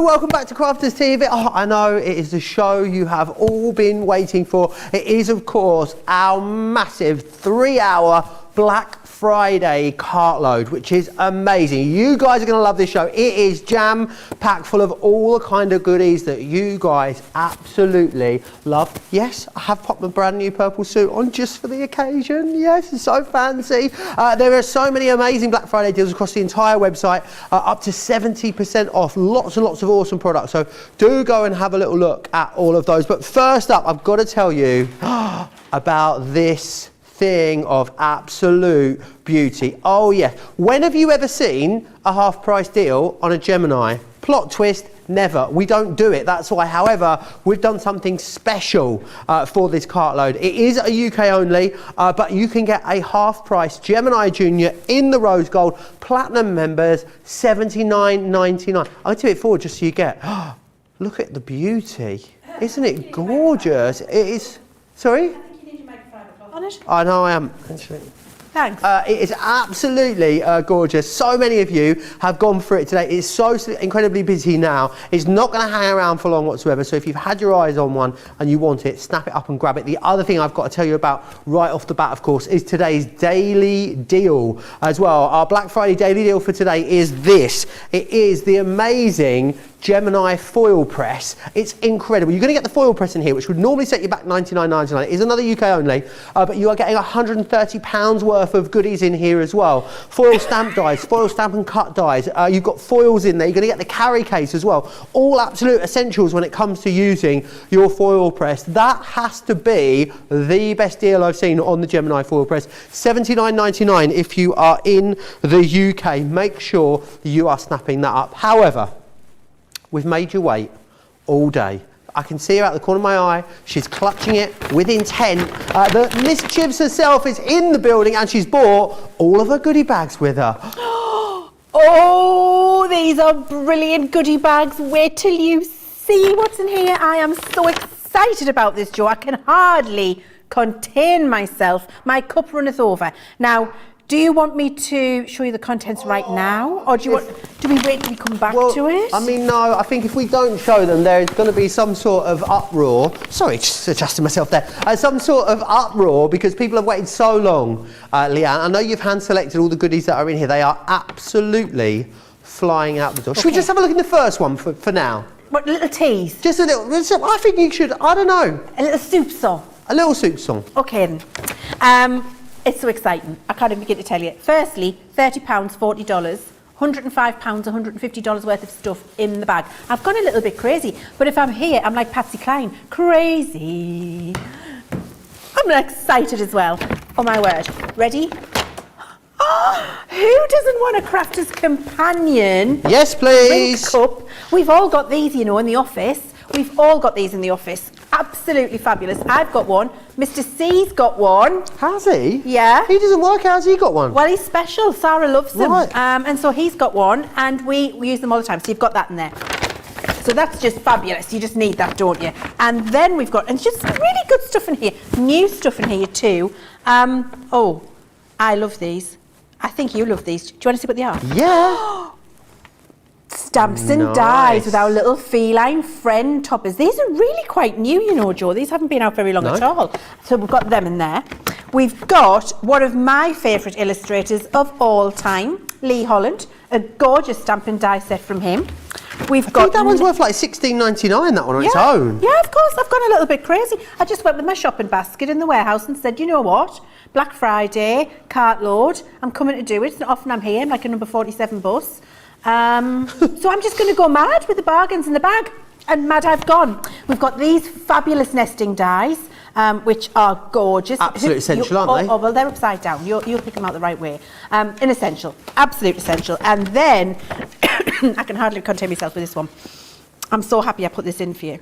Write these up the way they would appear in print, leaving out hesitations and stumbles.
welcome back to Crafters TV. Oh, I know it is the show you have all been waiting for. It is, of course, our massive 3-hour Black Friday Cartload, which is amazing. You guys are going to love this show. It is jam-packed full of all the kind of goodies that you guys absolutely love. Yes, I have popped my brand new purple suit on just for the occasion. Yes, it's so fancy. There are so many amazing Black Friday deals across the entire website, up to 70% off. Lots and lots of awesome products. So do go and have a little look at all of those. But first up, I've got to tell you about this thing of absolute beauty. Oh yeah, when have you ever seen a half price deal on a Gemini? Plot twist, never. We don't do it, that's why. However, we've done something special for this Cartload. It is a UK only, but you can get a half price Gemini Junior in the rose gold, platinum members, $79.99. I'll do it forward just so you get, look at the beauty. Isn't it gorgeous? It is, sorry? I know I am, actually. Thanks. It is absolutely gorgeous. So many of you have gone for it today. It's so incredibly busy now. It's not going to hang around for long whatsoever. So if you've had your eyes on one and you want it, snap it up and grab it. The other thing I've got to tell you about right off the bat, of course, is today's daily deal as well. Our Black Friday daily deal for today is this. It is the amazing Gemini foil press. It's incredible. You're going to get the foil press in here, which would normally set you back $99.99. It is another UK only, but you are getting £130 worth of goodies in here as well. Foil stamp dies, foil stamp and cut dies. You've got foils in there. You're going to get the carry case as well. All absolute essentials when it comes to using your foil press. That has to be the best deal I've seen on the Gemini foil press. $79.99 if you are in the UK. Make sure you are snapping that up. However, we've made you wait all day. I can see her out the corner of my eye. She's clutching it with intent. Miss Chivs herself is in the building and she's bought all of her goodie bags with her. Oh, these are brilliant goodie bags. Wait till you see what's in here. I am so excited about this, Joe. I can hardly contain myself. My cup runneth over. Now, do you want me to show you the contents right now, or do we wait till we come back to it? I mean, no, I think if we don't show them, there's going to be some sort of uproar. Sorry, just adjusting myself there. Some sort of uproar because people have waited so long, Leann. I know you've hand-selected all the goodies that are in here. They are absolutely flying out the door. Okay. Should we just have a look in the first one for now? What, a little tease? Just a little, I think you should, I don't know. A little soup song? A little soup song. Okay then. It's so exciting. I can't even begin to tell you. Firstly, £30, $40, £105, $150 worth of stuff in the bag. I've gone a little bit crazy, but if I'm here, I'm like Patsy Cline. Crazy. I'm excited as well. Oh my word. Ready? Oh, who doesn't want a crafter's companion? Yes, please. Cup. We've all got these, you know, in the office. We've all got these in the office. Absolutely fabulous. I've got one. Mr. C's got one. Has he? Yeah. He doesn't work. How's he got one? Well, he's special. Sarah loves them. Right. And so he's got one, and we use them all the time. So you've got that in there. So that's just fabulous. You just need that, don't you? And then we've got, and just really good stuff in here. New stuff in here too. Oh, I love these. I think you love these. Do you want to see what they are? Yeah. Stamps and dies with our little feline friend toppers. These are really quite new, you know, Joe. These haven't been out very long at all. So we've got them in there. We've got one of my favourite illustrators of all time, Lee Holland, a gorgeous stamp and die set from him. We've got that one's worth like $16.99, that one on its own. Yeah, of course. I've gone a little bit crazy. I just went with my shopping basket in the warehouse and said, you know what? Black Friday, Cartload, I'm coming to do it. It's not often I'm here. I'm like a number 47 bus. So I'm just going to go mad with the bargains in the bag. And mad I've gone. We've got these fabulous nesting dies, which are gorgeous. Absolute essential, aren't they? Oh, well, they're upside down. You'll pick them out the right way. An essential. Absolute essential. And then, I can hardly contain myself with this one. I'm so happy I put this in for you.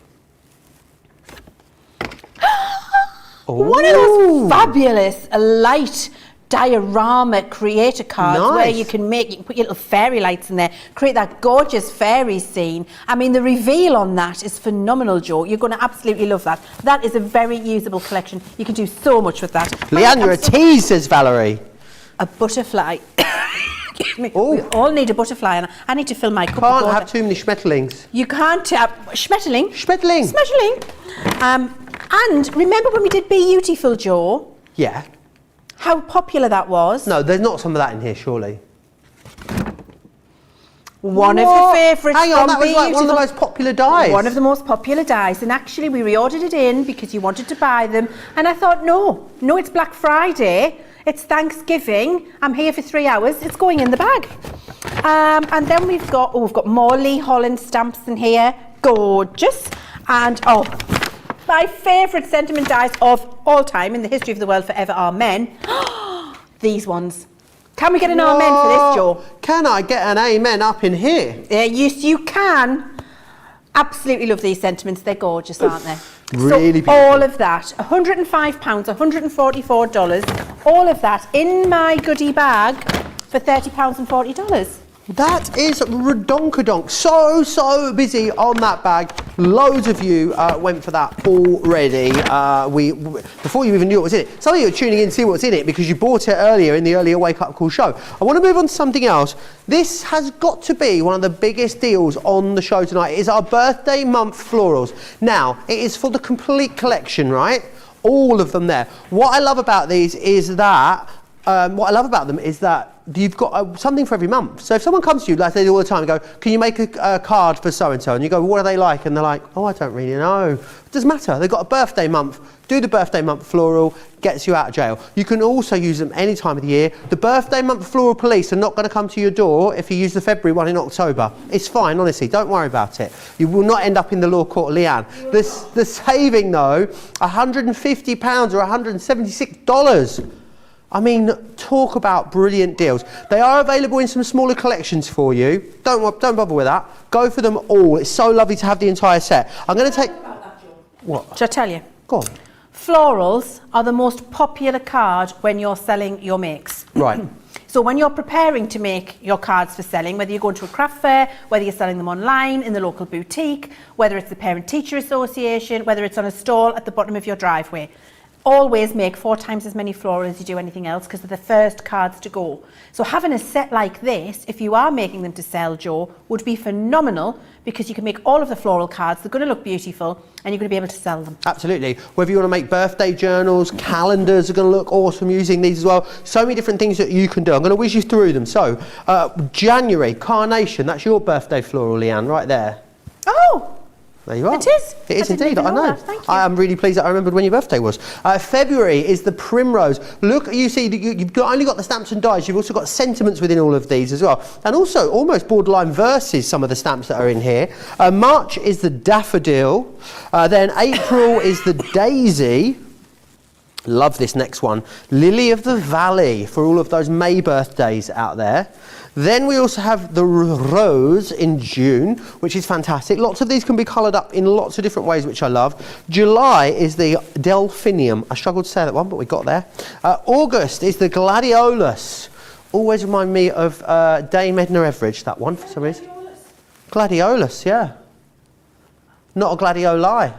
One of those fabulous light diorama creator cards where you can put your little fairy lights in there, create that gorgeous fairy scene. I mean, the reveal on that is phenomenal, Joe. You're going to absolutely love that. That is a very usable collection. You can do so much with that. Leann, you're a tease, says Valerie. A butterfly. We all need a butterfly, and I need to fill my cup. Can't have too many schmetterlings. You can't have schmetterling. Schmetterling. And remember when we did Beautiful, Joe? Yeah. How popular that was. No, there's not some of that in here, surely. One of the favourites. Hang on, that was like one of the most popular dyes. One of the most popular dyes, and actually we reordered it in because you wanted to buy them, and I thought, no, it's Black Friday, it's Thanksgiving, I'm here for 3 hours, it's going in the bag. And then we've got more Lee Holland stamps in here, gorgeous, and my favourite sentiment dyes of all time in the history of the world forever are men. These ones. Can we get an amen for this, Joe? Can I get an amen up in here? Yes, you can. Absolutely love these sentiments. They're gorgeous, aren't they? Really beautiful. All of that, £105, $144, all of that in my goodie bag for £30 and $40. That is redonkadonk. So busy on that bag. Loads of you went for that already. Before you even knew what was in it. Some of you are tuning in to see what's in it because you bought it earlier in the earlier Wake Up Call show. I want to move on to something else. This has got to be one of the biggest deals on the show tonight. It is our birthday month florals. Now, it is for the complete collection, right? All of them there. What I love about these is that you've got something for every month. So if someone comes to you, like they do all the time, and go, can you make a card for so-and-so? And you go, what are they like? And they're like, oh, I don't really know. It doesn't matter. They've got a birthday month. Do the birthday month floral, gets you out of jail. You can also use them any time of the year. The birthday month floral police are not going to come to your door if you use the February one in October. It's fine, honestly. Don't worry about it. You will not end up in the law court of Leann. The saving, though, £150 or $176. I mean, talk about brilliant deals. They are available in some smaller collections for you. Don't bother with that. Go for them all. It's so lovely to have the entire set. I'm going to take... What? Shall I tell you? Go on. Florals are the most popular card when you're selling your makes. Right. So when you're preparing to make your cards for selling, whether you're going to a craft fair, whether you're selling them online, in the local boutique, whether it's the Parent-Teacher Association, whether it's on a stall at the bottom of your driveway, always make 4 times as many florals as you do anything else because they're the first cards to go. So having a set like this, if you are making them to sell, Joe, would be phenomenal because you can make all of the floral cards, they're going to look beautiful and you're going to be able to sell them. Absolutely. Whether you want to make birthday journals, calendars are going to look awesome using these as well. So many different things that you can do. I'm going to whiz you through them. So, January, Carnation, that's your birthday floral, Leann, right there. Oh! There you are. It is. It is indeed, I know. That. Thank you. I am really pleased that I remembered when your birthday was. February is the Primrose. Look, you see, you've not only got the stamps and dies, you've also got sentiments within all of these as well. And also almost borderline verses, some of the stamps that are in here. March is the Daffodil. Then April is the Daisy. Love this next one. Lily of the Valley for all of those May birthdays out there. Then we also have the Rose in June, which is fantastic. Lots of these can be coloured up in lots of different ways, which I love. July is the Delphinium. I struggled to say that one, but we got there. August is the Gladiolus. Always remind me of Dame Edna Everage, that one, for some reason. Gladiolus, yeah. Not a gladioli.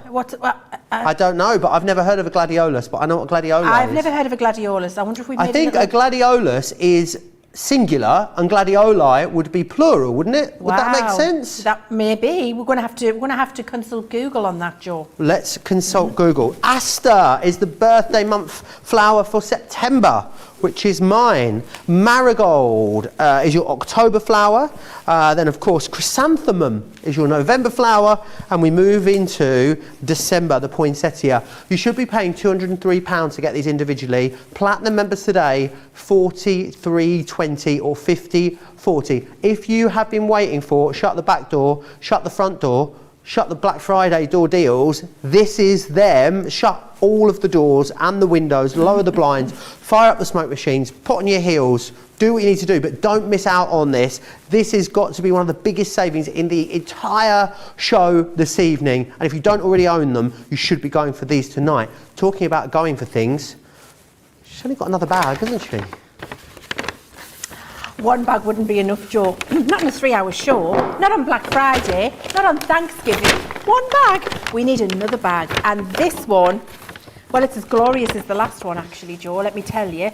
I don't know, but I've never heard of a gladiolus, but I know what gladioli is. I've never heard of a gladiolus. I wonder if we made I think a gladiolus is singular and gladioli would be plural, wouldn't it? Would that make sense? That may be. We're going to have to consult Google on that, Joe. Let's consult Google. Aster is the birthday month flower for September, which is mine. Marigold is your October flower. Then, of course, Chrysanthemum is your November flower. And we move into December, the poinsettia. You should be paying £203 to get these individually. Platinum members today, $43.20 or $50.40. If you have been waiting for shut the back door, shut the front door, shut the Black Friday door deals, this is them. Shut all of the doors and the windows, lower the blinds, fire up the smoke machines, put on your heels, do what you need to do, but don't miss out on this. This has got to be one of the biggest savings in the entire show this evening. And if you don't already own them, you should be going for these tonight. Talking about going for things, she's only got another bag, hasn't she? One bag wouldn't be enough, Joe. Not in a 3-hour show, not on Black Friday, not on Thanksgiving. One bag. We need another bag. And this one, well, it's as glorious as the last one, actually, Joe, let me tell you.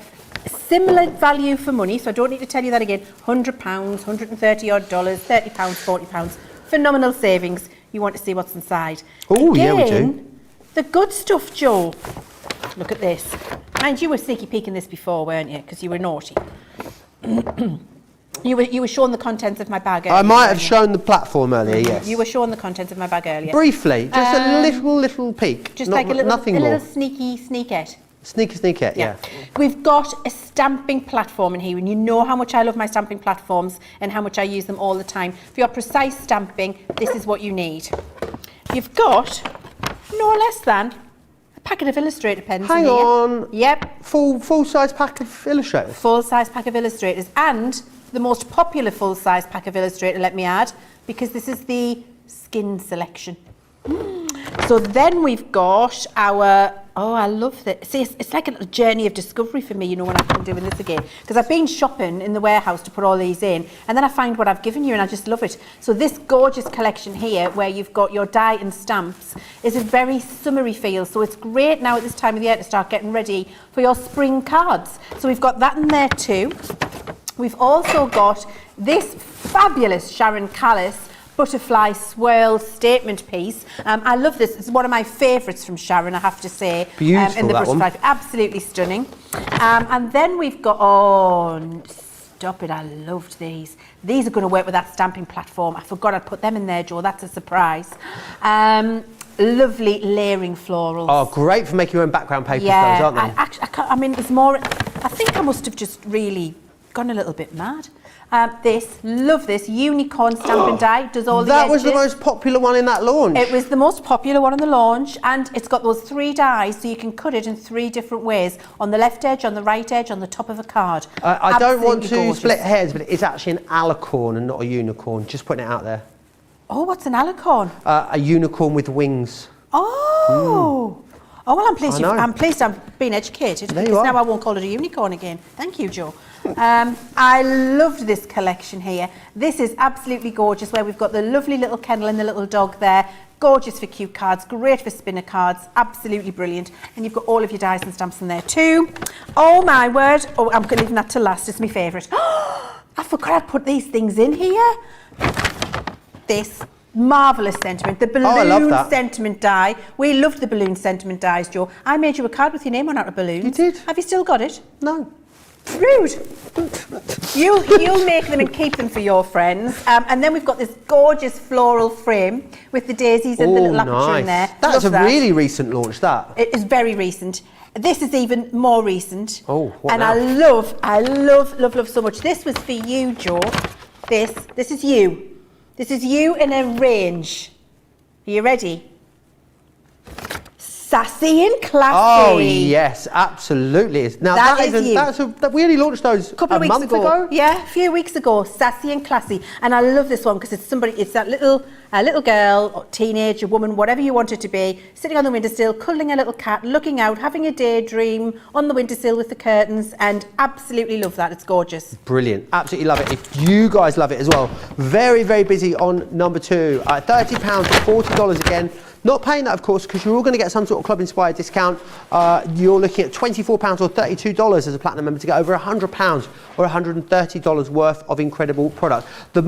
similar value for money, so I don't need to tell you that again. £100, $130 odd, £30, £40. Phenomenal savings. You want to see what's inside. Oh, yeah, we do. The good stuff, Joe. Look at this. Mind you were sneaky peeking this before, weren't you? Because you were naughty. You were showing the contents of my bag earlier. I might have shown the platform earlier, yes. You were showing the contents of my bag earlier. Briefly, just a little peek. Just like a little sneakette. Sneakette, yeah. We've got a stamping platform in here, and you know how much I love my stamping platforms and how much I use them all the time. For your precise stamping, this is what you need. You've got no less than a packet of illustrator pens. Hang on. Yep. Full size pack of illustrators. Full size pack of illustrators, and the most popular full size pack of illustrator, let me add, because this is the skin selection. So then we've got our, oh, I love this. See, it's like a little journey of discovery for me, you know, when I've been doing this again. Because I've been shopping in the warehouse to put all these in, and then I find what I've given you, and I just love it. So this gorgeous collection here, where you've got your die and stamps, is a very summery feel. So it's great now at this time of the year to start getting ready for your spring cards. So we've got that in there too. We've also got this fabulous Sharon Callis butterfly swirl statement piece. I love this. It's one of my favourites from Sharon, I have to say. Beautiful, in the that butterfly. one. Absolutely stunning. And then we've got, oh, stop it, I loved these. These are going to work with that stamping platform. I forgot I'd put them in there, Joe. That's a surprise. Lovely layering florals. Oh, great for making your own background papers, yeah, those, aren't they? I mean, it's more, I think I must have just really gone a little bit mad. Love this unicorn stamping die. Does all the edges. That was the most popular one in that launch. It was the most popular one in the launch, and it's got those 3 dies, so you can cut it in 3 different ways: on the left edge, on the right edge, on the top of a card. I don't want to gorgeous. split hairs, but it's actually an alicorn and not a unicorn. Just putting it out there. Oh, what's an alicorn? A unicorn with wings. Oh. Oh, well, I'm pleased I've been educated, There you because are. now I won't call it a unicorn again. Thank you, Joe. I loved this collection here. This is absolutely gorgeous, where we've got the lovely little kennel and the little dog there. Gorgeous for cue cards, great for spinner cards, absolutely brilliant. And you've got all of your dies and stamps in there too. Oh my word. Oh, I'm leaving that to last, it's my favourite. I forgot I'd put these things in here. This marvellous sentiment, the balloon sentiment die. We loved the balloon sentiment dies, Joe. I made you a card with your name on out of balloons. You did? Have you still got it? No. Rude. You'll make them and keep them for your friends. And then we've got this gorgeous floral frame with the daisies and the little aperture in there. That's Love a really recent launch, that. It is very recent. This is even more recent. Oh, what and now? I love so much. This was for you, Joe. This is you. This is you in a range. Are you ready? Sassy and classy. Oh yes, absolutely. Now we only launched those a month ago. Yeah, a few weeks ago. Sassy and classy, and I love this one because it's that little girl, or teenager, woman, whatever you want it to be, sitting on the windowsill, cuddling a little cat, looking out, having a daydream on the windowsill with the curtains, and absolutely love that. It's gorgeous. Brilliant, absolutely love it. If you guys love it as well, very busy on number 2. £30 or $40 again. Not paying that, of course, because you're all going to get some sort of Club Inspired discount. You're looking at £24 or $32 as a platinum member to get over £100 or $130 worth of incredible product. The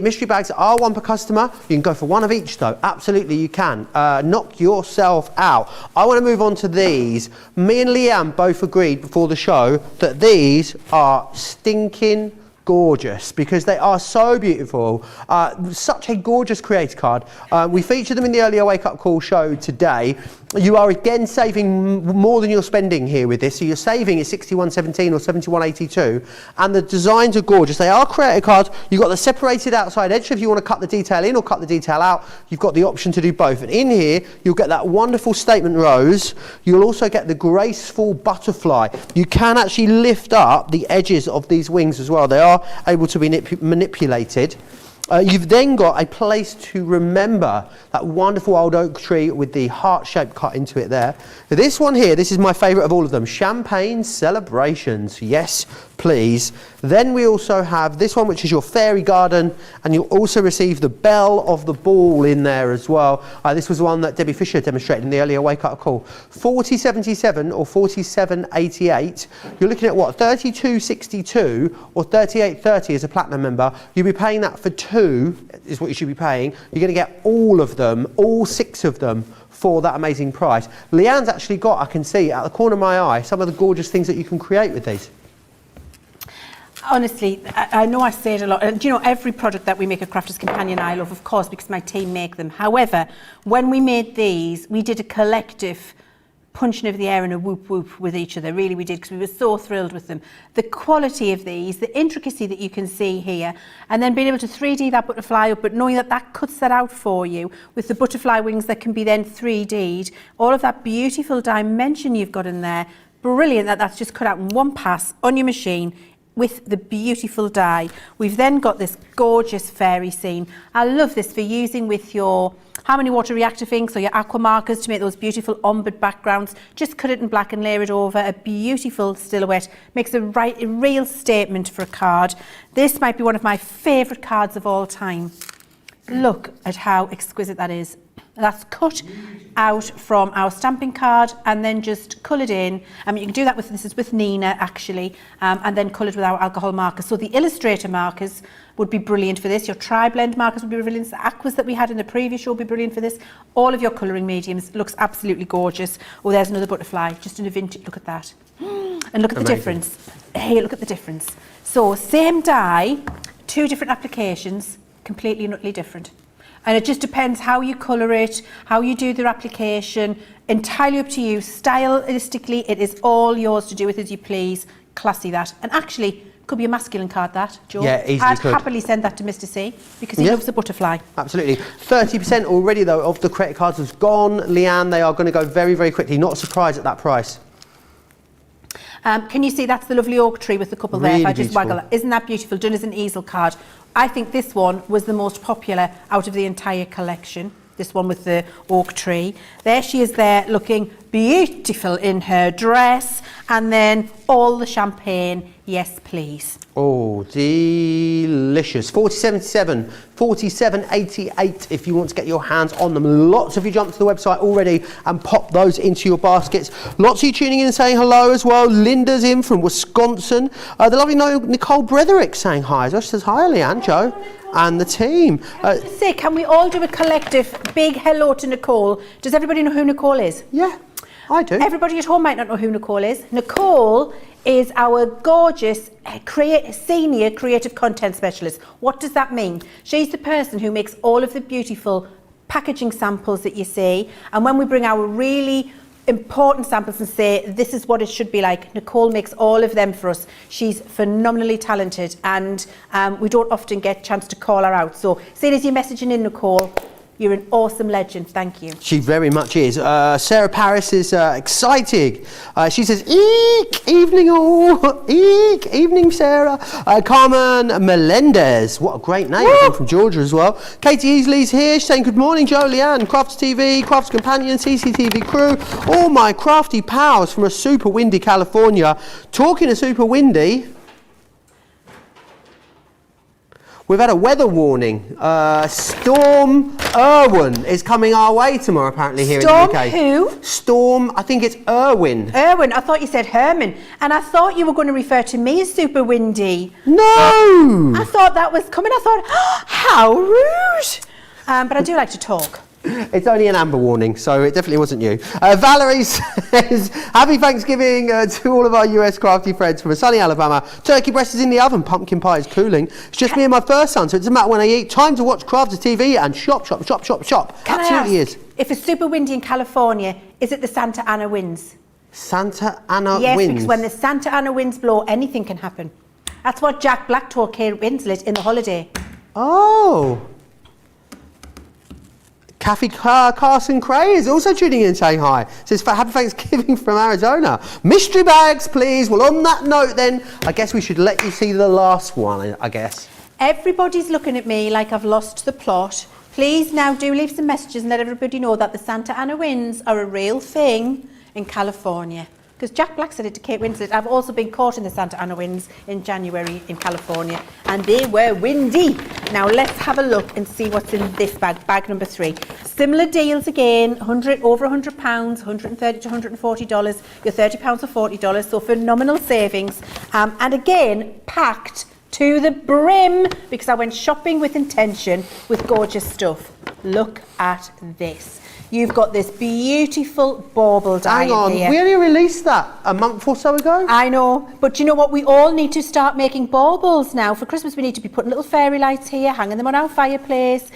mystery bags are 1 per customer. You can go for 1 of each, though. Absolutely, you can. Knock yourself out. I want to move on to these. Me and Leann both agreed before the show that these are stinking gorgeous because they are so beautiful. Such a gorgeous creator card. We featured them in the earlier Wake Up Call show today. You are again saving more than you're spending here with this. So you're saving at $61.17 or $71.82, and the designs are gorgeous. They are creator cards. You've got the separated outside edge, so if you want to cut the detail in or cut the detail out, you've got the option to do both. And in here, you'll get that wonderful statement rose. You'll also get the graceful butterfly. You can actually lift up the edges of these wings as well. They are able to be manipulated. You've then got a place to remember that wonderful old oak tree with the heart shape cut into it there. This one here, this is my favourite of all of them, Champagne Celebrations. Yes, please. Then we also have this one, which is your fairy garden, and you'll also receive the bell of the ball in there as well. This was the one that Debbie Fisher demonstrated in the earlier Wake Up Call. 4077 or 4788. You're looking at what, 3262 or 3830 as a platinum member. You'll be paying that for 2 is what you should be paying. You're going to get all of them, all 6 of them, for that amazing price. Leann's actually got, I can see out the corner of my eye, some of the gorgeous things that you can create with these. Honestly, I know I say it a lot, and you know, every product that we make at Crafters Companion I love, of course, because my team make them. However, when we made these, we did a collective punching of the air and a whoop whoop with each other. Really we did, because we were so thrilled with them. The quality of these, the intricacy that you can see here, and then being able to 3D that butterfly up, but knowing that that cuts that out for you with the butterfly wings that can be then 3D'd, all of that beautiful dimension you've got in there. Brilliant that that's just cut out in one pass on your machine with the beautiful die. We've then got this gorgeous fairy scene. I love this for using with your Harmony Water Reactive inks or your aqua markers to make those beautiful ombered backgrounds. Just cut it in black and layer it over. A beautiful silhouette. Makes a real statement for a card. This might be one of my favourite cards of all time. Look at how exquisite that is. That's cut out from our stamping card and then just coloured in. You can do that with, this is with Nina actually, and then coloured with our alcohol markers. So the Illustrator markers would be brilliant for this. Your tri-blend markers would be brilliant. The aquas that we had in the previous show would be brilliant for this. All of your colouring mediums looks absolutely gorgeous. Oh, there's another butterfly, just in a vintage, look at that. And look at the difference. Hey, look at the difference. So same die, 2 different applications, completely and utterly different. And it just depends how you colour it, how you do the application, entirely up to you. Stylistically, it is all yours to do with as you please. Classy that. And actually, could be a masculine card that, Joe. Yeah, easily I'd could. happily send that to Mr. C because he loves the butterfly. Absolutely. 30% already though of the credit cards has gone. Leann, they are going to go very, very quickly. Not a surprise at that price. Can you see that's the lovely oak tree with the couple Really there? If I just beautiful. waggle that. Isn't that beautiful? Done as an easel card. I think this one was the most popular out of the entire collection. This one with the oak tree. There she is there looking beautiful in her dress, and then all the champagne. Yes, please. Oh, delicious. 4077, 4788 if you want to get your hands on them. Lots of you jumped to the website already and popped those into your baskets. Lots of you tuning in and saying hello as well. Linda's in from Wisconsin. The lovely Nicole Bretherick saying hi as well. She says hi, Leann, Joe, and the team. Just say, can we all do a collective big hello to Nicole? Does everybody know who Nicole is? Yeah, I do. Everybody at home might not know who Nicole is. Nicole is our gorgeous senior creative content specialist. What does that mean? She's the person who makes all of the beautiful packaging samples that you see, and when we bring our really important samples and say this is what it should be like, Nicole makes all of them for us. She's phenomenally talented, and we don't often get a chance to call her out. So seeing as you're messaging in, Nicole, you're an awesome legend. Thank you. She very much is. Sarah Paris is excited. She says, eek, evening all, eek, evening Sarah. Carmen Melendez, what a great name, from Georgia as well. Katie Easley's here, she's saying good morning, Joe, Leann, Crafts TV, Crafts Companion, CCTV crew, all my crafty pals from a super windy California. Talking of super windy, we've had a weather warning. Storm Irwin is coming our way tomorrow, apparently, here Storm in the UK. Who? Storm, I think it's Irwin. Irwin, I thought you said Herman. And I thought you were going to refer to me as super windy. No! I thought that was coming. I thought, oh, how rude. But I do like to talk. It's only an amber warning, so it definitely wasn't you. Valerie says, happy Thanksgiving to all of our US crafty friends from sunny Alabama. Turkey breast is in the oven, pumpkin pie is cooling. It's just me and my first son, so it doesn't matter when I eat. Time to watch Crafters TV and shop, shop, shop, shop, shop. Can Absolutely I ask, is. if it's super windy in California, is it the Santa Ana winds? Santa Ana Yes, winds. because when the Santa Ana winds blow, anything can happen. That's what Jack Black told Kate Winslet in The Holiday. Oh. Kathy Carson Cray is also tuning in and saying hi. Says happy Thanksgiving from Arizona. Mystery bags, please. Well, on that note then, I guess we should let you see the last one, I guess. Everybody's looking at me like I've lost the plot. Please now do leave some messages and let everybody know that the Santa Ana winds are a real thing in California. Because Jack Black said it to Kate Winslet. I've also been caught in the Santa Ana winds in January in California, and they were windy. Now let's have a look and see what's in this bag, bag number 3. Similar deals again, over £100, $130 to $140, your £30 or $40, so phenomenal savings. And again, packed to the brim because I went shopping with intention with gorgeous stuff. Look at this. You've got this beautiful bauble die Hang on, here. we only released that a month or so ago. I know, but you know what? We all need to start making baubles now. For Christmas, we need to be putting little fairy lights here, hanging them on our fireplace,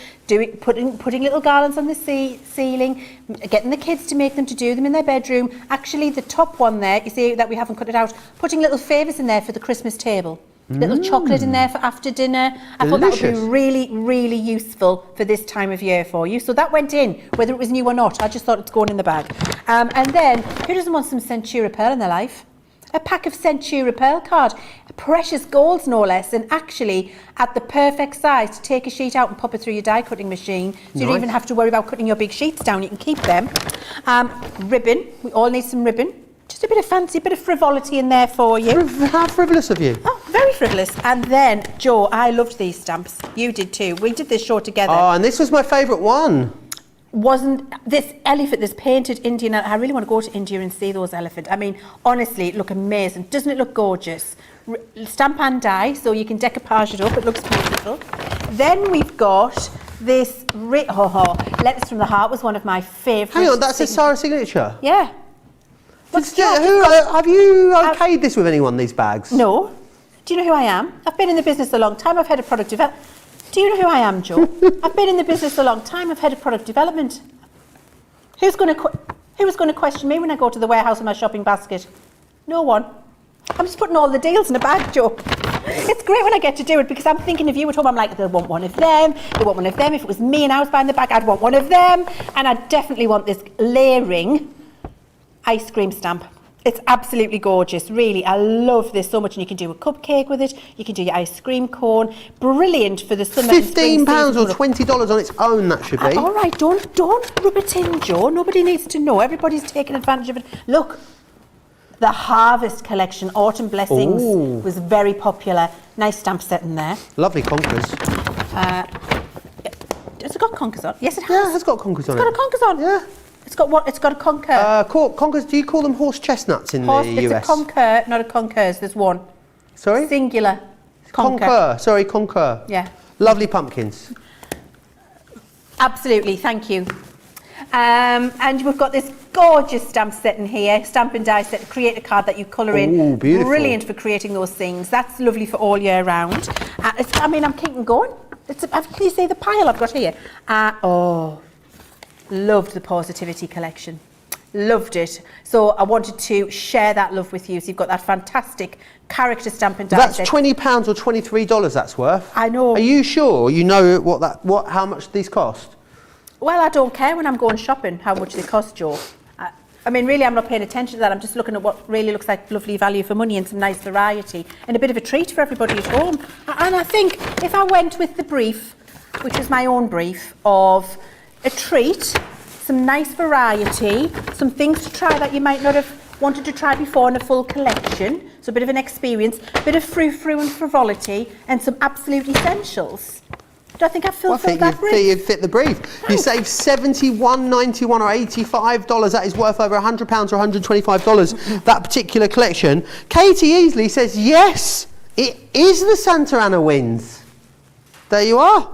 putting little garlands on the ceiling, getting the kids to make them, to do them in their bedroom. Actually, the top one there, you see that we haven't cut it out, putting little favours in there for the Christmas table. Little chocolate in there for after dinner. I thought that would be really, really useful for this time of year for you. So that went in, whether it was new or not. I just thought it's going in the bag. And then, who doesn't want some Centura Pearl in their life? A pack of Centura Pearl card. Precious golds, no less. And actually, at the perfect size to take a sheet out and pop it through your die cutting machine. So you don't even have to worry about cutting your big sheets down. You can keep them. Ribbon. We all need some ribbon. Just a bit of fancy, a bit of frivolity in there for you. How frivolous of you. Oh, very frivolous. And then, Joe, I loved these stamps. You did too. We did this show together. Oh, and this was my favourite one. Wasn't this elephant, this painted Indian, I really want to go to India and see those elephants. I mean, honestly, it look amazing. Doesn't it look gorgeous? Stamp and die, so you can decoupage it up. It looks beautiful. Then we've got this, Letters from the Heart was one of my favourites. Hang on, that's a Sarah signature? Yeah. Have you okayed this with anyone, these bags? No. Do you know who I am? I've been in the business a long time. I've head of product development. Do you know who I am, Joe? I've been in the business a long time. I've head of product development. Who's going to question me when I go to the warehouse with my shopping basket? No one. I'm just putting all the deals in a bag, Joe. It's great when I get to do it because I'm thinking of you at home. I'm like, they'll want one of them. They want one of them. If it was me and I was buying the bag, I'd want one of them. And I definitely want this layering ice cream stamp. It's absolutely gorgeous, really. I love this so much, and you can do a cupcake with it. You can do your ice cream cone. Brilliant for the summer. £15 or $20 on its own, that should be. All right, don't rub it in, Joe. Nobody needs to know. Everybody's taking advantage of it. Look, the Harvest Collection, Autumn Blessings, was very popular. Nice stamp set in there. Lovely conkers. Has it got conkers on? Yes, it has. Yeah, it has got conkers on it. It's got a conkers on. Yeah. It's got what? It's got a conker. Conkers, do you call them horse chestnuts in the US? It's a conker, not a conkers. There's one. Sorry? Singular. Conker. Sorry, conker. Yeah. Lovely pumpkins. Absolutely, thank you. And we've got this gorgeous stamp set in here, stamp and die set, create a card that you colour in. Beautiful. Brilliant for creating those things. That's lovely for all year round. I'm keeping going. Can you see the pile I've got here? Loved the Positivity Collection. Loved it. So I wanted to share that love with you. So you've got that fantastic character stamp and die That's set. £20 or $23 that's worth. I know. Are you sure you know how much these cost? Well, I don't care when I'm going shopping how much they cost, Joe. I mean, really, I'm not paying attention to that. I'm just looking at what really looks like lovely value for money and some nice variety and a bit of a treat for everybody at home. And I think if I went with the brief, which was my own brief, of a treat, some nice variety, some things to try that you might not have wanted to try before in a full collection, so a bit of an experience, a bit of frou-frou and frivolity, and some absolute essentials. Do I think I've fulfilled that brief? I think you'd fit the brief. You save $71.91 or $85. That is worth over £100 or $125, that particular collection. Katie Easley says, yes, it is the Santa Ana winds. There you are.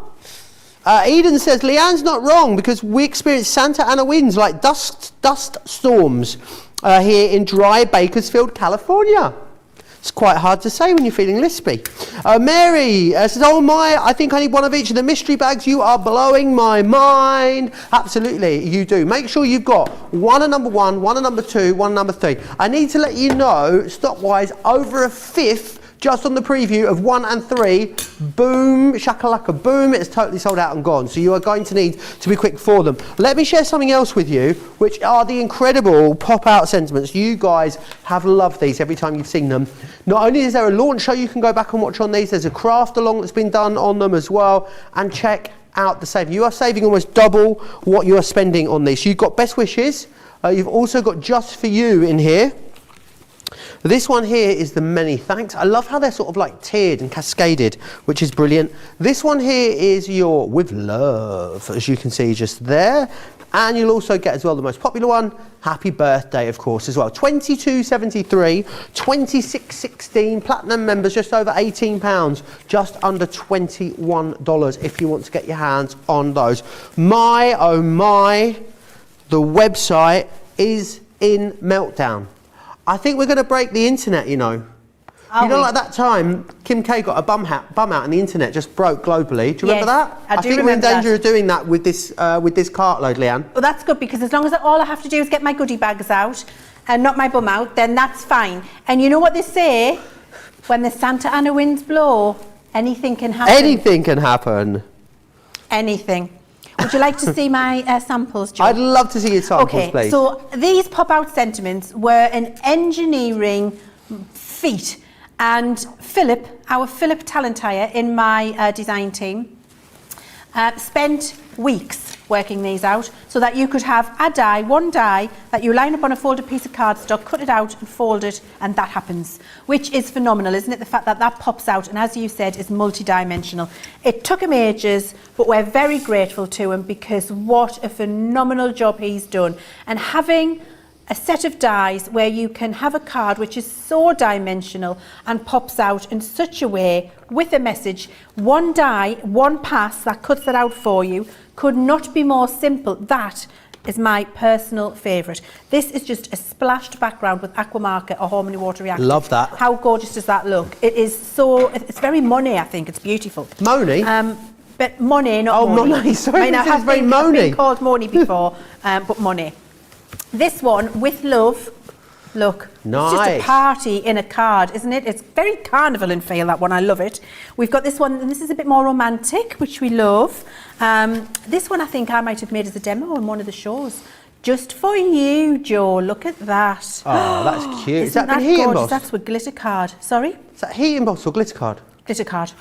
Eden says, Leanne's not wrong because we experience Santa Ana winds like dust storms here in dry Bakersfield, California. It's quite hard to say when you're feeling lispy. Mary says, oh my, I think I need one of each of the mystery bags. You are blowing my mind. Absolutely, you do. Make sure you've got one at number 1, one at number 2, one at number 3. I need to let you know, stock-wise, over a fifth just on the preview of 1 and 3, boom, shakalaka, boom, it's totally sold out and gone. So you are going to need to be quick for them. Let me share something else with you, which are the incredible pop-out sentiments. You guys have loved these every time you've seen them. Not only is there a launch show you can go back and watch on these, there's a craft along that's been done on them as well. And check out the saving. You are saving almost double what you are spending on these. You've got best wishes. You've also got just for you in here. This one here is the many thanks. I love how they're sort of like tiered and cascaded, which is brilliant. This one here is your with love, as you can see just there. And you'll also get as well the most popular one, happy birthday, of course, as well. $22.73, $26.16, platinum members just over £18, just under $21 if you want to get your hands on those. My, oh my, the website is in meltdown. I think we're going to break the internet, you know. Like that time, Kim K got a bum out and the internet just broke globally. Do you remember that? I do think we're in danger of doing that with this Cartload, Leann. Well, that's good, because as long as all I have to do is get my goodie bags out and not my bum out, then that's fine. And you know what they say? When the Santa Ana winds blow, anything can happen. Anything can happen. Anything. Would you like to see my samples, Joe? I'd love to see your samples, please. So these pop-out sentiments were an engineering feat. And Philip, our Philip Talentire in my design team, spent weeks working these out so that you could have a die, one die, that you line up on a folded piece of cardstock, cut it out and fold it, and that happens, which is phenomenal, isn't it? The fact that that pops out and, as you said, is multi-dimensional. It took him ages, but we're very grateful to him because what a phenomenal job he's done. And having a set of dies where you can have a card which is so dimensional and pops out in such a way with a message, one die, one pass that cuts that out for you, could not be more simple. That is my personal favourite. This is just a splashed background with aqua marker or Harmony Water Reactive. Love that. How gorgeous does that look? It is so, it's very Monet, I think. It's beautiful. Monet? But Monet, not Monet. Monet. Monet, sorry, I mean, this is I've very been Monet. called Monet before, but Monet. This one, with love, look, nice. It's just a party in a card, isn't it? It's very carnival in feel, that one, I love it. We've got this one, and this is a bit more romantic, which we love. This one I think I might have made as a demo on one of the shows. Just for you, Joe, look at that. Oh, that's cute. Is that Isn't been heat gorgeous? embossed? That's with glitter card. Sorry? Is that heat embossed or glitter card? Glitter card.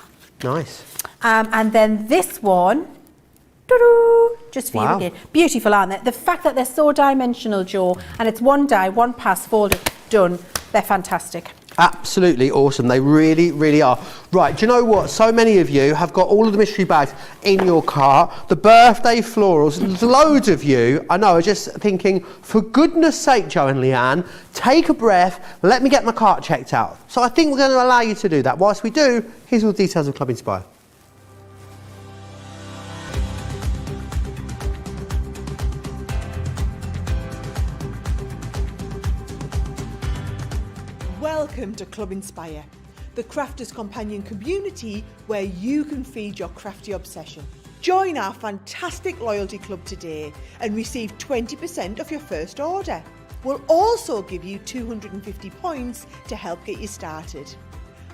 Nice. And then this one, just for you again. Beautiful, aren't they? The fact that they're so dimensional, Joe, and it's one die, one pass, folded, done. They're fantastic. Absolutely awesome. They really, really are. Right, do you know what? So many of you have got all of the mystery bags in your cart. The birthday florals, loads of you, I know, are just thinking, for goodness sake, Joe and Leann, take a breath, let me get my cart checked out. So I think we're going to allow you to do that. Whilst we do, here's all the details of Club Inspire. Welcome to Club Inspire, the crafters' companion community where you can feed your crafty obsession. Join our fantastic loyalty club today and receive 20% of your first order. We'll also give you 250 points to help get you started.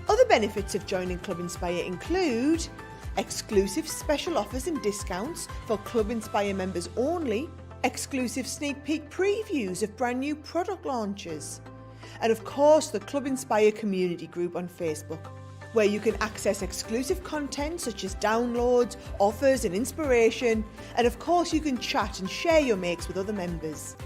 Other benefits of joining Club Inspire include exclusive special offers and discounts for Club Inspire members only, exclusive sneak peek previews of brand new product launches, and of course the Club Inspire community group on Facebook, where you can access exclusive content such as downloads, offers and inspiration, and of course you can chat and share your makes with other members.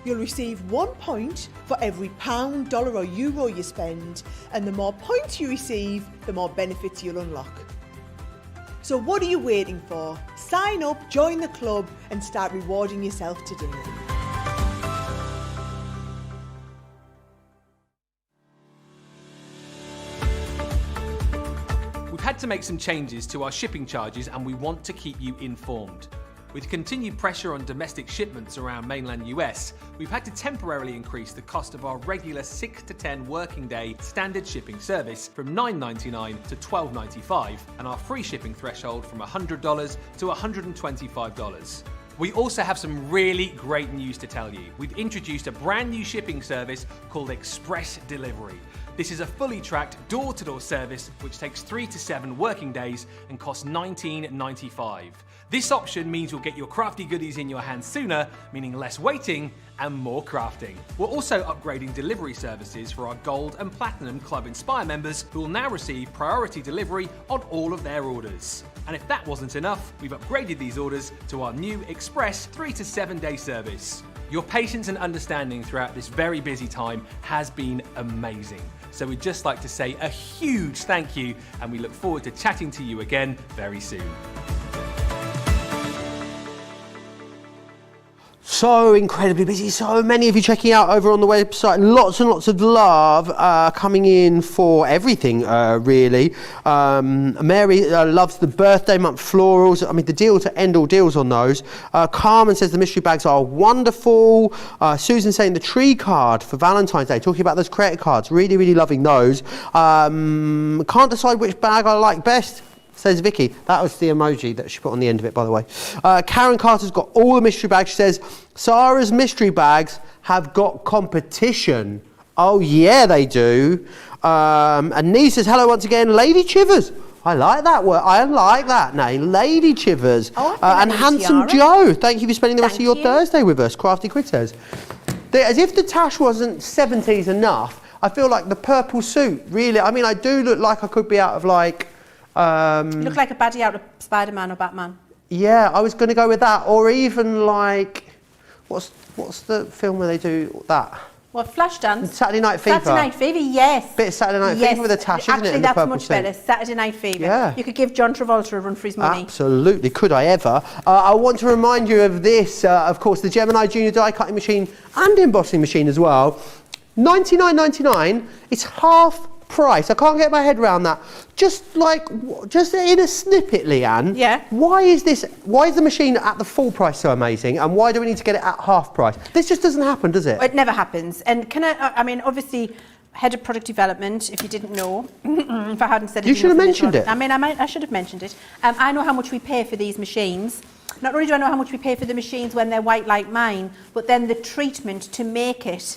You'll receive 1 point for every £1, dollar or euro you spend, and the more points you receive, the more benefits you'll unlock. So what are you waiting for? Sign up, join the club and start rewarding yourself today. We've had to make some changes to our shipping charges and we want to keep you informed. With continued pressure on domestic shipments around mainland US, we've had to temporarily increase the cost of our regular 6 to 10 working day standard shipping service from $9.99 to $12.95 and our free shipping threshold from $100 to $125. We also have some really great news to tell you. We've introduced a brand new shipping service called Express Delivery. This is a fully tracked door-to-door service which takes 3 to 7 working days and costs $19.95. This option means you'll get your crafty goodies in your hands sooner, meaning less waiting and more crafting. We're also upgrading delivery services for our Gold and Platinum Club Inspire members who will now receive priority delivery on all of their orders. And if that wasn't enough, we've upgraded these orders to our new Express 3 to 7 day service. Your patience and understanding throughout this very busy time has been amazing. So we'd just like to say a huge thank you, and we look forward to chatting to you again very soon. So incredibly busy, so many of you checking out over on the website. Lots and lots of love coming in for everything, really. Mary loves the birthday month florals. I mean, the deal to end all deals on those. Carmen says the mystery bags are wonderful. Susan saying the tree card for Valentine's Day, talking about those credit cards. Really, really loving those. Can't decide which bag I like best, says Vicky. That was the emoji that she put on the end of it, by the way. Karen Carter's got all the mystery bags. She says, Sarah's mystery bags have got competition. Oh, yeah, they do. And Nee says, hello once again, Lady Chivers. I like that word. I like that name, Lady Chivers. Oh, and Handsome Joe, thank you for spending the rest of your Thursday with us. Crafty Quick says. As if the tash wasn't 70s enough, I feel like the purple suit, really, I mean, I do look like I could be out of like... You look like a baddie out of Spider-Man or Batman. Yeah, I was going to go with that, or even like, what's the film where they do that? What, Flashdance? Saturday Night Fever. Saturday Night Fever, yes. Bit of Saturday Night Fever with a tash, isn't it? Actually, And that's the purple much suit. better. Saturday Night Fever. Yeah. You could give John Travolta a run for his money. Absolutely, could I ever. I want to remind you of this, of course, the Gemini Junior die cutting machine and embossing machine as well. $99.99, it's half price. I can't get my head around that. Just in a snippet, Leanne. Yeah. Why is the machine at the full price so amazing, and why do we need to get it at half price? This just doesn't happen, does it? It never happens. And I mean, obviously, head of product development, if you didn't know, if I hadn't said it. You should have mentioned it. I mean, I should have mentioned it. I know how much we pay for these machines. Not only do I know how much we pay for the machines when they're white like mine, but then the treatment to make it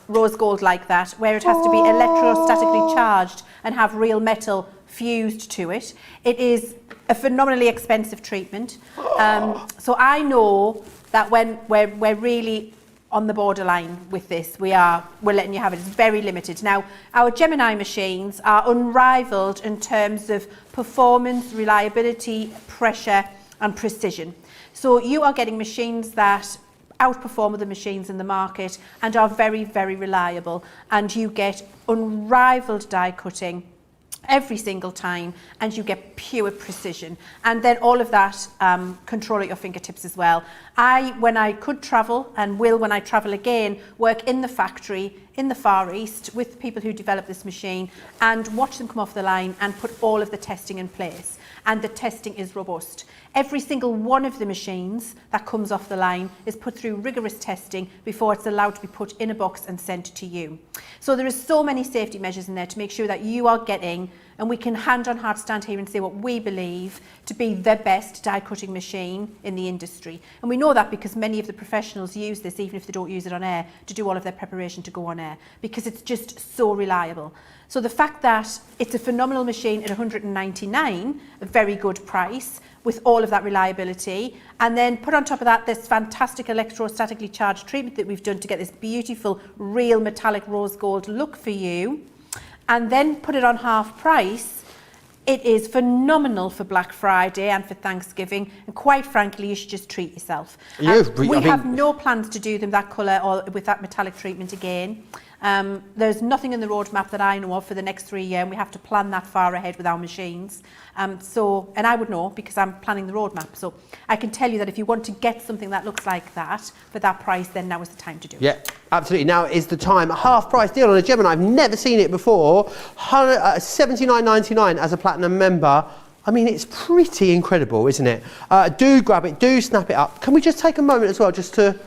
rose gold like that, where it has to be electrostatically charged and have real metal fused to it. It is a phenomenally expensive treatment. So I know that when we're really on the borderline with this, we're letting you have it. It's very limited. Now, our Gemini machines are unrivaled in terms of performance, reliability, pressure and precision. So you are getting machines that outperform other machines in the market and are very, very reliable, and you get unrivaled die cutting every single time, and you get pure precision, and then all of that control at your fingertips as well. When I could travel, and will when I travel again, work in the factory in the Far East with people who develop this machine and watch them come off the line and put all of the testing in place, and the testing is robust. Every single one of the machines that comes off the line is put through rigorous testing before it's allowed to be put in a box and sent to you. So there are so many safety measures in there to make sure that you are getting, and we can hand on heart stand here and say what we believe to be the best die cutting machine in the industry. And we know that because many of the professionals use this, even if they don't use it on air, to do all of their preparation to go on air, because it's just so reliable. So the fact that it's a phenomenal machine at $199, a very good price, with all of that reliability, and then put on top of that this fantastic electrostatically charged treatment that we've done to get this beautiful real metallic rose gold look for you, and then put it on half price, it is phenomenal for Black Friday and for Thanksgiving, and quite frankly, you should just treat yourself. We have no plans to do them that colour or with that metallic treatment again. There's nothing in the roadmap that I know of for the next 3 years, and we have to plan that far ahead with our machines. And I would know because I'm planning the roadmap. So I can tell you that if you want to get something that looks like that for that price, then now is the time to do it. Yeah, absolutely. Now is the time. A half price deal on a Gemini. I've never seen it before. $79.99 as a platinum member. I mean, it's pretty incredible, isn't it? Do grab it. Do snap it up. Can we just take a moment as well just to...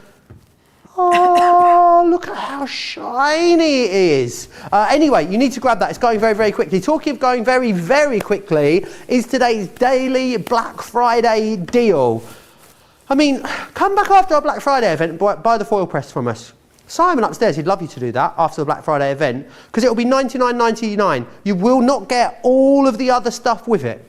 Oh, look at how shiny it is. Anyway, you need to grab that. It's going very, very quickly. Talking of going very, very quickly is today's daily Black Friday deal. I mean, come back after our Black Friday event and buy the foil press from us. Simon upstairs, he'd love you to do that after the Black Friday event, because it'll be $99.99. You will not get all of the other stuff with it.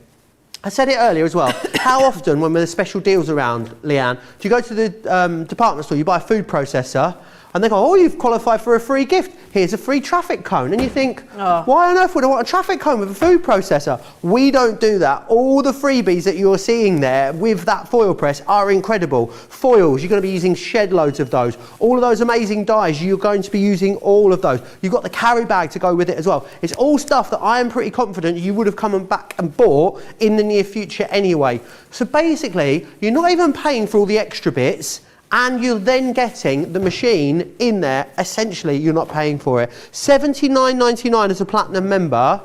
I said it earlier as well. How often, when there's special deals around, Leanne, do you go to the department store, you buy a food processor, and they go, oh, you've qualified for a free gift. Here's a free traffic cone. And you think, why on earth would I want a traffic cone with a food processor? We don't do that. All the freebies that you're seeing there with that foil press are incredible. Foils, you're going to be using shed loads of those. All of those amazing dyes, you're going to be using all of those. You've got the carry bag to go with it as well. It's all stuff that I am pretty confident you would have come back and bought in the near future anyway. So basically, you're not even paying for all the extra bits, and you're then getting the machine in there. Essentially, you're not paying for it. $79.99 as a platinum member.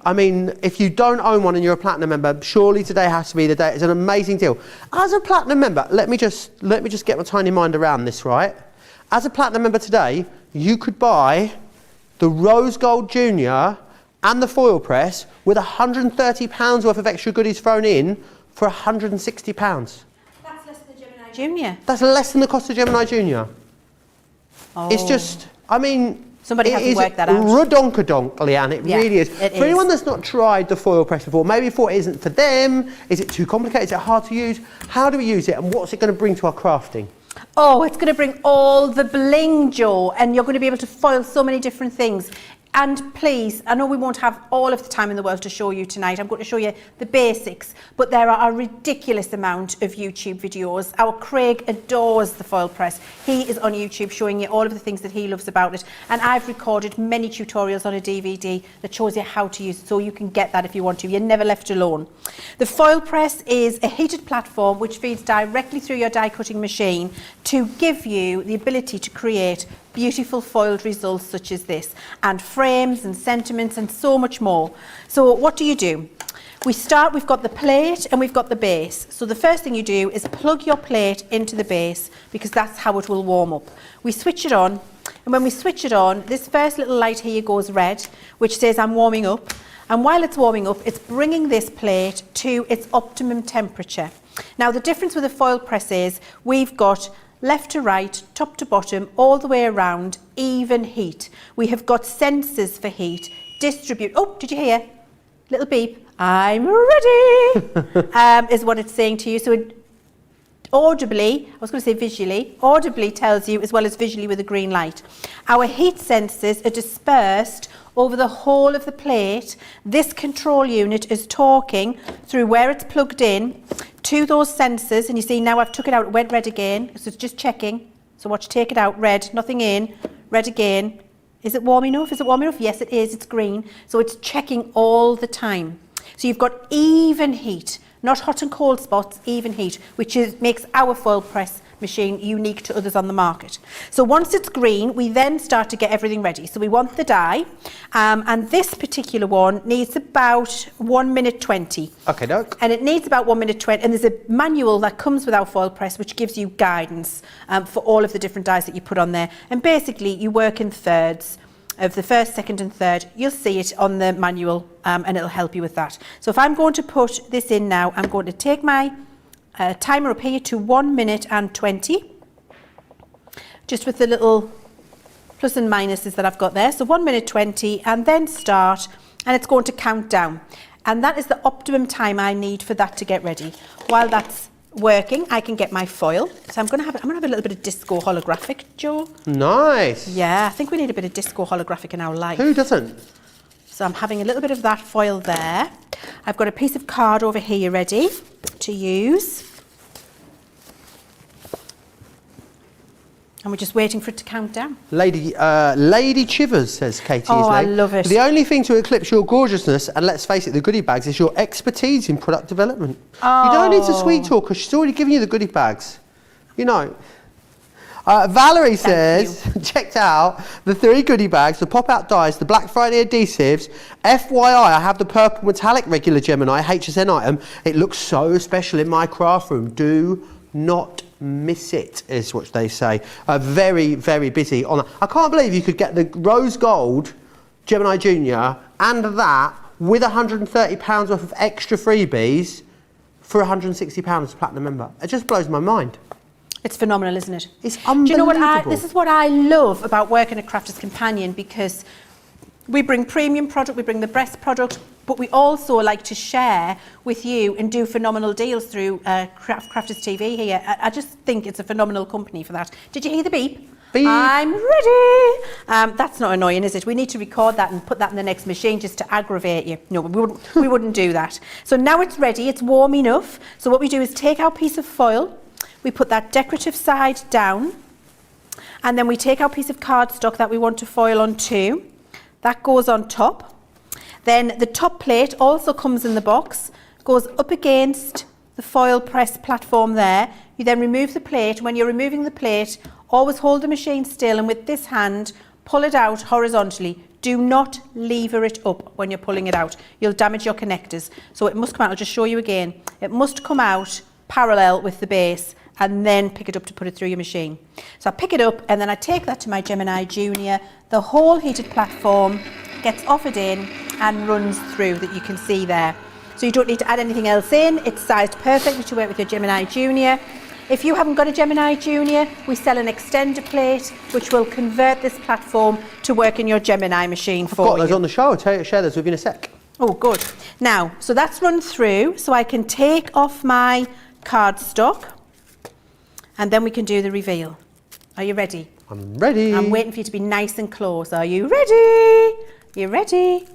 I mean, if you don't own one and you're a platinum member, surely today has to be the day. It's an amazing deal. As a platinum member, let me just get my tiny mind around this, right? As a platinum member today, you could buy the Rose Gold Junior and the foil press with £130 worth of extra goodies thrown in for £160. Junior. That's less than the cost of Gemini Junior. Oh. It's just, I mean, somebody hasn't worked that out. Rodonkadonk, Leanne, it really is. It for anyone that's not tried the foil press before, maybe thought it isn't for them, is it too complicated, is it hard to use? How do we use it, and what's it going to bring to our crafting? Oh, it's going to bring all the bling, Joe, and you're going to be able to foil so many different things. And please, I know we won't have all of the time in the world to show you tonight. I'm going to show you the basics, but there are a ridiculous amount of YouTube videos. Our Craig adores the foil press. He is on YouTube showing you all of the things that he loves about it. And I've recorded many tutorials on a DVD that shows you how to use it, so you can get that if you want to. You're never left alone. The foil press is a heated platform which feeds directly through your die cutting machine to give you the ability to create beautiful foiled results such as this, and frames and sentiments and so much more. So what do? We've got the plate and we've got the base. So the first thing you do is plug your plate into the base, because that's how it will warm up. We switch it on, and when we switch it on, this first little light here goes red, which says I'm warming up. And while it's warming up, it's bringing this plate to its optimum temperature. Now the difference with the foil press is we've got left to right, top to bottom, all the way around, even heat. We have got sensors for heat, distribute. Oh, did you hear? Little beep. I'm ready, is what it's saying to you. So it audibly, I was going to say visually, audibly tells you as well as visually with a green light. Our heat sensors are dispersed over the whole of the plate. This control unit is talking through where it's plugged in to those sensors, and you see now I've took it out, it went red again, so it's just checking. So watch, take it out, red, nothing in, red again. Is it warm enough? Is it warm enough? Yes, it is, it's green. So it's checking all the time. So you've got even heat, not hot and cold spots, even heat, which makes our foil press machine unique to others on the market. So once it's green, we then start to get everything ready. So we want the die, and this particular one needs about 1 minute 20. Okay, doke. And it needs about 1 minute 20, and there's a manual that comes with our foil press which gives you guidance for all of the different dies that you put on there. And basically you work in thirds of the first, second and third. You'll see it on the manual, and it'll help you with that. So if I'm going to put this in now, I'm going to take my timer up here to 1 minute and 20, just with the little plus and minuses that I've got there. So 1 minute 20, and then start, and it's going to count down. And that is the optimum time I need for that to get ready. While that's working, I can get my foil. So I'm gonna have a little bit of disco holographic, Joe. Nice. Yeah, I think we need a bit of disco holographic in our life. Who doesn't? So I'm having a little bit of that foil there. I've got a piece of card over here ready to use. And we're just waiting for it to count down. Lady Chivers, says Katie. Oh, I love it. The only thing to eclipse your gorgeousness, and let's face it, the goodie bags, is your expertise in product development. Oh. You don't need to sweet talk, because she's already given you the goodie bags. You know. Valerie says, checked out the 3 goodie bags, the pop-out dies, the Black Friday adhesives. FYI, I have the purple metallic regular Gemini HSN item. It looks so special in my craft room. Do not miss it, is what they say. Very, very busy on that. I can't believe you could get the rose gold Gemini Junior and that with £130 worth of extra freebies for £160 as a platinum member. It just blows my mind. It's phenomenal, isn't it? It's unbelievable. Do you know what this is what I love about working at Crafters Companion, because we bring premium product, we bring the best product, but we also like to share with you and do phenomenal deals through Crafters TV here. I just think it's a phenomenal company for that. Did you hear the beep? Beep. I'm ready. That's not annoying, is it? We need to record that and put that in the next machine just to aggravate you. No, we wouldn't do that. So now it's ready, it's warm enough. So what we do is take our piece of foil, we put that decorative side down, and then we take our piece of cardstock that we want to foil onto. That goes on top. Then the top plate also comes in the box, goes up against the foil press platform there. You then remove the plate. When you're removing the plate, always hold the machine still, and with this hand, pull it out horizontally. Do not lever it up when you're pulling it out. You'll damage your connectors. So it must come out, I'll just show you again. It must come out parallel with the base, and then pick it up to put it through your machine. So I pick it up, and then I take that to my Gemini Junior. The whole heated platform gets offered in and runs through, that you can see there. So you don't need to add anything else in. It's sized perfectly to work with your Gemini Junior. If you haven't got a Gemini Junior, we sell an extender plate which will convert this platform to work in your Gemini machine for you. I've got those on the show. I'll share those with you in a sec. Oh, good. Now, so that's run through, so I can take off my cardstock, and then we can do the reveal. Are you ready? I'm ready. I'm waiting for you to be nice and close. Are you ready? You ready?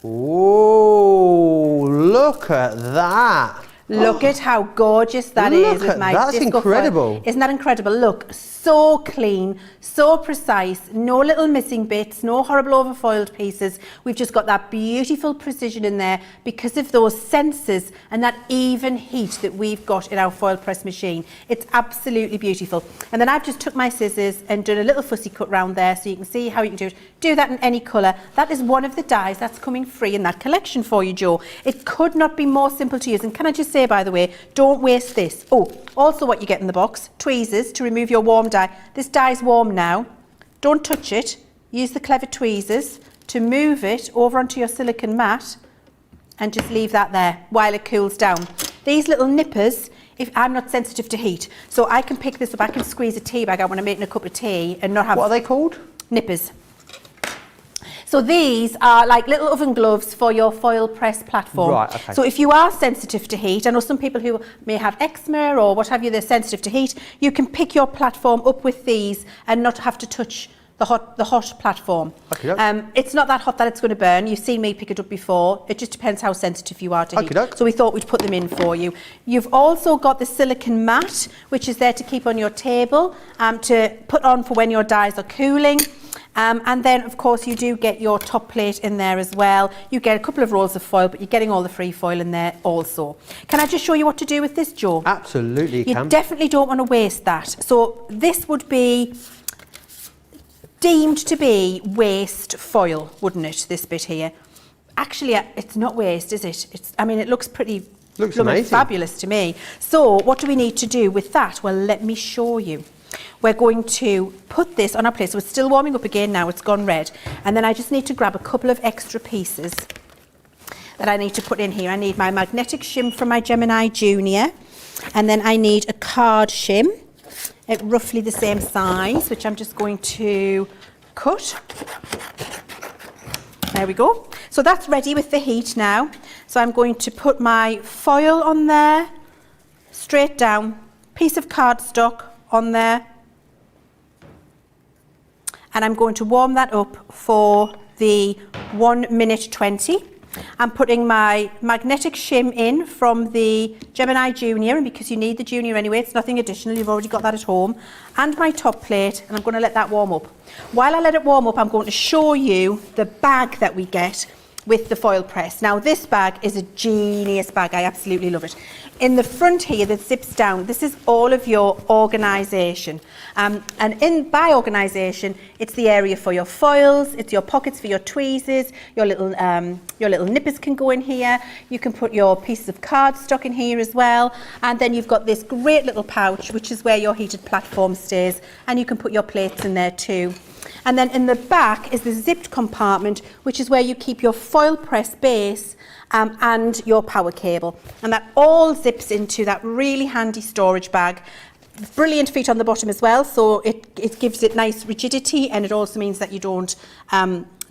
Oh, look at that. Look at how gorgeous that Look is with at my that. That's disco incredible. foil. Isn't that incredible? Look, so clean, so precise, no little missing bits, no horrible overfoiled pieces. We've just got that beautiful precision in there because of those sensors and that even heat that we've got in our foil press machine. It's absolutely beautiful. And then I've just took my scissors and done a little fussy cut round there so you can see how you can do it. Do that in any colour. That is one of the dies that's coming free in that collection for you, Joe. It could not be more simple to use. And can I just say, by the way, don't waste this. Oh, also what you get in the box, tweezers to remove your warm dye. This dye is warm now. Don't touch it. Use the clever tweezers to move it over onto your silicone mat and just leave that there while it cools down. These little nippers, if I'm not sensitive to heat, so I can pick this up, I can squeeze a tea bag out when I'm making a cup of tea and not have... What are they called? Nippers. So these are like little oven gloves for your foil press platform. Right, okay. So if you are sensitive to heat, I know some people who may have eczema or what have you, they're sensitive to heat, you can pick your platform up with these and not have to touch the hot platform. Okay, it's not that hot that it's going to burn. You've seen me pick it up before. It just depends how sensitive you are to heat. Okay, so we thought we'd put them in for you. You've also got the silicone mat, which is there to keep on your table, to put on for when your dies are cooling. And then, of course, you do get your top plate in there as well. You get a couple of rolls of foil, but you're getting all the free foil in there also. Can I just show you what to do with this, Joe? Absolutely, you definitely don't want to waste that. So this would be deemed to be waste foil, wouldn't it, this bit here? Actually, it's not waste, is it? I mean, it looks pretty fabulous to me. So what do we need to do with that? Well, let me show you. We're going to put this on our plate. So it's still warming up again now, it's gone red. And then I just need to grab a couple of extra pieces that I need to put in here. I need my magnetic shim from my Gemini Junior. And then I need a card shim at roughly the same size, which I'm just going to cut. There we go. So that's ready with the heat now. So I'm going to put my foil on there, straight down, piece of cardstock on there, and I'm going to warm that up for the 1 minute 20. I'm putting my magnetic shim in from the Gemini Junior, and because you need the Junior anyway, it's nothing additional, you've already got that at home, and my top plate, and I'm going to let that warm up. While I let it warm up, I'm going to show you the bag that we get with the foil press. Now this bag is a genius bag, I absolutely love it. In the front here that zips down, this is all of your organisation. And by organisation, it's the area for your foils, it's your pockets for your tweezers, your little nippers can go in here, you can put your pieces of cardstock in here as well, and then you've got this great little pouch which is where your heated platform stays, and you can put your plates in there too. And then in the back is the zipped compartment, which is where you keep your foil press base and your power cable. And that all zips into that really handy storage bag. brilliant feet on the bottom as well, so it gives it nice rigidity, and it also means that you don't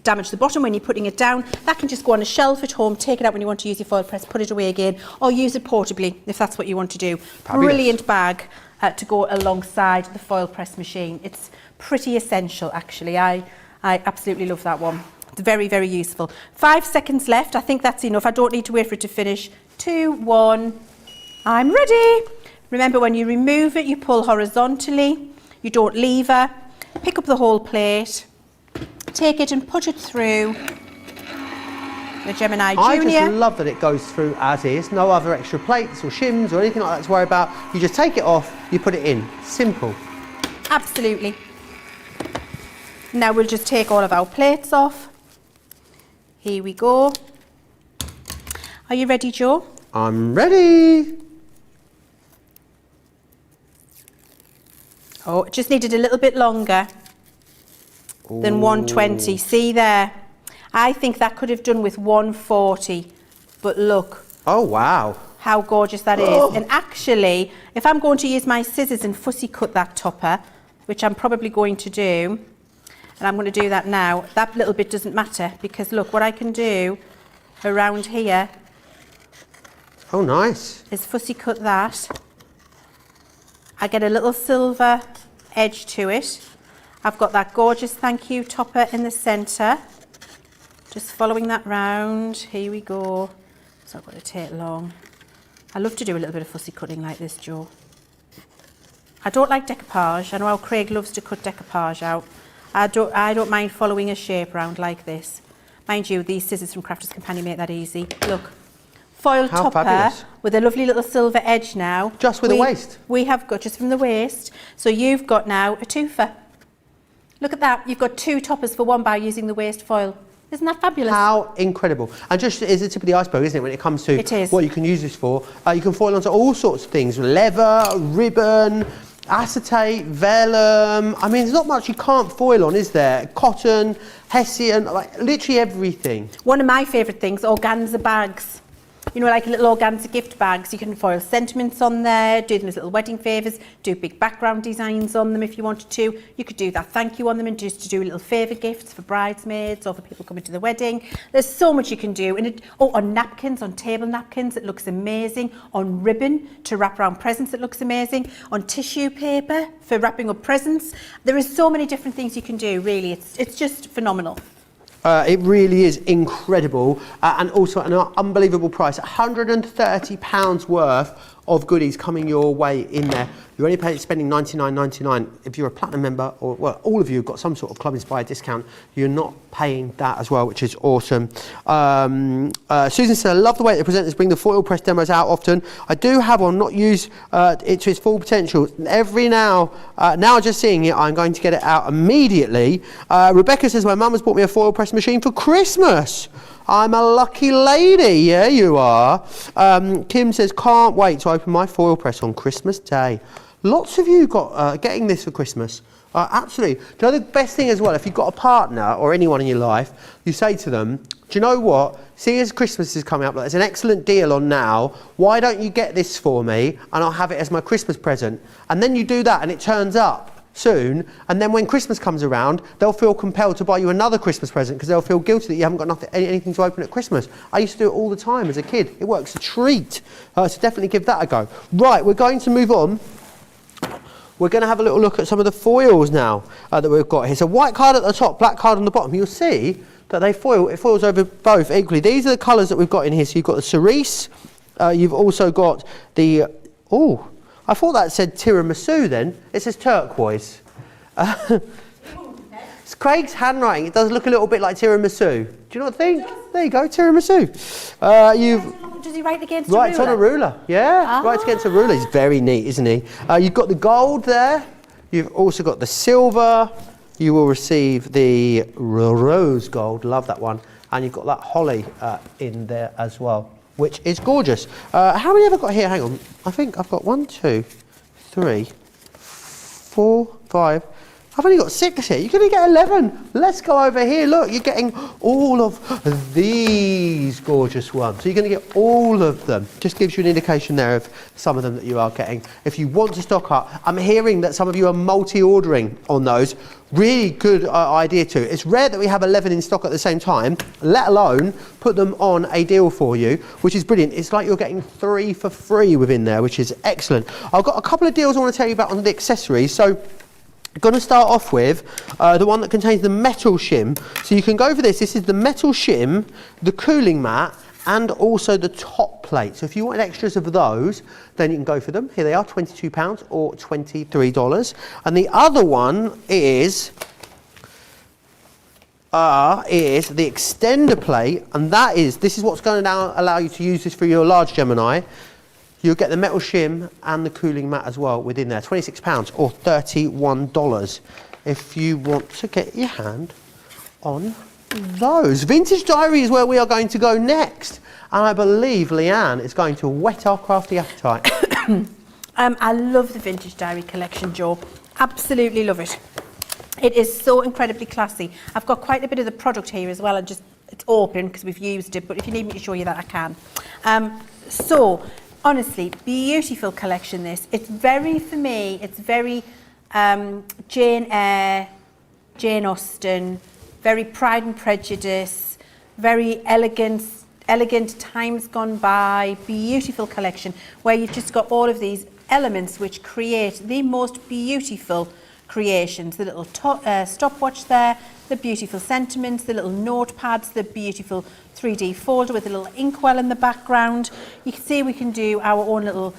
damage the bottom when you're putting it down. That can just go on a shelf at home, take it out when you want to use your foil press, put it away again, or use it portably if that's what you want to do. Fabulous. Brilliant bag to go alongside the foil press machine. It's pretty essential, actually. I absolutely love that one. It's very, very useful. 5 seconds left. I think that's enough. I don't need to wait for it to finish. 2, 1. I'm ready. Remember, when you remove it, you pull horizontally. You don't lever. Pick up the whole plate. Take it and put it through the Gemini Junior. I just love that it goes through as is. No other extra plates or shims or anything like that to worry about. You just take it off, you put it in. Simple. Absolutely. Now we'll just take all of our plates off. Here we go. Are you ready, Joe? I'm ready. Oh, it just needed a little bit longer than 120. See there? I think that could have done with 140. But look. Oh, wow. How gorgeous that is. And actually, if I'm going to use my scissors and fussy cut that topper, which I'm probably going to do, and I'm going to do that now, that little bit doesn't matter, because look, what I can do around here. Oh, nice. Is fussy cut that. I get a little silver edge to it. I've got that gorgeous thank you topper in the centre. Just following that round. Here we go. It's not going to take long. I love to do a little bit of fussy cutting like this, Joe. I don't like decoupage. I know how Craig loves to cut decoupage out. I don't mind following a shape around like this. Mind you, these scissors from Crafters Companion make that easy. Look. Foil How topper fabulous. with a lovely little silver edge now. Just with the waist? We have got just from the waist. So you've got now a twofer. Look at that. You've got 2 toppers for one by using the waist foil. Isn't that fabulous? How incredible. And just as the tip of the iceberg, isn't it, when it comes to what you can use this for. You can foil onto all sorts of things. Leather, ribbon, acetate, vellum. I mean, there's not much you can't foil on, is there? Cotton, hessian, like literally everything. One of my favourite things, organza bags. You know, like little organza gift bags. You can foil sentiments on there, do them as little wedding favours, do big background designs on them if you wanted to. You could do that thank you on them and just to do little favour gifts for bridesmaids or for people coming to the wedding. There's so much you can do. And on napkins, on table napkins, it looks amazing. On ribbon to wrap around presents, it looks amazing. On tissue paper for wrapping up presents. There is so many different things you can do, really. It's just phenomenal. It really is incredible and also an unbelievable price. £130 worth of goodies coming your way in there. You're only spending $99.99. If you're a platinum member, or well, all of you have got some sort of Club Inspired discount, you're not paying that as well, which is awesome. Susan said, I love the way the presenters bring the foil press demos out often. I do have one, not used it to its full potential. Now just seeing it, I'm going to get it out immediately. Rebecca says, my mum has bought me a foil press machine for Christmas. I'm a lucky lady. Yeah, you are. Kim says, can't wait to open my foil press on Christmas Day. Lots of you got getting this for Christmas. Absolutely. Do you know the best thing as well? If you've got a partner or anyone in your life, you say to them, do you know what? See, as Christmas is coming up, there's an excellent deal on now. Why don't you get this for me and I'll have it as my Christmas present? And then you do that and it turns up soon, and then when Christmas comes around, they'll feel compelled to buy you another Christmas present because they'll feel guilty that you haven't got anything to open at Christmas. I used to do it all the time as a kid. It works a treat. So definitely give that a go. Right, we're going to move on. We're going to have a little look at some of the foils now that we've got here. So white card at the top, black card on the bottom. You'll see that it foils over both equally. These are the colours that we've got in here. So you've got the cerise. You've also got the... Oh, I thought that said tiramisu then. It says turquoise. It's Craig's handwriting. It does look a little bit like tiramisu. Do you know what I think? There you go, tiramisu. Does he write against a ruler? Right, it's on a ruler. Yeah, writes against a ruler. He's very neat, isn't he? You've got the gold there. You've also got the silver. You will receive the rose gold. Love that one. And you've got that holly in there as well, which is gorgeous. How many have I got here? Hang on. I think I've got 1, 2, 3, 4, 5. I've only got 6 here. You're going to get 11. Let's go over here. Look, you're getting all of these gorgeous ones. So you're going to get all of them. Just gives you an indication there of some of them that you are getting. If you want to stock up, I'm hearing that some of you are multi-ordering on those. Really good idea too. It's rare that we have 11 in stock at the same time, let alone put them on a deal for you, which is brilliant. It's like you're getting 3 for free within there, which is excellent. I've got a couple of deals I want to tell you about on the accessories. So I'm going to start off with the one that contains the metal shim. So you can go for this. This is the metal shim, the cooling mat, and also the top plate. So if you want extras of those, then you can go for them. Here they are, £22 or $23. And the other one is the extender plate, and this is what's going to now allow you to use this for your large Gemini. You'll get the metal shim and the cooling mat as well within there. £26 or $31 if you want to get your hand on those. Vintage Diary is where we are going to go next. And I believe Leann is going to whet our crafty appetite. I love the Vintage Diary collection, Joe. Absolutely love it. It is so incredibly classy. I've got quite a bit of the product here as well, and just it's open because we've used it, but if you need me to show you that, I can. So honestly, beautiful collection this. It's very, for me, it's very Jane Eyre, Jane Austen, very Pride and Prejudice, very elegant times gone by, beautiful collection where you've just got all of these elements which create the most beautiful creations. The little stopwatch there, the beautiful sentiments, the little notepads, the beautiful 3D folder with a little inkwell in the background. You can see we can do our own little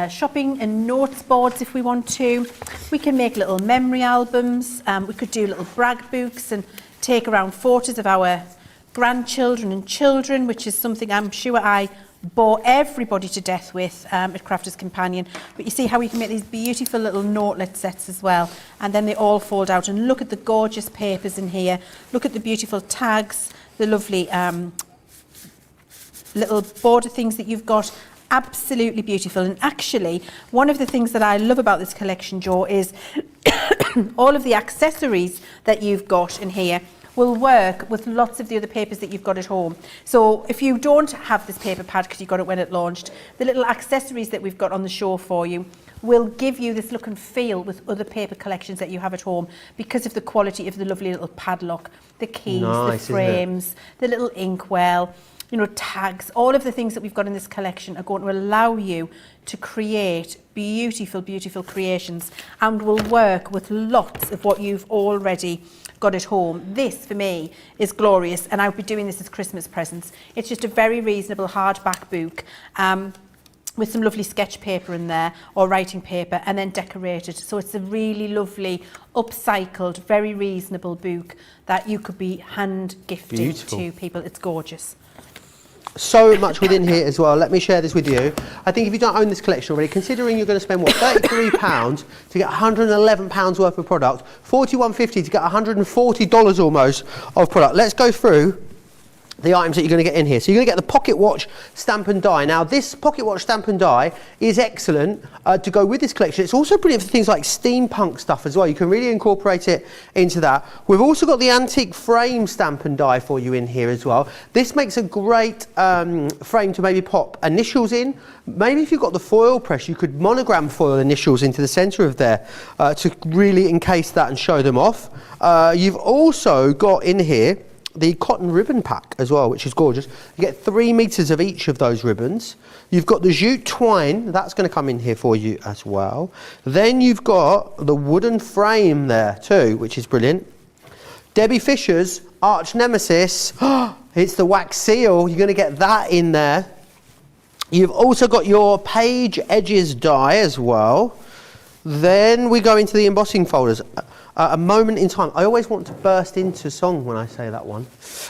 shopping and notes boards if we want to. We can make little memory albums. We could do little brag books and take around photos of our grandchildren and children, which is something I'm sure I bore everybody to death with at Crafters Companion. But you see how we can make these beautiful little notelet sets as well, and then they all fold out. And look at the gorgeous papers in here. Look at the beautiful tags, the lovely little border things that you've got. Absolutely beautiful. And actually, one of the things that I love about this collection, Joe, is all of the accessories that you've got in here will work with lots of the other papers that you've got at home. So if you don't have this paper pad because you got it when it launched, the little accessories that we've got on the show for you will give you this look and feel with other paper collections that you have at home because of the quality of the lovely little padlock, the keys, nice, the frames, the little inkwell, you know, tags. All of the things that we've got in this collection are going to allow you to create beautiful, beautiful creations and will work with lots of what you've already got at home. This for me is glorious, and I'll be doing this as Christmas presents. It's just a very reasonable hardback book with some lovely sketch paper in there or writing paper, and then decorated. So it's a really lovely upcycled, very reasonable book that you could be hand gifting to people. It's gorgeous. So much within here as well. Let me share this with you. I think if you don't own this collection already, considering you're going to spend, what, £33 to get £111 worth of product, $41.50 to get $140 almost of product. Let's go through the items that you're going to get in here. So you're going to get the pocket watch stamp and die. Now this pocket watch stamp and die is excellent to go with this collection. It's also brilliant for things like steampunk stuff as well. You can really incorporate it into that. We've also got the antique frame stamp and die for you in here as well. This makes a great frame to maybe pop initials in. Maybe if you've got the foil press, you could monogram foil initials into the centre of there to really encase that and show them off. You've also got in here the cotton ribbon pack as well, which is gorgeous. You get 3 meters of each of those ribbons. You've got the jute twine, that's going to come in here for you as well. Then you've got the wooden frame there too, which is brilliant. Debbie Fisher's arch nemesis, it's the wax seal. You're going to get that in there. You've also got your page edges die as well. Then we go into the embossing folders. A moment in time. I always want to burst into song when I say that one.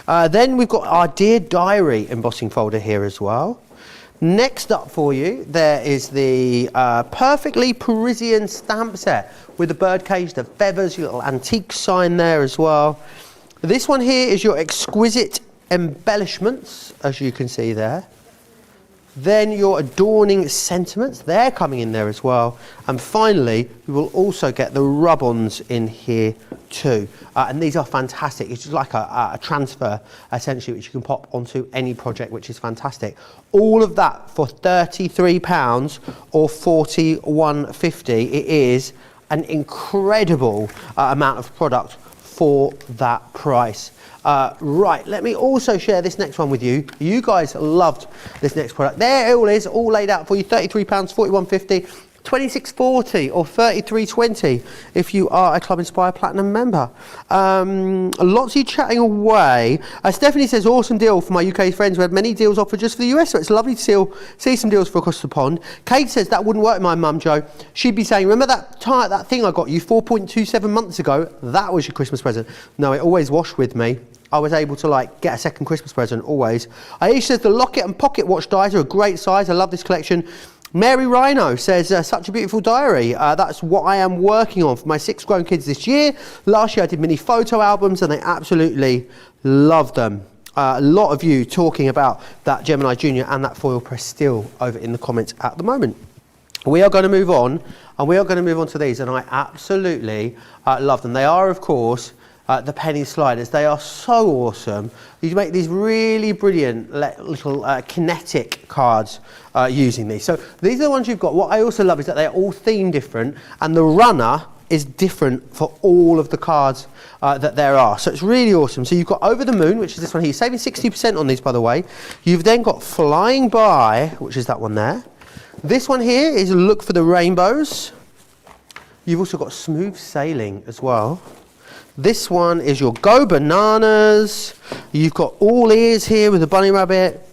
Then we've got our Dear Diary embossing folder here as well. Next up for you, there is the perfectly Parisian stamp set with the birdcage, the feathers, your little antique sign there as well. This one here is your exquisite embellishments, as you can see there. Then your adorning sentiments, they're coming in there as well. And finally, we will also get the rub-ons in here too. And these are fantastic. It's just like a transfer, essentially, which you can pop onto any project, which is fantastic. All of that for £33 or $41.50. It is an incredible amount of product for that price. Right, let me also share this next one with you. You guys loved this next product. There it all is, all laid out for you. £33, $41.50, $26.40 or $33.20 if you are a Club Inspire Platinum member. Lots of you chatting away. Stephanie says, awesome deal for my UK friends. We had many deals offered just for the US, so it's lovely to see some deals for across the pond. Kate says, that wouldn't work with my mum, Joe. She'd be saying, remember that thing I got you 4.27 months ago? That was your Christmas present. No, it always washed with me. I was able to get a second Christmas present, always. Aisha says, the locket and pocket watch dies are a great size. I love this collection. Mary Rhino says, such a beautiful diary. That's what I am working on for my 6 grown kids this year. Last year I did mini photo albums and they absolutely love them. A lot of you talking about that Gemini Junior and that foil press steel over in the comments at the moment. We are going to move on, and we are going to move on to these, and I absolutely love them. They are, of course, the penny sliders. They are so awesome. You make these really brilliant little kinetic cards using these. So these are the ones you've got. What I also love is that they're all theme different, and the runner is different for all of the cards that there are. So it's really awesome. So you've got Over the Moon, which is this one here. You're saving 60% on these, by the way. You've then got Flying By, which is that one there. This one here is Look for the Rainbows. You've also got Smooth Sailing as well. This one is your Go Bananas. You've got All Ears here with the bunny rabbit.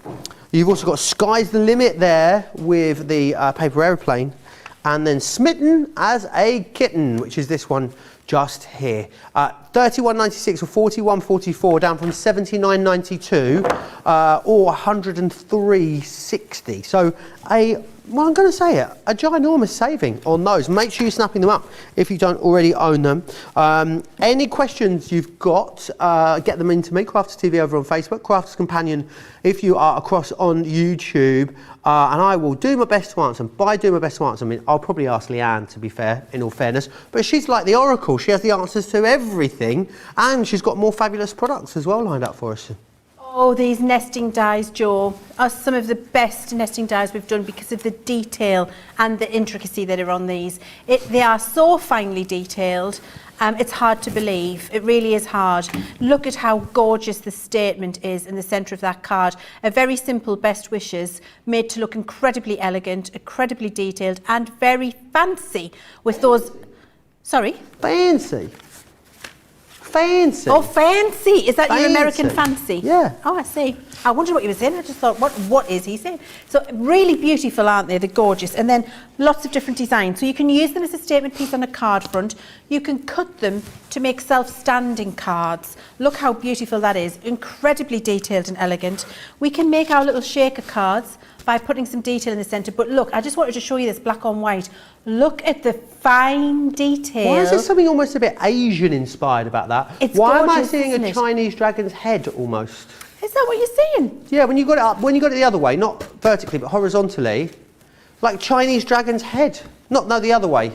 You've also got Sky's the Limit there with the paper aeroplane. And then Smitten as a Kitten, which is this one just here. $31.96 or $41.44, down from $79.92 or $103.60. So well, I'm going to say it, a ginormous saving on those. Make sure you're snapping them up if you don't already own them. Any questions you've got, get them into me, Crafters TV over on Facebook, Crafters Companion if you are across on YouTube, and I will do my best to answer them. By doing my best to answer them, I mean, I'll probably ask Leann, to be fair, in all fairness, but she's like the oracle. She has the answers to everything, and she's got more fabulous products as well lined up for us. Oh, these nesting dies, Joe, are some of the best nesting dies we've done because of the detail and the intricacy that are on these. They are so finely detailed, it's hard to believe. It really is hard. Look at how gorgeous the statement is in the centre of that card. A very simple best wishes made to look incredibly elegant, incredibly detailed and very fancy with those... Sorry? Fancy. Fancy. Oh, fancy. Is that fancy. Your American fancy? Yeah. Oh, I see. I wondered what you were saying. I just thought, what is he saying? So really beautiful, aren't they? They're gorgeous. And then lots of different designs. So you can use them as a statement piece on a card front. You can cut them to make self-standing cards. Look how beautiful that is. Incredibly detailed and elegant. We can make our little shaker cards by putting some detail in the centre. But look, I just wanted to show you this black on white. Look at the fine detail. Why is there something almost a bit Asian inspired about that? Why am I seeing a Chinese dragon's head almost? Is that what you're seeing? Yeah, when you got it up, when you got it the other way, not vertically but horizontally, like Chinese dragon's head. No, the other way.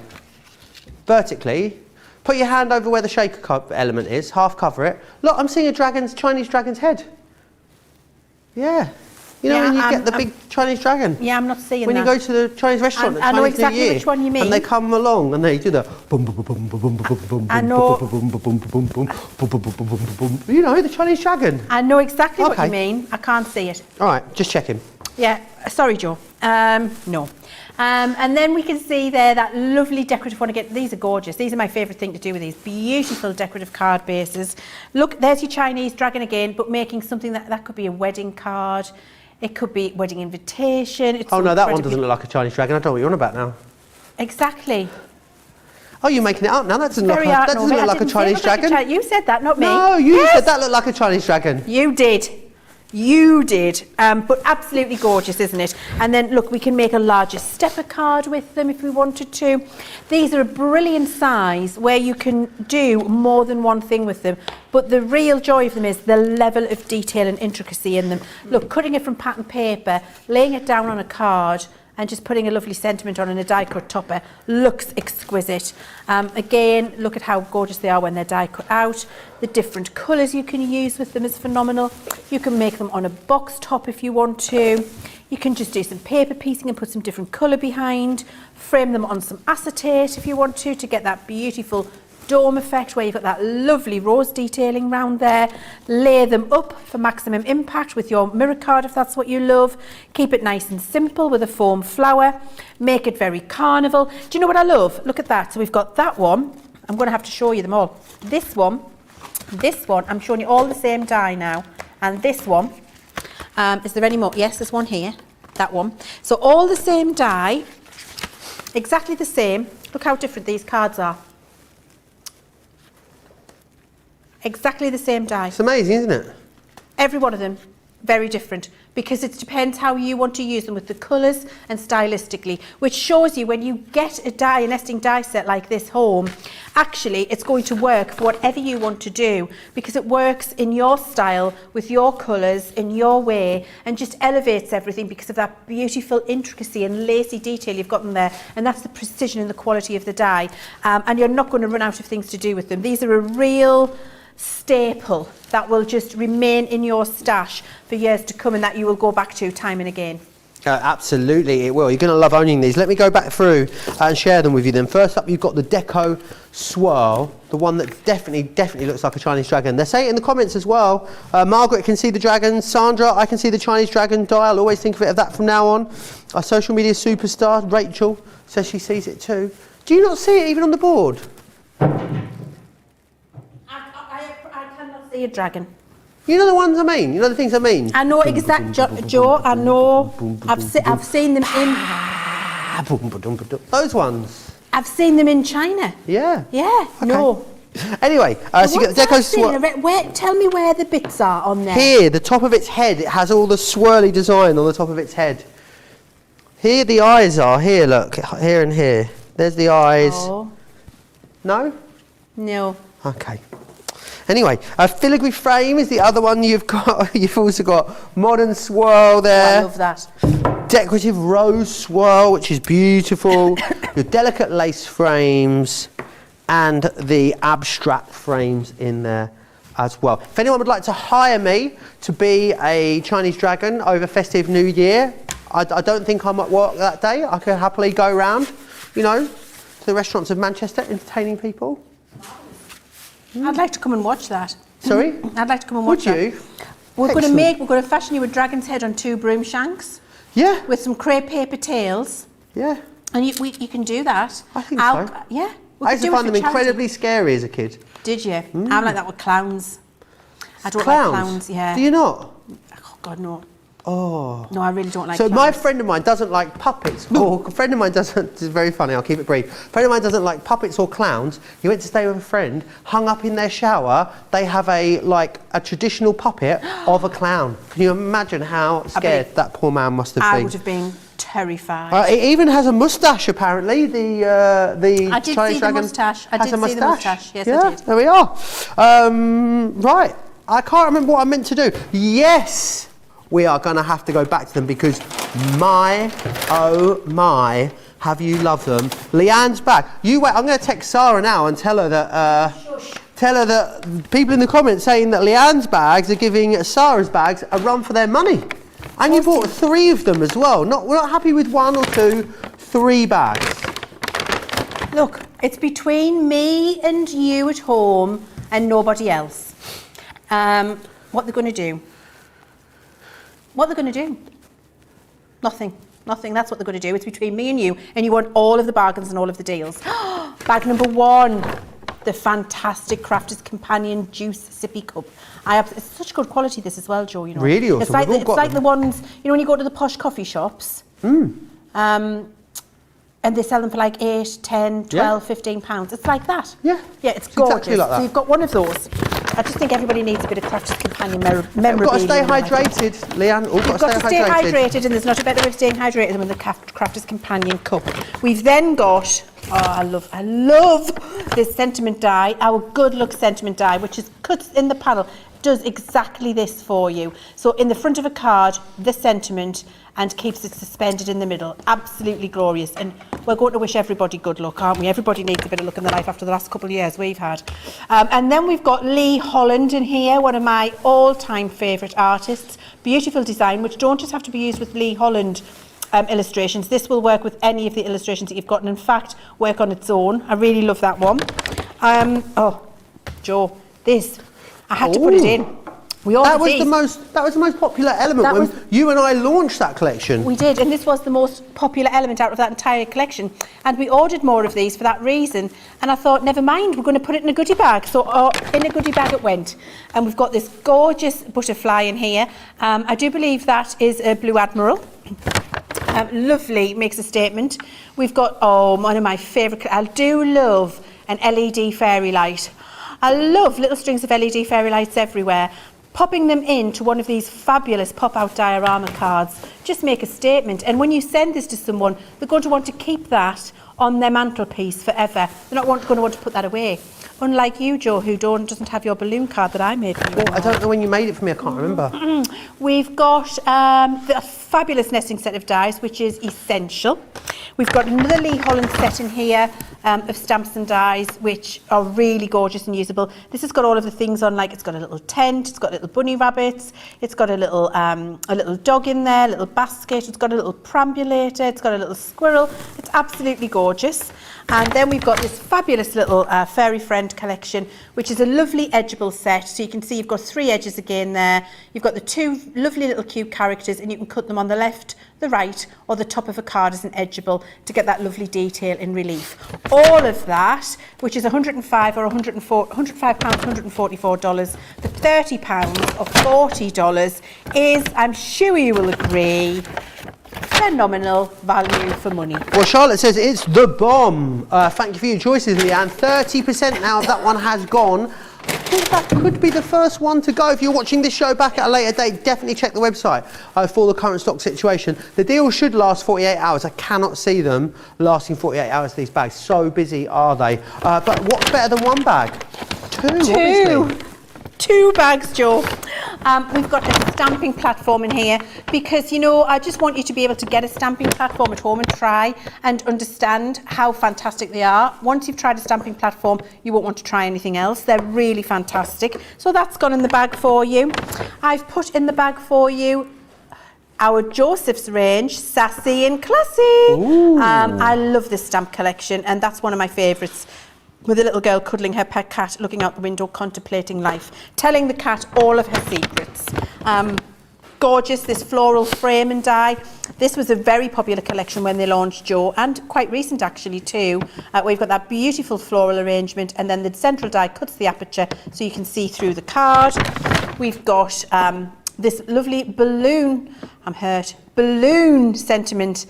Vertically. Put your hand over where the shaker element is, half cover it. Look, I'm seeing a Chinese dragon's head. Yeah. You know, when you get the big Chinese dragon? Yeah, I'm not seeing when that. When you go to the Chinese restaurant at I know Chinese exactly New Year, which one you mean. and they come along and they do the boom, boom, boom, boom, boom, boom, boom, I know. boom, boom, boom, boom, boom, boom, boom, boom, boom. You know, the Chinese dragon. I know exactly what you mean. I can't see it. All right, just checking. Yeah, sorry, Joe. No. And then we can see there that lovely decorative one again. These are gorgeous. These are my favourite thing to do with these beautiful decorative card bases. Look, there's your Chinese dragon again, but making something that could be a wedding card. It could be wedding invitation. It's oh no, that one doesn't look like a Chinese dragon. I don't know what you're on about now. Exactly. Oh, you're making it up now. That doesn't look like a Chinese dragon. You said that, not me. No, you said that looked like a Chinese dragon. You did. You did, but absolutely gorgeous, isn't it? And then look, we can make a larger stepper card with them if we wanted to. These are a brilliant size where you can do more than one thing with them, but the real joy of them is the level of detail and intricacy in them. Look, cutting it from pattern paper, laying it down on a card, and just putting a lovely sentiment on in a die cut topper looks exquisite. Again, look at how gorgeous they are when they're die cut out. The different colours you can use with them is phenomenal. You can make them on a box top if you want to. You can just do some paper piecing and put some different colour behind. Frame them on some acetate if you want to get that beautiful dome effect where you've got that lovely rose detailing round there. Lay them up for maximum impact with your mirror card if that's what you love. Keep it nice and simple with a foam flower. Make it very carnival. Do you know what I love? Look at that. So we've got that one. I'm going to have to show you them all. This one, I'm showing you all the same die now. And this one, is there any more? Yes, there's one here. That one. So all the same die, exactly the same. Look how different these cards are. Exactly the same die. It's amazing, isn't it? Every one of them, very different, because it depends how you want to use them with the colours and stylistically, which shows you when you get a nesting die set like this home, actually it's going to work for whatever you want to do, because it works in your style, with your colours, in your way, and just elevates everything because of that beautiful intricacy and lacy detail you've got in there, and that's the precision and the quality of the die, and you're not going to run out of things to do with them. These are a real staple that will just remain in your stash for years to come and that you will go back to time and again. Absolutely, it will. You're going to love owning these. Let me go back through and share them with you then. First up, you've got the Deco Swirl, the one that definitely looks like a Chinese dragon. They say it in the comments as well. Margaret can see the dragon. Sandra, I can see the Chinese dragon die. I'll always think of it of that from now on. Our social media superstar, Rachel, says she sees it too. Do you not see it even on the board? A dragon. You know the ones I mean? You know the things I mean? I know exact, Joe, I know. I've seen them in... Those ones? I've seen them in China. Yeah. Yeah, Okay. no. Anyway, so you get the Deco Swirl. Tell me where the bits are on there. Here, the top of its head, it has all the swirly design on the top of its head. Here the eyes are, here look, here and here. There's the eyes. Oh. No? No. Okay. Anyway, filigree frame is the other one you've got. You've also got modern swirl there. I love that. Decorative rose swirl, which is beautiful. Your delicate lace frames and the abstract frames in there as well. If anyone would like to hire me to be a Chinese dragon over festive New Year, I don't think I'm at work that day. I could happily go around, you know, to the restaurants of Manchester entertaining people. I'd like to come and watch that. Sorry? I'd like to come and watch that. Would you? We're going to fashion you a dragon's head on 2 broom shanks. Yeah. With some crepe paper tails. Yeah. And you can do that. I think so. Yeah. I used to find them incredibly scary as a kid. Did you? I like that with clowns. I don't Clowns? like clowns, yeah. Do you not? Oh, God, no. Oh. No, I really don't like So clowns. my friend of mine doesn't like puppets. Or a friend of mine doesn't, it's very funny, I'll keep it brief. A friend of mine doesn't like puppets or clowns. He went to stay with a friend, hung up in their shower, they have a traditional puppet of a clown. Can you imagine how scared that poor man must have been? I would have been terrified. It even has a moustache apparently, the I did Chinese see dragon the moustache. I has did a see the moustache. Yes, yeah, I did. There we are. Right, I can't remember what I meant to do. Yes! We are going to have to go back to them because oh my, have you loved them. Leann's back. You wait, I'm going to text Sarah now and tell her that people in the comments saying that Leann's bags are giving Sarah's bags a run for their money. And you bought 3 of them as well. We're not happy with 1 or 2, 3 bags. Look, it's between me and you at home and nobody else. What they're going to do. What they're going to do? Nothing. Nothing. That's what they're going to do. It's between me and you want all of the bargains and all of the deals. Bag number 1, the fantastic Crafter's Companion Juice Sippy Cup. It's such good quality, this as well, Joe. You know. Really awesome. It's like the ones, you know, when you go to the posh coffee shops. And they sell them for like 8, 10, 12, £15. It's like that. Yeah. Yeah, it's gorgeous. Exactly like that. So you've got one of those. I just think everybody needs a bit of Crafter's Companion memorabilia. We've got to stay hydrated, Leanne. We've got to stay hydrated, and there's not a better way of staying hydrated than with the Crafter's Companion cup. We've then got, I love this sentiment die, our Good Luck sentiment die, which is cut in the panel. Does exactly this for you. So in the front of a card, the sentiment, and keeps it suspended in the middle. Absolutely glorious. And we're going to wish everybody good luck, aren't we? Everybody needs a bit of luck in their life after the last couple of years we've had. And then we've got Lee Holland in here, one of my all-time favourite artists. Beautiful design, which don't just have to be used with Lee Holland illustrations. This will work with any of the illustrations that you've got, and in fact, work on its own. I really love that one. Oh, Joe, this. I had to put it in. That was the most popular element when you and I launched that collection. We did, and this was the most popular element out of that entire collection. And we ordered more of these for that reason. And I thought, never mind, we're going to put it in a goodie bag. So in a goodie bag it went. And we've got this gorgeous butterfly in here. I do believe that is a Blue Admiral. Lovely, makes a statement. We've got, one of my favourite, I do love an LED fairy light. I love little strings of LED fairy lights everywhere. Popping them into one of these fabulous pop-out diorama cards, just make a statement. And when you send this to someone, they're going to want to keep that on their mantelpiece forever. They're not going to want to put that away. Unlike you, Joe, who doesn't have your balloon card that I made for you. Well, I don't know when you made it for me, I can't remember. We've got a fabulous nesting set of dies, which is essential. We've got another Lee Holland set in here of stamps and dies, which are really gorgeous and usable. This has got all of the things on, like it's got a little tent, it's got little bunny rabbits, it's got a little dog in there, a little basket, it's got a little perambulator, it's got a little squirrel. It's absolutely gorgeous. And then we've got this fabulous little Fairy Friend collection, which is a lovely edgeable set. So you can see you've got 3 edges again there. You've got the 2 lovely little cute characters, and you can cut them on the left, the right, or the top of a card as an edgeable to get that lovely detail in relief. All of that, which is £105 or $144 for £30 or $40, is, I'm sure you will agree, phenomenal value for money. Well, Charlotte says it's the bomb. Thank you for your choices, Leanne. 30% now of that one has gone. I think that could be the first one to go. If you're watching this show back at a later date, definitely check the website for the current stock situation. The deal should last 48 hours. I cannot see them lasting 48 hours, these bags. So busy are they. But what's better than one bag? Two, obviously. 2 bags, Joe. We've got a stamping platform in here because, you know, I just want you to be able to get a stamping platform at home and try and understand how fantastic they are. Once you've tried a stamping platform, you won't want to try anything else. They're really fantastic. So that's gone in the bag for you. I've put in the bag for you our Joseph's range, Sassy and Classy. I love this stamp collection, and that's one of my favourites, with a little girl cuddling her pet cat, looking out the window, contemplating life, telling the cat all of her secrets. Gorgeous, this floral frame and die. This was a very popular collection when they launched, Joe, and quite recent actually too. We've got that beautiful floral arrangement, and then the central die cuts the aperture so you can see through the card. We've got this lovely balloon, balloon sentiment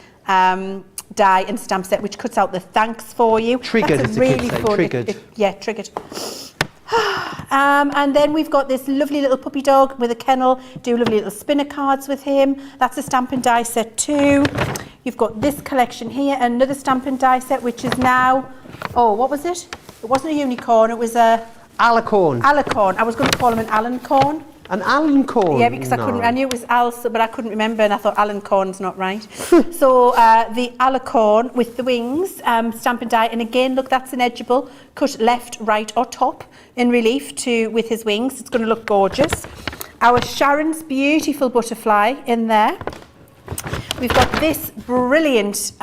die and stamp set, which cuts out the thanks for you. Triggered, that's really fun. Triggered. Triggered. And then we've got this lovely little puppy dog with a kennel. Do lovely little spinner cards with him. That's a stamp and die set too. You've got this collection here, another stamp and die set, which is now, what was it? It wasn't a unicorn, it was a Alicorn. Alicorn. I was going to call him an Alancorn. An Alicorn? Yeah, because I knew it was Alsa, but I couldn't remember, and I thought Alancorn's not right. So the Alicorn with the wings, stamp and die, and again, look, that's an edgeable, cut left, right, or top in relief with his wings. It's going to look gorgeous. Our Sharon's beautiful butterfly in there. We've got this brilliant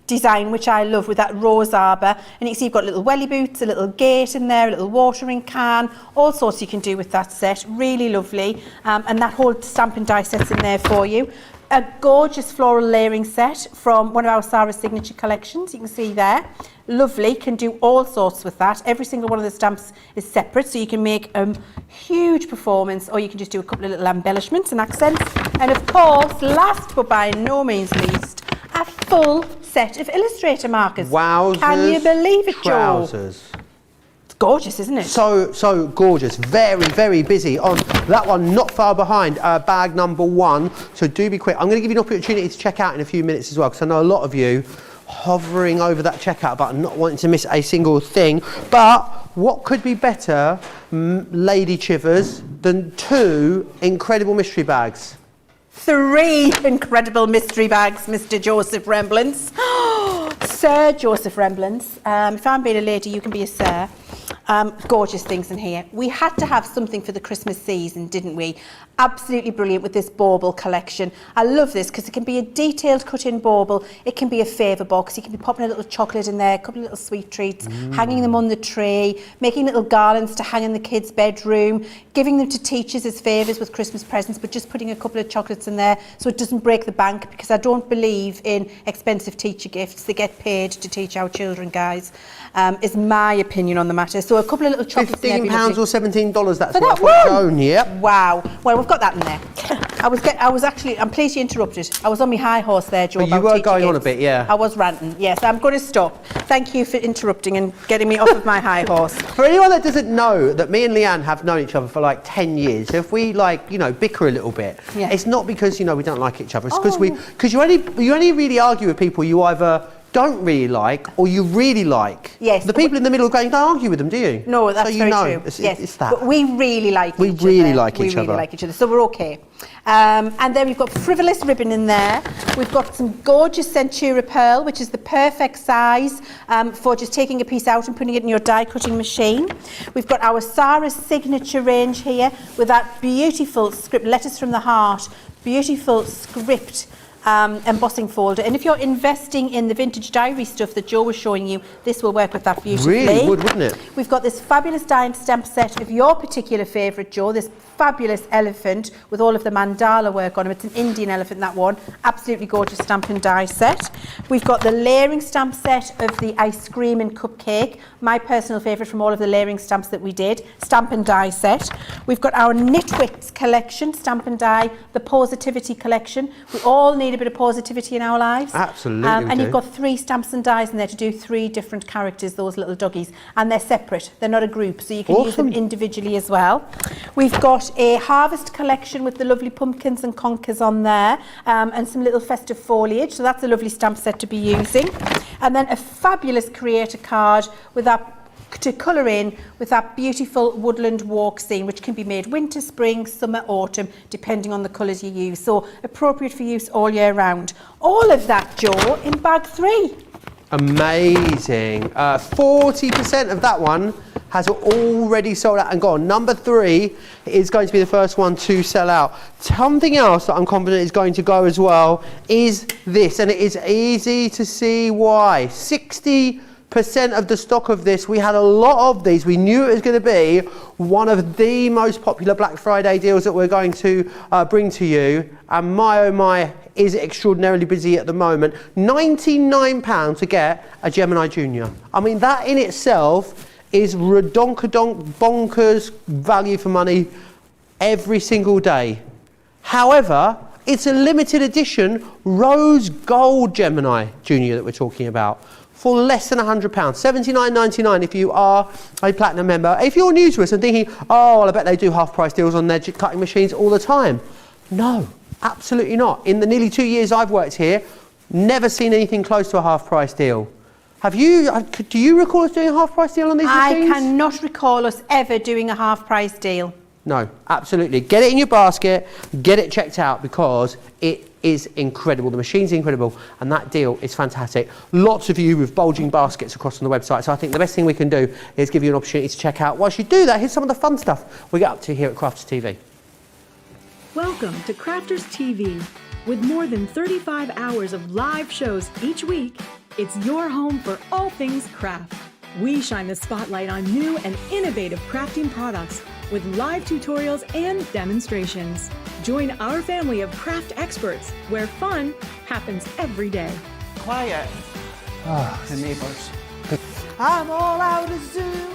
design, which I love, with that rose arbor, and you can see you've got little welly boots, a little gate in there, a little watering can, all sorts you can do with that set. Really lovely. And that whole stamp and die set's in there for you. A gorgeous floral layering set from one of our Sarah's signature collections, you can see there. Lovely, can do all sorts with that. Every single one of the stamps is separate, so you can make a huge performance, or you can just do a couple of little embellishments and accents. And of course, last but by no means least, a full set of illustrator markers. Wowzers. Can you believe it, Trousers. Joe? gorgeous, isn't it? So gorgeous. Very, very busy on that one, not far behind bag number 1. So do be quick. I'm going to give you an opportunity to check out in a few minutes as well, because I know a lot of you hovering over that checkout button, not wanting to miss a single thing. But what could be better, Lady Chivers, than 2 incredible mystery bags? 3 incredible mystery bags, Mr. Joseph Remblance. Sir Joseph Remblance. If I'm being a lady, you can be a sir. Gorgeous things in here. We had to have something for the Christmas season, didn't we? Absolutely brilliant with this Bauble collection. I love this because it can be a detailed cut-in bauble. It can be a favour box. You can be popping a little chocolate in there, a couple of little sweet treats, hanging them on the tree, making little garlands to hang in the kids' bedroom, giving them to teachers as favours with Christmas presents, but just putting a couple of chocolates in there so it doesn't break the bank, because I don't believe in expensive teacher gifts. They get paid to teach our children, guys, is my opinion on the matter. So a couple of little chocolates. £15 or $17, that's for what that I've got shown, yep. Wow. Well, we've got that in there. I'm pleased you interrupted. I was on my high horse there, Joe. But you were going on a bit, yeah. I was ranting, yes. I'm going to stop. Thank you for interrupting and getting me off of my high horse. For anyone that doesn't know that me and Leann have known each other for like 10 years, so if we bicker a little bit, it's not because, we don't like each other. It's because you only really argue with people you either don't really like or you really like. Yes. The people in the middle don't argue with them, do you? No, that's very true. Yes. It's that. But we really like each other. We really like each other. So we're okay. And then we've got frivolous ribbon in there. We've got some gorgeous Centura pearl, which is the perfect size for just taking a piece out and putting it in your die cutting machine. We've got our Sarah's signature range here with that beautiful script, letters from the heart, beautiful script embossing folder. And if you're investing in the vintage diary stuff that Joe was showing you, this will work with that beautifully. Really would, wouldn't it? We've got this fabulous die and stamp set of your particular favourite, Joe, this fabulous elephant with all of the mandala work on him. It's an Indian elephant, that one. Absolutely gorgeous stamp and die set. We've got the layering stamp set of the ice cream and cupcake, my personal favourite from all of the layering stamps that we did, stamp and die set. We've got our Knitwits collection, stamp and die, the Positivity collection. We all need a bit of positivity in our lives. Absolutely. And you've got 3 stamps and dies in there to do 3 different characters, those little doggies, and they're separate. They're not a group, so you can use them individually as well. We've got a harvest collection with the lovely pumpkins and conkers on there, and some little festive foliage, so that's a lovely stamp set to be using. And then a fabulous creator card with that to colour in with that beautiful woodland walk scene, which can be made winter, spring, summer, autumn, depending on the colours you use. So appropriate for use all year round. All of that, Joe, in bag 3. Amazing. 40% of that one has already sold out and gone. Number 3 is going to be the first one to sell out. Something else that I'm confident is going to go as well is this, and it is easy to see why. 60% of the stock of this, we had a lot of these. We knew it was going to be one of the most popular Black Friday deals that we're going to bring to you. And my oh my, is it extraordinarily busy at the moment. £99 to get a Gemini Junior. I mean, that in itself is redonkadonk bonkers value for money every single day. However, it's a limited edition rose gold Gemini Junior that we're talking about, for less than £100, $79.99 if you are a platinum member. If you're new to us and thinking, oh, well, I bet they do half price deals on their cutting machines all the time. No, absolutely not. In the nearly 2 years I've worked here, never seen anything close to a half price deal. Have you, do you recall us doing a half price deal on these machines? I cannot recall us ever doing a half price deal. No, absolutely. Get it in your basket, get it checked out, because it is incredible. The machine's incredible, and that deal is fantastic. Lots of you with bulging baskets across on the website, so I think the best thing we can do is give you an opportunity to check out. Whilst you do that, here's some of the fun stuff we get up to here at Crafters TV. Welcome to Crafters TV. With more than 35 hours of live shows each week, it's your home for all things craft. We shine the spotlight on new and innovative crafting products with live tutorials and demonstrations. Join our family of craft experts where fun happens every day. Quiet. The neighbours. I'm all out of Zoom.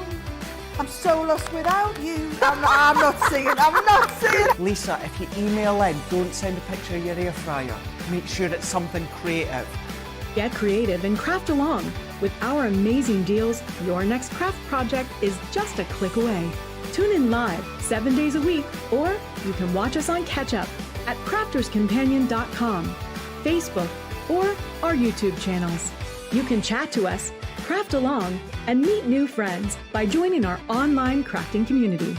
I'm so lost without you. I'm not singing. Lisa, if you email in, don't send a picture of your air fryer. Make sure it's something creative. Get creative and craft along. With our amazing deals, your next craft project is just a click away. Tune in live 7 days a week, or you can watch us on Catch Up at crafterscompanion.com, Facebook, or our YouTube channels. You can chat to us, craft along, and meet new friends by joining our online crafting community.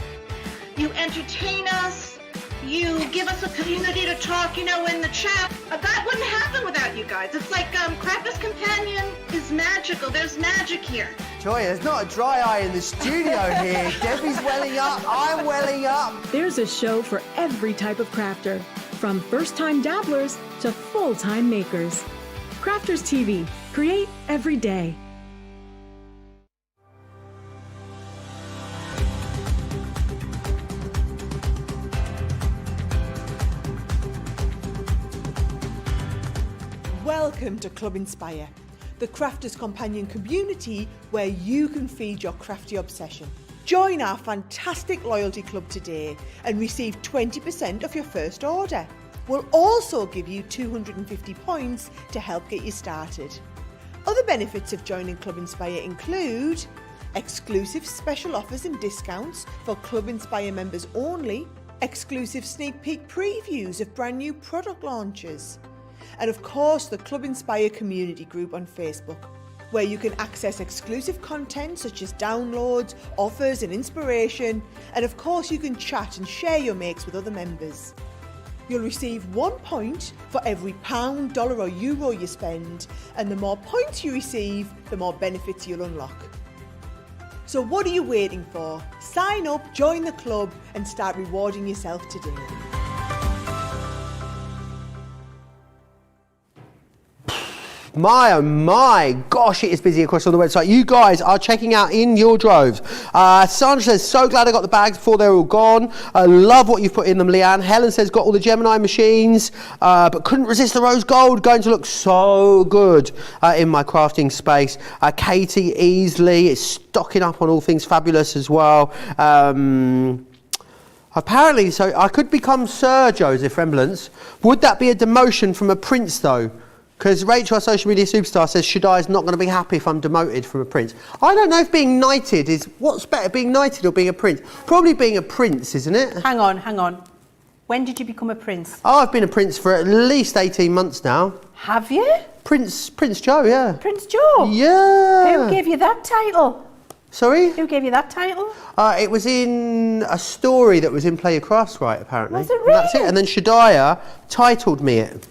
You entertain us. You give us a community to talk, in the chat. That wouldn't happen without you guys. It's like Crafters Companion is magical. There's magic here. Joy, there's not a dry eye in the studio here. Debbie's welling up, I'm welling up. There's a show for every type of crafter, from first-time dabblers to full-time makers. Crafters TV. Create every day. Welcome to Club Inspire, the Crafters Companion community where you can feed your crafty obsession. Join our fantastic loyalty club today and receive 20% off your first order. We'll also give you 250 points to help get you started. Other benefits of joining Club Inspire include exclusive special offers and discounts for Club Inspire members only, exclusive sneak peek previews of brand new product launches, and of course the Club Inspire community group on Facebook, where you can access exclusive content such as downloads, offers and inspiration, and of course you can chat and share your makes with other members. You'll receive 1 point for every pound, dollar or euro you spend, and the more points you receive, the more benefits you'll unlock. So what are you waiting for? Sign up, join the club and start rewarding yourself today. My oh my gosh, it is busy across on the website. You guys are checking out in your droves. Sandra says, so glad I got the bags before they're all gone. I love what you've put in them, Leann. Helen says, got all the Gemini machines, but couldn't resist the rose gold. Going to look so good in my crafting space. Katie Easley is stocking up on all things fabulous as well. Apparently, so I could become Sir Joseph Remblance. Would that be a demotion from a prince though? Because Rachel, our social media superstar, says Shaddai's not going to be happy if I'm demoted from a prince. I don't know if being knighted is... What's better, being knighted or being a prince? Probably being a prince, isn't it? Hang on. When did you become a prince? Oh, I've been a prince for at least 18 months now. Have you? Prince Joe, yeah. Prince Joe? Yeah. Who gave you that title? Sorry? Who gave you that title? It was in a story that was in Play Your Crafts Right, apparently. Was it really? And that's it. And then Shaddai titled me it.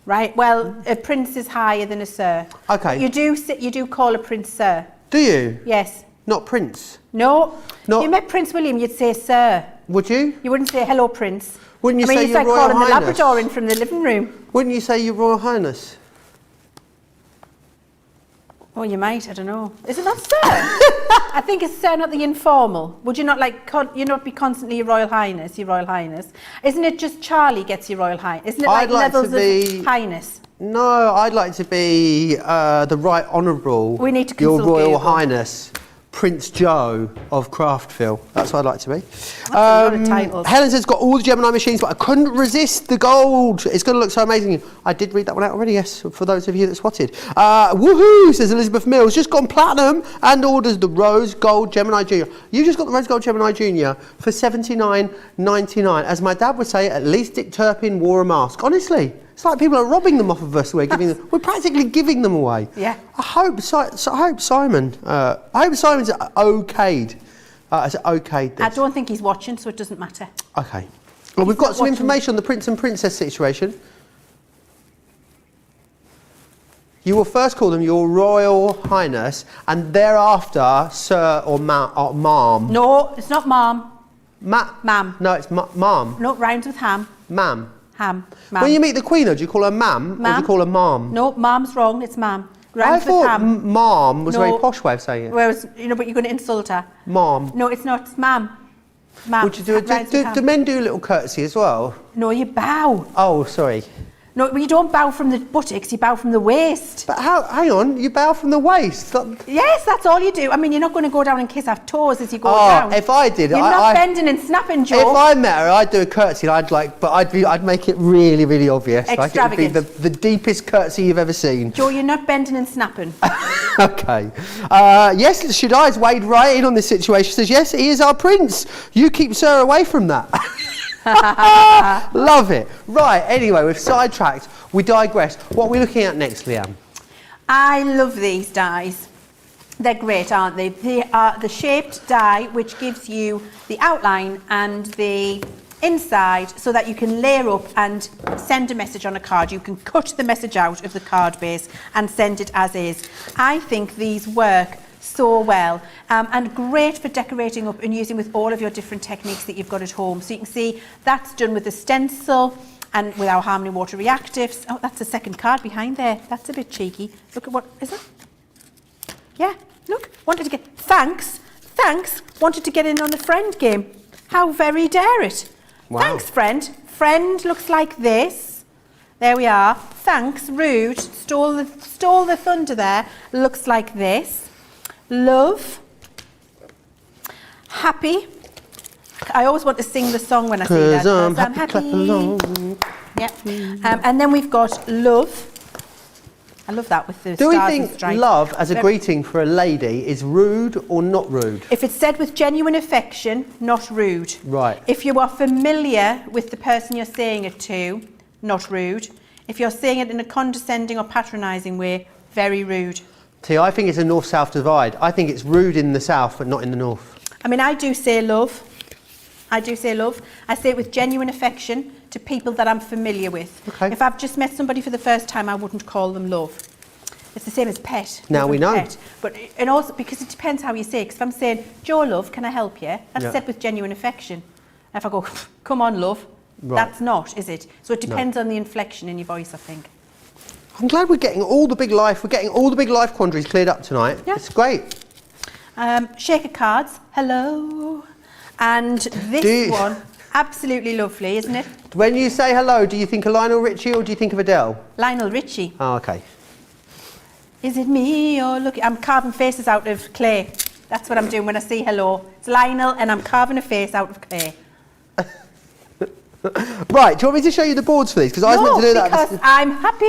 Right, well, a prince is higher than a sir. Okay. You do call a prince sir. Do you? Yes. Not prince? No. Not... If you met Prince William, you'd say sir. Would you? You wouldn't say hello, Prince. Wouldn't you say it's Your like Royal calling Highness? the Labrador in from the living room. Wouldn't you say Your Royal Highness? Oh, you might, I don't know. Is it not sir? I think it's sir, not the informal. Would you not be constantly Your Royal Highness, Your Royal Highness? Isn't it just Charlie gets Your Royal Highness? Isn't it like levels of highness? No, I'd like to be the Right Honourable We need to Your consult Royal Google. Highness Prince Joe of Craftville. That's what I'd like to be. That's a lot of titles. Helen says, got all the Gemini machines, but I couldn't resist the gold. It's going to look so amazing. I did read that one out already, yes, for those of you that spotted. Woohoo, says Elizabeth Mills. Just gone platinum and orders the Rose Gold Gemini Junior. You just got the Rose Gold Gemini Junior for $79.99. As my dad would say, at least Dick Turpin wore a mask. Honestly. It's like people are robbing them off of us. We're practically giving them away. Yeah. I hope Simon's okayed. Okayed this. I don't think he's watching, so it doesn't matter. Okay. Well, we've got some watching. information on the Prince and Princess situation. You will first call them Your Royal Highness, and thereafter Sir or Ma'am. No, it's not ma'am. Ma'am. No, it's Ma'am. No, it rhymes with ham. Ma'am. Ham. When you meet the Queen, though, do you call her Ma'am or do you call her Ma'am? No, ma'am's wrong. It's ma'am. I Rhymes with thought ham. Ma'am was a very posh way of saying it. Whereas, but you're going to insult her. Ma'am. No, it's not. It's ma'am. Ma'am. Would you do men do a little curtsy as well? No, you bow. Oh, sorry. No, but you don't bow from the buttocks, you bow from the waist. But hang on, you bow from the waist? Yes, that's all you do. I mean, you're not going to go down and kiss her toes as you go down. If I did... You're not bending and snapping, Joe. If I met her, I'd do a curtsy and I'd make it really, really obvious. Extravagant. Like it would be the deepest curtsy you've ever seen. Joe, you're not bending and snapping. Okay. Yes, Shadai's weighed right in on this situation. She says, yes, he is our prince. You keep Sir away from that. Love it. Right, anyway, we've sidetracked. We digress. What are we looking at next, Leann? I love these dies. They're great, aren't they? They are the shaped die, which gives you the outline and the inside so that you can layer up and send a message on a card. You can cut the message out of the card base and send it as is. I think these work so well and great for decorating up and using with all of your different techniques that you've got at home. So you can see that's done with the stencil and with our Harmony Water Reactives. Oh, that's the second card behind there. That's a bit cheeky. Look at what is it? Yeah, look, wanted to get thanks, wanted to get in on the friend game. How very dare it. Wow. Thanks, friend. Friend looks like this. There we are. Thanks, rude. Stole the thunder there. Looks like this. Love. Happy. I always want to sing the song when I see that. 'Cause I'm happy. Yeah. And then we've got love. I love that with the Do we stars think and stripes. love as a greeting for a lady is rude or not rude? If it's said with genuine affection, not rude. Right. If you are familiar with the person you're saying it to, not rude. If you're saying it in a condescending or patronising way, very rude. See, I think it's a north-south divide. I think it's rude in the south, but not in the north. I mean, I do say love. I say it with genuine affection to people that I'm familiar with. Okay. If I've just met somebody for the first time, I wouldn't call them love. It's the same as pet. Now we know. Pet. But, and also, because it depends how you say it. Because if I'm saying, Joe, love, can I help you? That's said with genuine affection. If I go, come on, love, that's not, is it? So it depends on the inflection in your voice, I think. I'm glad we're getting all the big life quandaries cleared up tonight. Yeah. It's great. Shaker cards, hello. And this one, absolutely lovely, isn't it? When you say hello, do you think of Lionel Richie or do you think of Adele? Lionel Richie. Oh, okay. Is it me or look? I'm carving faces out of clay. That's what I'm doing when I say hello. It's Lionel and I'm carving a face out of clay. Right, do you want me to show you the boards for these? Because I was meant to do that. Because I'm happy.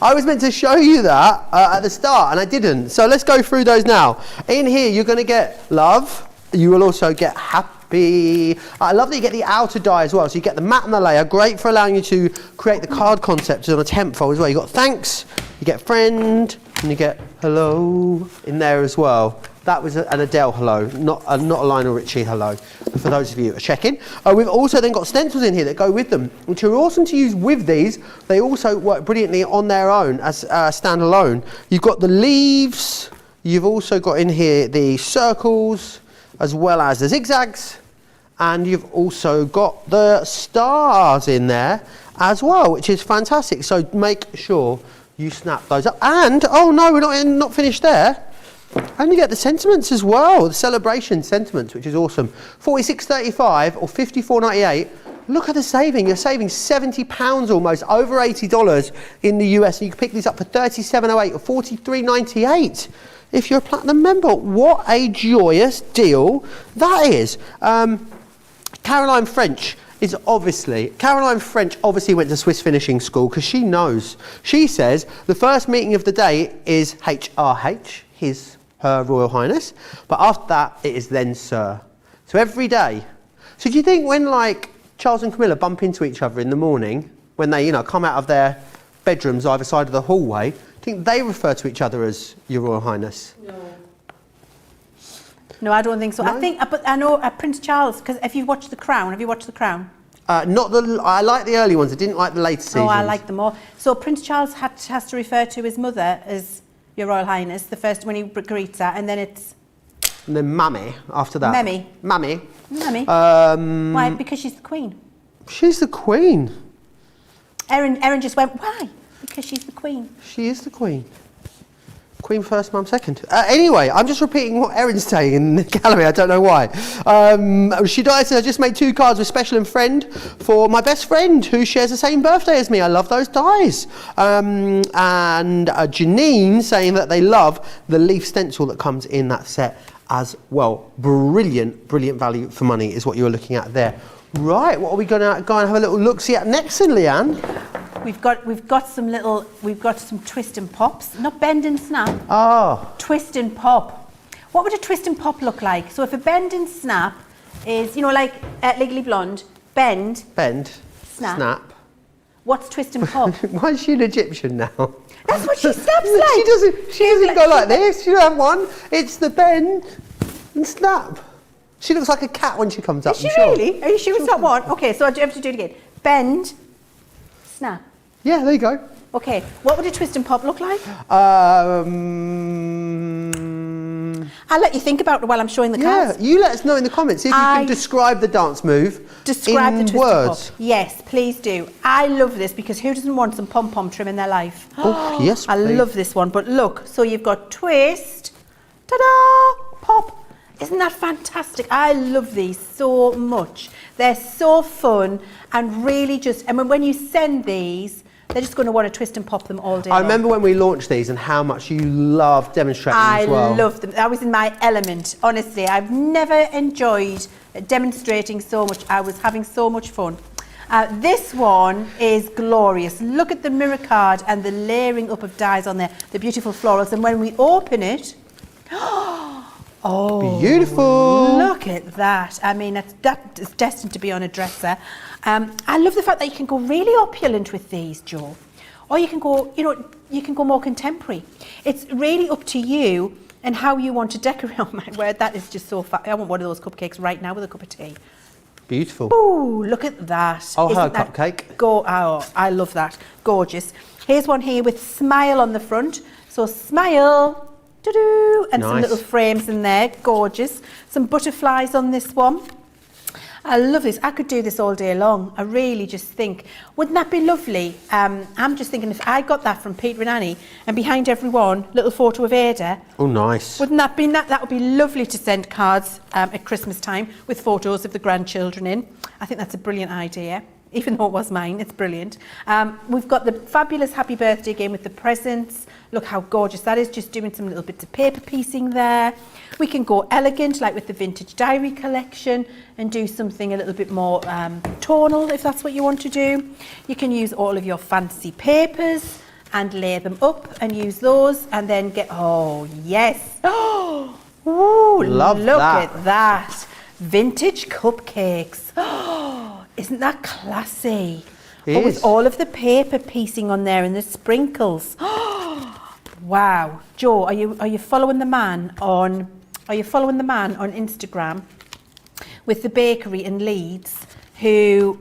I was meant to show you that at the start and I didn't. So let's go through those now. In here, you're going to get love. You will also get happy. I love that you get the outer die as well. So you get the mat and the layer. Great for allowing you to create the card concept on a temp fold as well. You've got thanks, you get friend, and you get hello in there as well. That was an Adele hello, not a Lionel Richie hello, for those of you checking. We've also then got stencils in here that go with them, which are awesome to use with these. They also work brilliantly on their own as standalone. You've got the leaves, you've also got in here the circles, as well as the zigzags, and you've also got the stars in there as well, which is fantastic. So make sure you snap those up. And, oh no, we're not finished there. And you get the sentiments as well, the celebration sentiments, which is awesome. $46.35 or $54.98. Look at the saving. You're saving £70 almost, over $80 in the US. And you can pick these up for $37.08 or $43.98 if you're a platinum member. What a joyous deal that is. Caroline French obviously went to Swiss finishing school because she knows. She says the first meeting of the day is HRH, her Royal Highness, but after that it is then Sir. So every day. So do you think when like Charles and Camilla bump into each other in the morning, when they come out of their bedrooms either side of the hallway, do you think they refer to each other as Your Royal Highness? No, I don't think so. No? But I know Prince Charles, because if you've watched The Crown, have you watched The Crown? I like the early ones. I didn't like the later seasons. Oh, I like them all. So Prince Charles has to refer to his mother as Your Royal Highness, the first when he greets her, and then it's... And then Mammy after that. Mammy. Why? Because she's the Queen. She's the Queen. Erin just went, why? Because she's the Queen. She is the Queen. Queen first, Mum second. Anyway, I'm just repeating what Erin's saying in the gallery. I don't know why. She says, I just made 2 cards with special and friend for my best friend who shares the same birthday as me. I love those dies. And Janine saying that they love the leaf stencil that comes in that set as well. Brilliant value for money is what you're looking at there. Right, what are we going to go and have a little look-see at next then, Leann? We've got some twist and pops, not bend and snap. Oh. Twist and pop. What would a twist and pop look like? So if a bend and snap is, you know, like Legally Blonde, bend, snap. What's twist and pop? Why is she an Egyptian now? That's what she snaps like. She doesn't go like this. She don't have one. It's the bend and snap. She looks like a cat when she comes up. Is she really? Are you sure it's not one? Okay, so I have to do it again. Bend, snap. Yeah, there you go. Okay, what would a twist and pop look like? I'll let you think about it while I'm showing the cards. Yeah, you let us know in the comments if you can describe the dance move Describe in the twist words. and pop. Yes, please do. I love this because who doesn't want some pom-pom trim in their life? Oh, yes, I please. love this one, but look, so you've got twist, ta-da, pop. Isn't that fantastic? I love these so much. They're so fun and really just, I mean, when you send these, they're just going to want to twist and pop them all day long. I remember when we launched these and how much you loved demonstrating as well. I love them. I was in my element, honestly. I've never enjoyed demonstrating so much. I was having so much fun. This one is glorious. Look at the mirror card and the layering up of dies on there, the beautiful florals. And when we open it, oh, beautiful. Look at that. I mean, that is destined to be on a dresser. I love the fact that you can go really opulent with these, Joe. Or you can go, you know, you can go more contemporary. It's really up to you and how you want to decorate. Oh my word, that is just so fun. I want one of those cupcakes right now with a cup of tea. Beautiful. Ooh, look at that. Oh, hello, Isn't that cupcake. Oh, I love that. Gorgeous. Here's one here with smile on the front. So smile. Doo-doo, and some Nice. little frames in there, gorgeous. Some butterflies on this one. I love this. I could do this all day long. I really just think, wouldn't that be lovely? I'm just thinking if I got that from Peter and Annie, and behind every one, little photo of Ada. Oh, nice. Wouldn't that be that would be lovely to send cards at Christmas time with photos of the grandchildren in. I think that's a brilliant idea. Even though it was mine, it's brilliant. We've got the fabulous happy birthday again with the presents. Look how gorgeous that is, just doing some little bits of paper piecing there. We can go elegant, like with the vintage diary collection, and do something a little bit more tonal, if that's what you want to do. You can use all of your fancy papers and lay them up and use those, and then get, oh, yes. Oh, ooh, Love look that. at that. Vintage cupcakes. Oh, isn't that classy? It But with is. all of the paper piecing on there and the sprinkles. Wow. Joe, are you following the man on Instagram with the bakery in Leeds who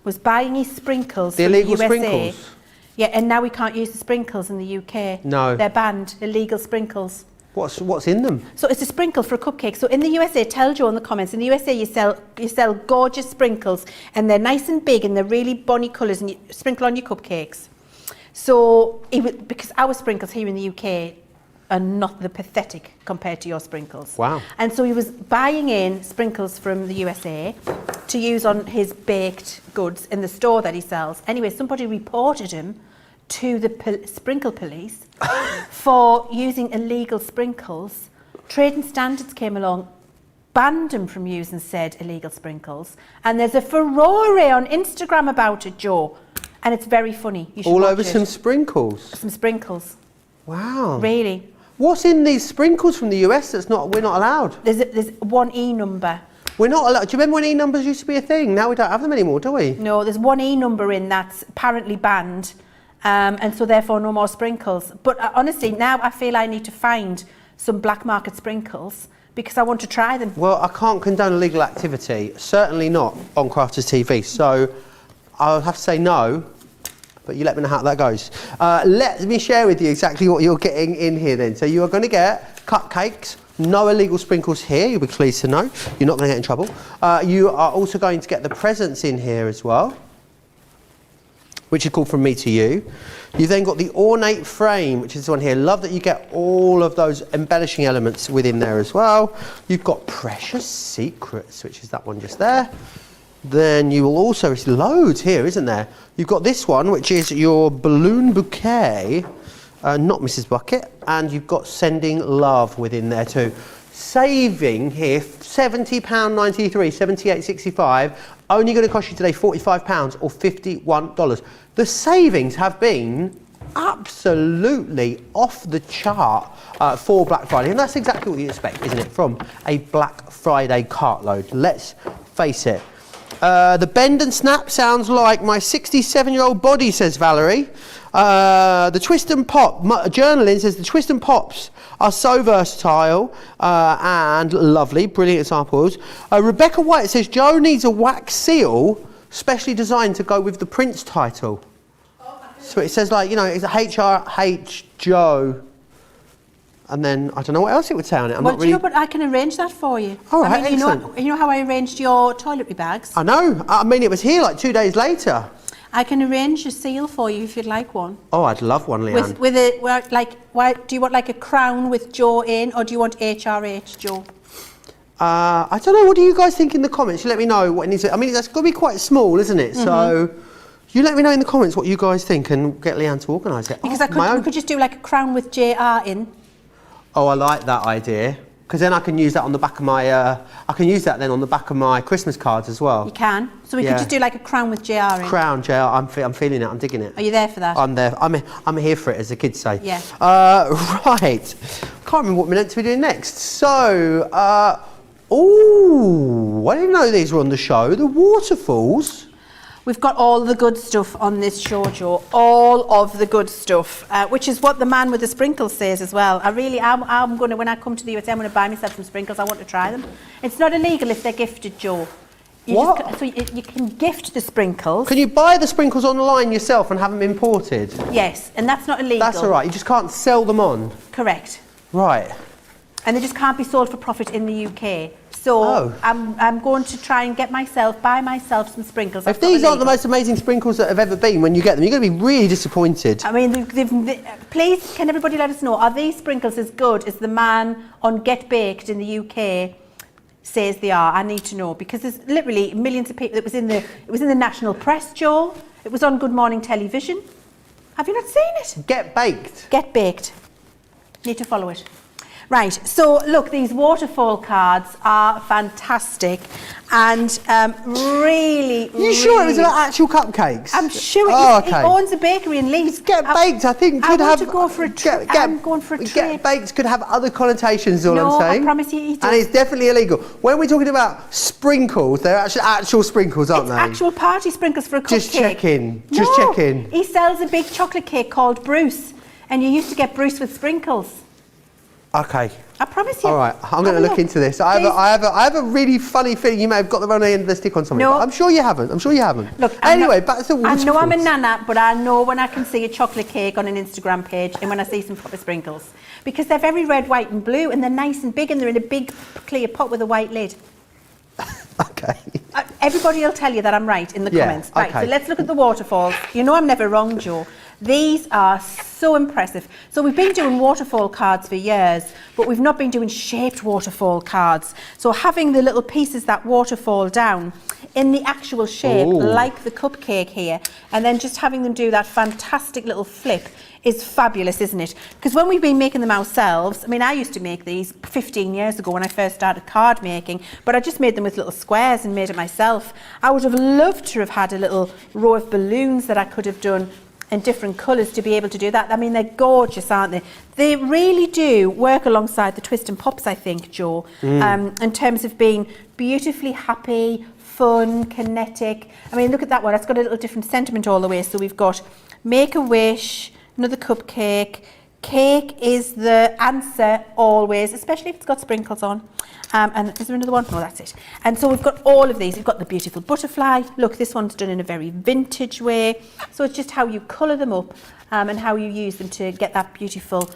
was buying his sprinkles The from illegal USA? sprinkles? Yeah, and now we can't use the sprinkles in the UK. No. They're banned, illegal sprinkles. What's in them? So it's a sprinkle for a cupcake. So in the USA, tell Joe in the comments, in the USA you sell gorgeous sprinkles and they're nice and big and they're really bonny colours and you sprinkle on your cupcakes. So because our sprinkles here in the UK are not the pathetic compared to your sprinkles. Wow. And so he was buying in sprinkles from the USA to use on his baked goods in the store that he sells. Anyway, somebody reported him to the sprinkle police for using illegal sprinkles. Trading Standards came along, banned him from using said illegal sprinkles, and there's a furore on Instagram about it, Joe, and it's very funny. You should All watch over it. some sprinkles. Some sprinkles, Wow. really. What's in these sprinkles from the US that's we're not allowed? There's one E number. We're not allowed. Do you remember when E numbers used to be a thing? Now we don't have them anymore, do we? No, there's one E number in that's apparently banned, and so therefore no more sprinkles. But honestly, now I feel I need to find some black market sprinkles because I want to try them. Well, I can't condone illegal activity, certainly not on Crafters TV, so I'll have to say no, but you let me know how that goes. Let me share with you exactly what you're getting in here then. So you are going to get cupcakes, no illegal sprinkles here, you'll be pleased to know. You're not going to get in trouble. You are also going to get the presents in here as well, which is called From Me to You. You've then got the ornate frame, which is the one here. Love that you get all of those embellishing elements within there as well. You've got Precious Secrets, which is that one just there. Then you will also, it's loads here, isn't there? You've got this one, which is your balloon bouquet, not Mrs. Bucket, and you've got Sending Love within there too. saving here, £70.93, £78.65, only going to cost you today £45 or $51. The savings have been absolutely off the chart for Black Friday, and that's exactly what you expect, isn't it, from a Black Friday cartload? Let's face it. The bend and snap sounds like my 67-year-old body, says Valerie. The twist and pop, Journaling says the twist and pops are so versatile and lovely, brilliant examples. Rebecca White says Joe needs a wax seal specially designed to go with the Prince title. So it says, like, you know, it's a HRH Joe, and then I don't know what else it would say on it. I'm not really... but I can arrange that for you. All right, I mean, excellent. you know how I arranged your toiletry bags? I know. I mean, it was here like 2 days later. I can arrange a seal for you if you'd like one. Oh, I'd love one, Leanne. With a, well, like, do you want like a crown with Joe in, or do you want HRH Joe? I don't know. What do you guys think in the comments? You let me know what it needs. I mean, that's got to be quite small, isn't it? So you let me know in the comments what you guys think and get Leanne to organise it. Because we could just do like a crown with JR in. Oh, I like that idea. Because then I can use that on the back of my. I can use that then on the back of my Christmas cards as well. You can. So we could just do like a crown with JR in. Crown, JR. I'm feeling it. I'm digging it. Are you there for that? I'm there. I'm here for it, as the kids say. Yeah. Right. Can't remember what we're meant to be doing next. So, I didn't know these were on the show. The Waterfalls. We've got all the good stuff on this show, Joe. All of the good stuff, which is what the man with the sprinkles says as well. I'm going to, when I come to the USA, I'm going to buy myself some sprinkles. I want to try them. It's not illegal if they're gifted, Joe. So you can gift the sprinkles. Can you buy the sprinkles online yourself and have them imported? Yes, and that's not illegal. That's all right. You just can't sell them on. Correct. Right. And they just can't be sold for profit in the UK. So I'm going to try and buy myself some sprinkles. If these aren't the most amazing sprinkles that have ever been, when you get them, you're going to be really disappointed. I mean, please, can everybody let us know, are these sprinkles as good as the man on Get Baked in the UK says they are? I need to know, because there's literally millions of people. It was in the national press, Joel. It was on Good Morning Television. Have you not seen it? Get Baked. Get Baked. Need to follow it. Right, so look, these waterfall cards are fantastic and really, You sure it was like actual cupcakes? I'm sure he owns a bakery in Leeds. Get Baked, I think, could have... I'm going for a trip. Get Baked could have other connotations, all I'm saying. I promise you it does. And it's definitely illegal. When we're talking about sprinkles, they're actual sprinkles, aren't they? Actual party sprinkles for a cupcake. Just checking, just checking. He sells a big chocolate cake called Bruce, and you used to get Bruce with sprinkles. Okay. I promise you. All right, I'm going to look into this. I have a really funny feeling you may have got the wrong end of the stick on something. No. But I'm sure you haven't. Look, anyway, back to the Waterfalls. I know I'm a nana, but I know when I can see a chocolate cake on an Instagram page and when I see some proper sprinkles. Because they're very red, white and blue, and they're nice and big, and they're in a big clear pot with a white lid. Okay. Everybody will tell you that I'm right in the comments. Right, so let's look at the waterfalls. You know I'm never wrong, Joe. These are so impressive. So we've been doing waterfall cards for years, but we've not been doing shaped waterfall cards. So having the little pieces that waterfall down in the actual shape, like the cupcake here, and then just having them do that fantastic little flip is fabulous, isn't it? Because when we've been making them ourselves, I mean, I used to make these 15 years ago when I first started card making, but I just made them with little squares and made it myself. I would have loved to have had a little row of balloons that I could have done in different colours to be able to do that. I mean, they're gorgeous, aren't they? They really do work alongside the twist and pops, I think, Joe, in terms of being beautifully happy, fun, kinetic. I mean, look at that one. It's got a little different sentiment all the way. So we've got Make a Wish, another cupcake. Cake is the answer always, especially if it's got sprinkles on. And is there another one? No, that's it. And so we've got all of these. We've got the beautiful butterfly. Look, this one's done in a very vintage way. So it's just how you colour them up and how you use them to get that beautiful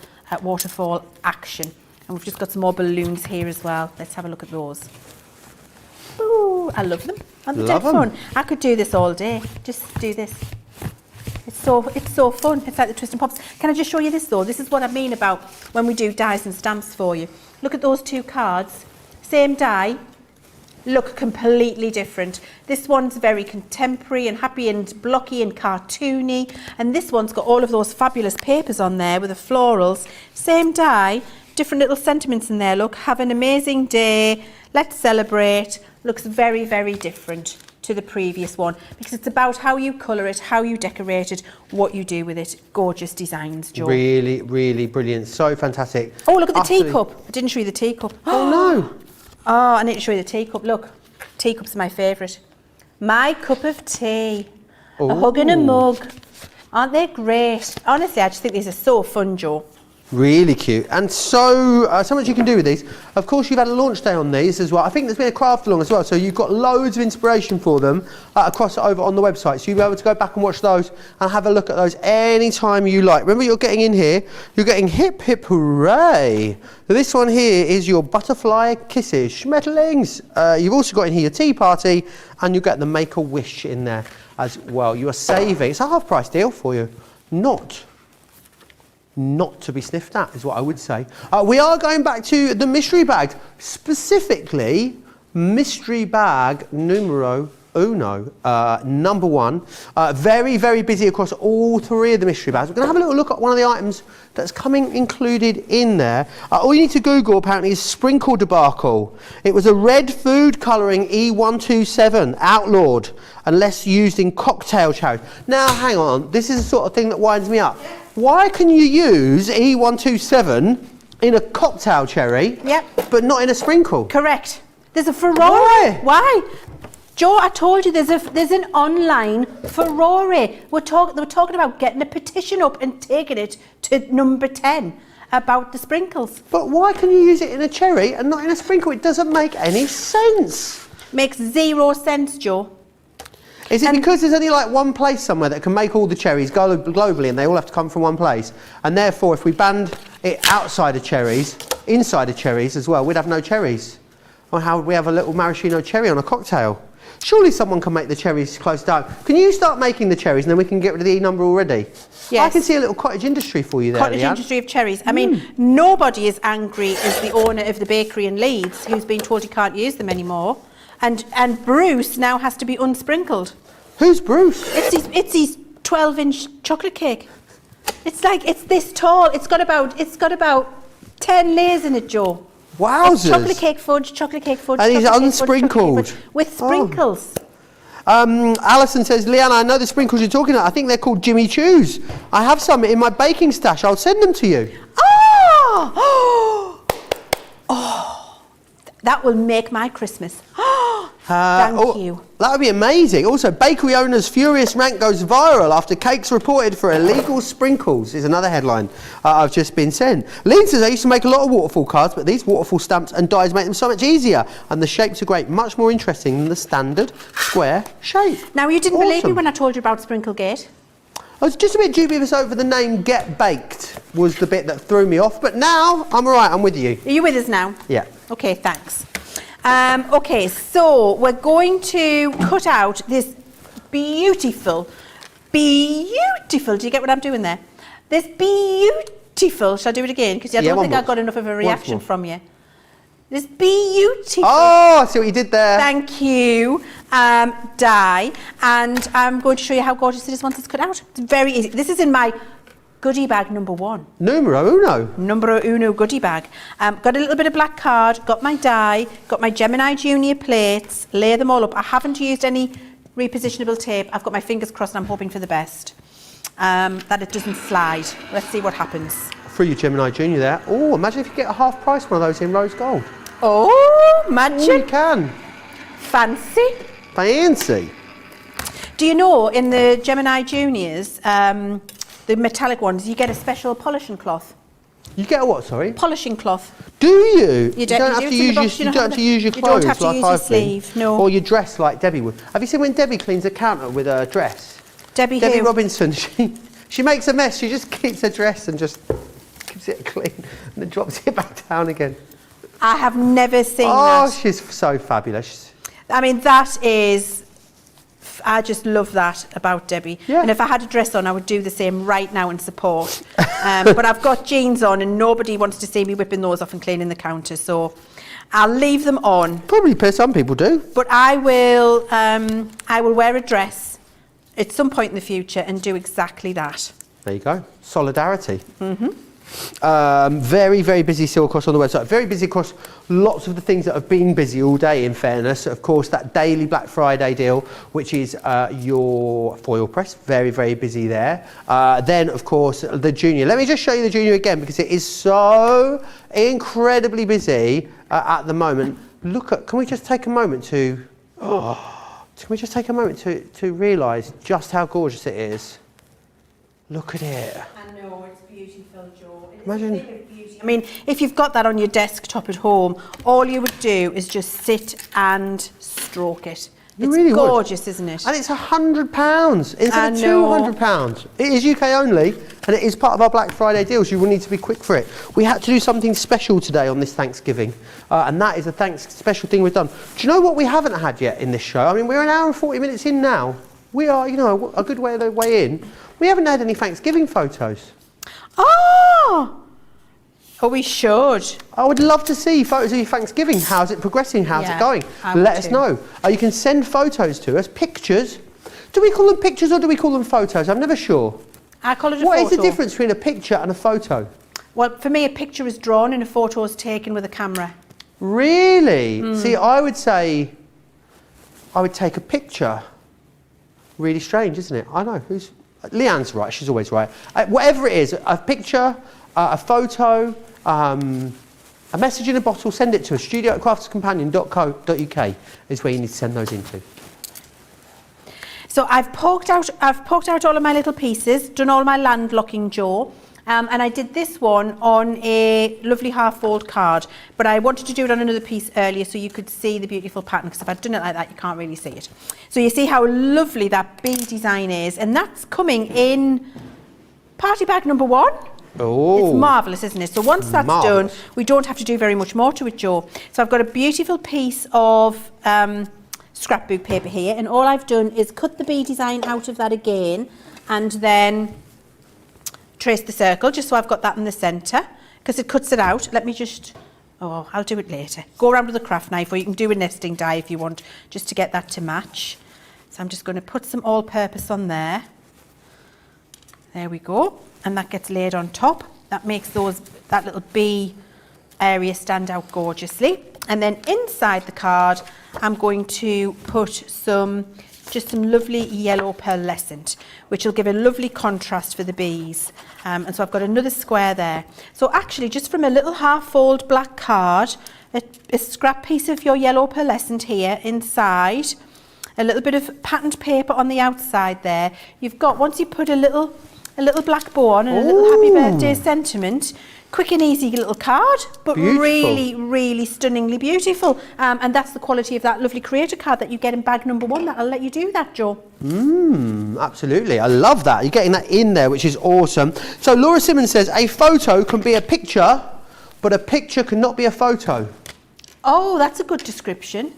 waterfall action. And we've just got some more balloons here as well. Let's have a look at those. Ooh, I love them. Aren't they dead fun? I could do this all day. Just do this. It's so fun. It's like the twist and pops. Can I just show you this though? This is what I mean about when we do dies and stamps for you. Look at those two cards. Same die, look completely different. This one's very contemporary and happy and blocky and cartoony, and this one's got all of those fabulous papers on there with the florals. Same die, different little sentiments in there. Look, have an amazing day, let's celebrate. Looks very, very different to the previous one because it's about how you colour it, how you decorate it, what you do with it. Gorgeous designs, Jo. Really, really brilliant. So fantastic. Oh, look at the Utterly- teacup. I didn't show you the teacup. Oh no. Oh, I need to show you the teacup. Look, teacups are my favourite. My cup of tea. A hug and a mug. Aren't they great? Honestly, I just think these are so fun, Jo. Really cute, and so much you can do with these. Of course, you've had a launch day on these as well. I think there's been a craft along as well, so you've got loads of inspiration for them across over on the website. So you'll be able to go back and watch those and have a look at those anytime you like. Remember, you're getting in here, you're getting hip hip hooray. This one here is your butterfly kisses, schmetterlings. You've also got in here your tea party, and you get the make a wish in there as well. You are saving. It's a half price deal for you. Not to be sniffed at is what I would say. We are going back to the mystery bags, specifically mystery bag numero uno, number one. Very, very busy across all three of the mystery bags. We're going to have a little look at one of the items that's coming included in there. All you need to Google apparently is sprinkle debacle. It was a red food colouring E127 outlawed unless used in cocktail cherries. Now hang on, this is the sort of thing that winds me up. Why can you use E127 in a cocktail cherry, but not in a sprinkle? Correct. There's a Ferrari. Why? Jo, I told you there's an online Ferrari. They were talking about getting a petition up and taking it to number 10 about the sprinkles. But why can you use it in a cherry and not in a sprinkle? It doesn't make any sense. Makes 0 sense, Jo. Is it because there's only like one place somewhere that can make all the cherries globally and they all have to come from one place? And therefore, if we banned it outside of cherries, inside of cherries as well, we'd have no cherries. Or how would we have a little maraschino cherry on a cocktail? Surely someone can make the cherries close down. Can you start making the cherries and then we can get rid of the E number already? Yes. I can see a little cottage industry for you there, Cottage Leann. industry of cherries. I mean, nobody is angry as the owner of the bakery in Leeds who's been told he can't use them anymore. And Bruce now has to be unsprinkled. Who's Bruce? It's his 12-inch chocolate cake. It's like, it's this tall. It's got about 10 layers in it, Jo. Wowzers. It's chocolate cake fudge. And he's unsprinkled. With sprinkles. Alison says, Leann, I know the sprinkles you're talking about. I think they're called Jimmy Choo's. I have some in my baking stash. I'll send them to you. Oh! Oh! That will make my Christmas. Thank you. That would be amazing. Also, bakery owner's furious rant goes viral after cakes reported for illegal sprinkles is another headline I've just been sent. Leann says, I used to make a lot of waterfall cards, but these waterfall stamps and dies make them so much easier. And the shapes are great, much more interesting than the standard square shape. Now, you didn't believe me when I told you about Sprinklegate. I was just a bit dubious over the name Get Baked was the bit that threw me off, but now I'm all right, I'm with you. Are you with us now? Yeah. Okay, thanks. Okay, so we're going to cut out this beautiful, do you get what I'm doing there? This beautiful, shall I do it again? Because I don't think I got enough of a reaction from you. This beautiful. Oh, I see what you did there. Thank you. Die, and I'm going to show you how gorgeous it is once it's cut out. It's very easy. This is in my goodie bag number 1. Numero uno. Numero uno goodie bag. Got a little bit of black card, got my die, got my Gemini Junior plates, lay them all up. I haven't used any repositionable tape. I've got my fingers crossed and I'm hoping for the best. That it doesn't slide. Let's see what happens. Through your Gemini Junior there. Oh, imagine if you get a half price one of those in rose gold. Oh, imagine. Oh, you can. Fancy. Fancy. Do you know in the Gemini Juniors, the metallic ones, you get a special polishing cloth. You get a what, sorry? Polishing cloth. Do you? You don't have to use your clothes like your sleeve, no. Or your dress like Debbie would. Have you seen when Debbie cleans a counter with a dress? Debbie Robinson, she makes a mess. She just keeps her dress and just keeps it clean and then drops it back down again. I have never seen Oh, that. she's so fabulous. I mean, that is... I just love that about Debbie. Yeah. And if I had a dress on, I would do the same right now in support. But I've got jeans on and nobody wants to see me whipping those off and cleaning the counter. So I'll leave them on. Probably some people do. But I will wear a dress at some point in the future and do exactly that. There you go. Solidarity. Mm-hmm. Very, very busy still across on the website. Very busy across lots of the things that have been busy all day, in fairness. Of course, that daily Black Friday deal, which is your foil press. Very, very busy there. Then, of course, the Junior. Let me just show you the Junior again, because it is so incredibly busy at the moment. Look at, can we just take a moment to, to realise just how gorgeous it is? Look at it. I know, it's beautiful, Joe. Imagine. I mean, if you've got that on your desktop at home, all you would do is just sit and stroke it. You It's really would. gorgeous, isn't it? And it's £100 instead I of know. £200. It is UK only, and it is part of our Black Friday deals. You will need to be quick for it. We had to do something special today on this Thanksgiving, and that is a special thing we've done. Do you know what we haven't had yet in this show? I mean, we're an hour and 40 minutes in now. We are, you know, a good way of the way in. We haven't had any Thanksgiving photos. Oh! Oh, we should. I would love to see photos of your Thanksgiving. How's it progressing? How's it going? I would Let us too. know. You can send photos to us, pictures. Do we call them pictures or do we call them photos? I'm never sure. I call it a photo. What is the difference between a picture and a photo? Well, for me, a picture is drawn and a photo is taken with a camera. Really? See, I would say I would take a picture. Really strange, isn't it? I know. Leann's right. She's always right. Whatever it is, a picture, a photo, a message in a bottle, send it to us. studio@crafterscompanion.co.uk is where you need to send those into. So I've poked out all of my little pieces, done all my landlocking, Joe, and I did this one on a lovely half-fold card, but I wanted to do it on another piece earlier so you could see the beautiful pattern, because if I'd done it like that, you can't really see it. So you see how lovely that bee design is, and that's coming in party bag number 1. Oh. It's marvellous, isn't it? So once that's done, we don't have to do very much more to it, Joe. So I've got a beautiful piece of scrapbook paper here, and all I've done is cut the bee design out of that again, and then trace the circle, just so I've got that in the centre, because it cuts it out. Let me just, I'll do it later. Go around with a craft knife, or you can do a nesting die if you want, just to get that to match. So I'm just going to put some all-purpose on there. There we go. And that gets laid on top. That makes that little bee area stand out gorgeously. And then inside the card, I'm going to put just some lovely yellow pearlescent, which will give a lovely contrast for the bees. And so I've got another square there. So actually, just from a little half-fold black card, a scrap piece of your yellow pearlescent here inside, a little bit of patterned paper on the outside there. You've got, once you put a little black bow on and a little happy birthday sentiment, quick and easy little card, but Beautiful. really, really stunningly beautiful. And that's the quality of that lovely creator card that you get in bag number 1. That'll let you do that, Joe. Absolutely. I love that. You're getting that in there, which is awesome. So Laura Simmons says, a photo can be a picture, but a picture cannot be a photo. Oh, that's a good description.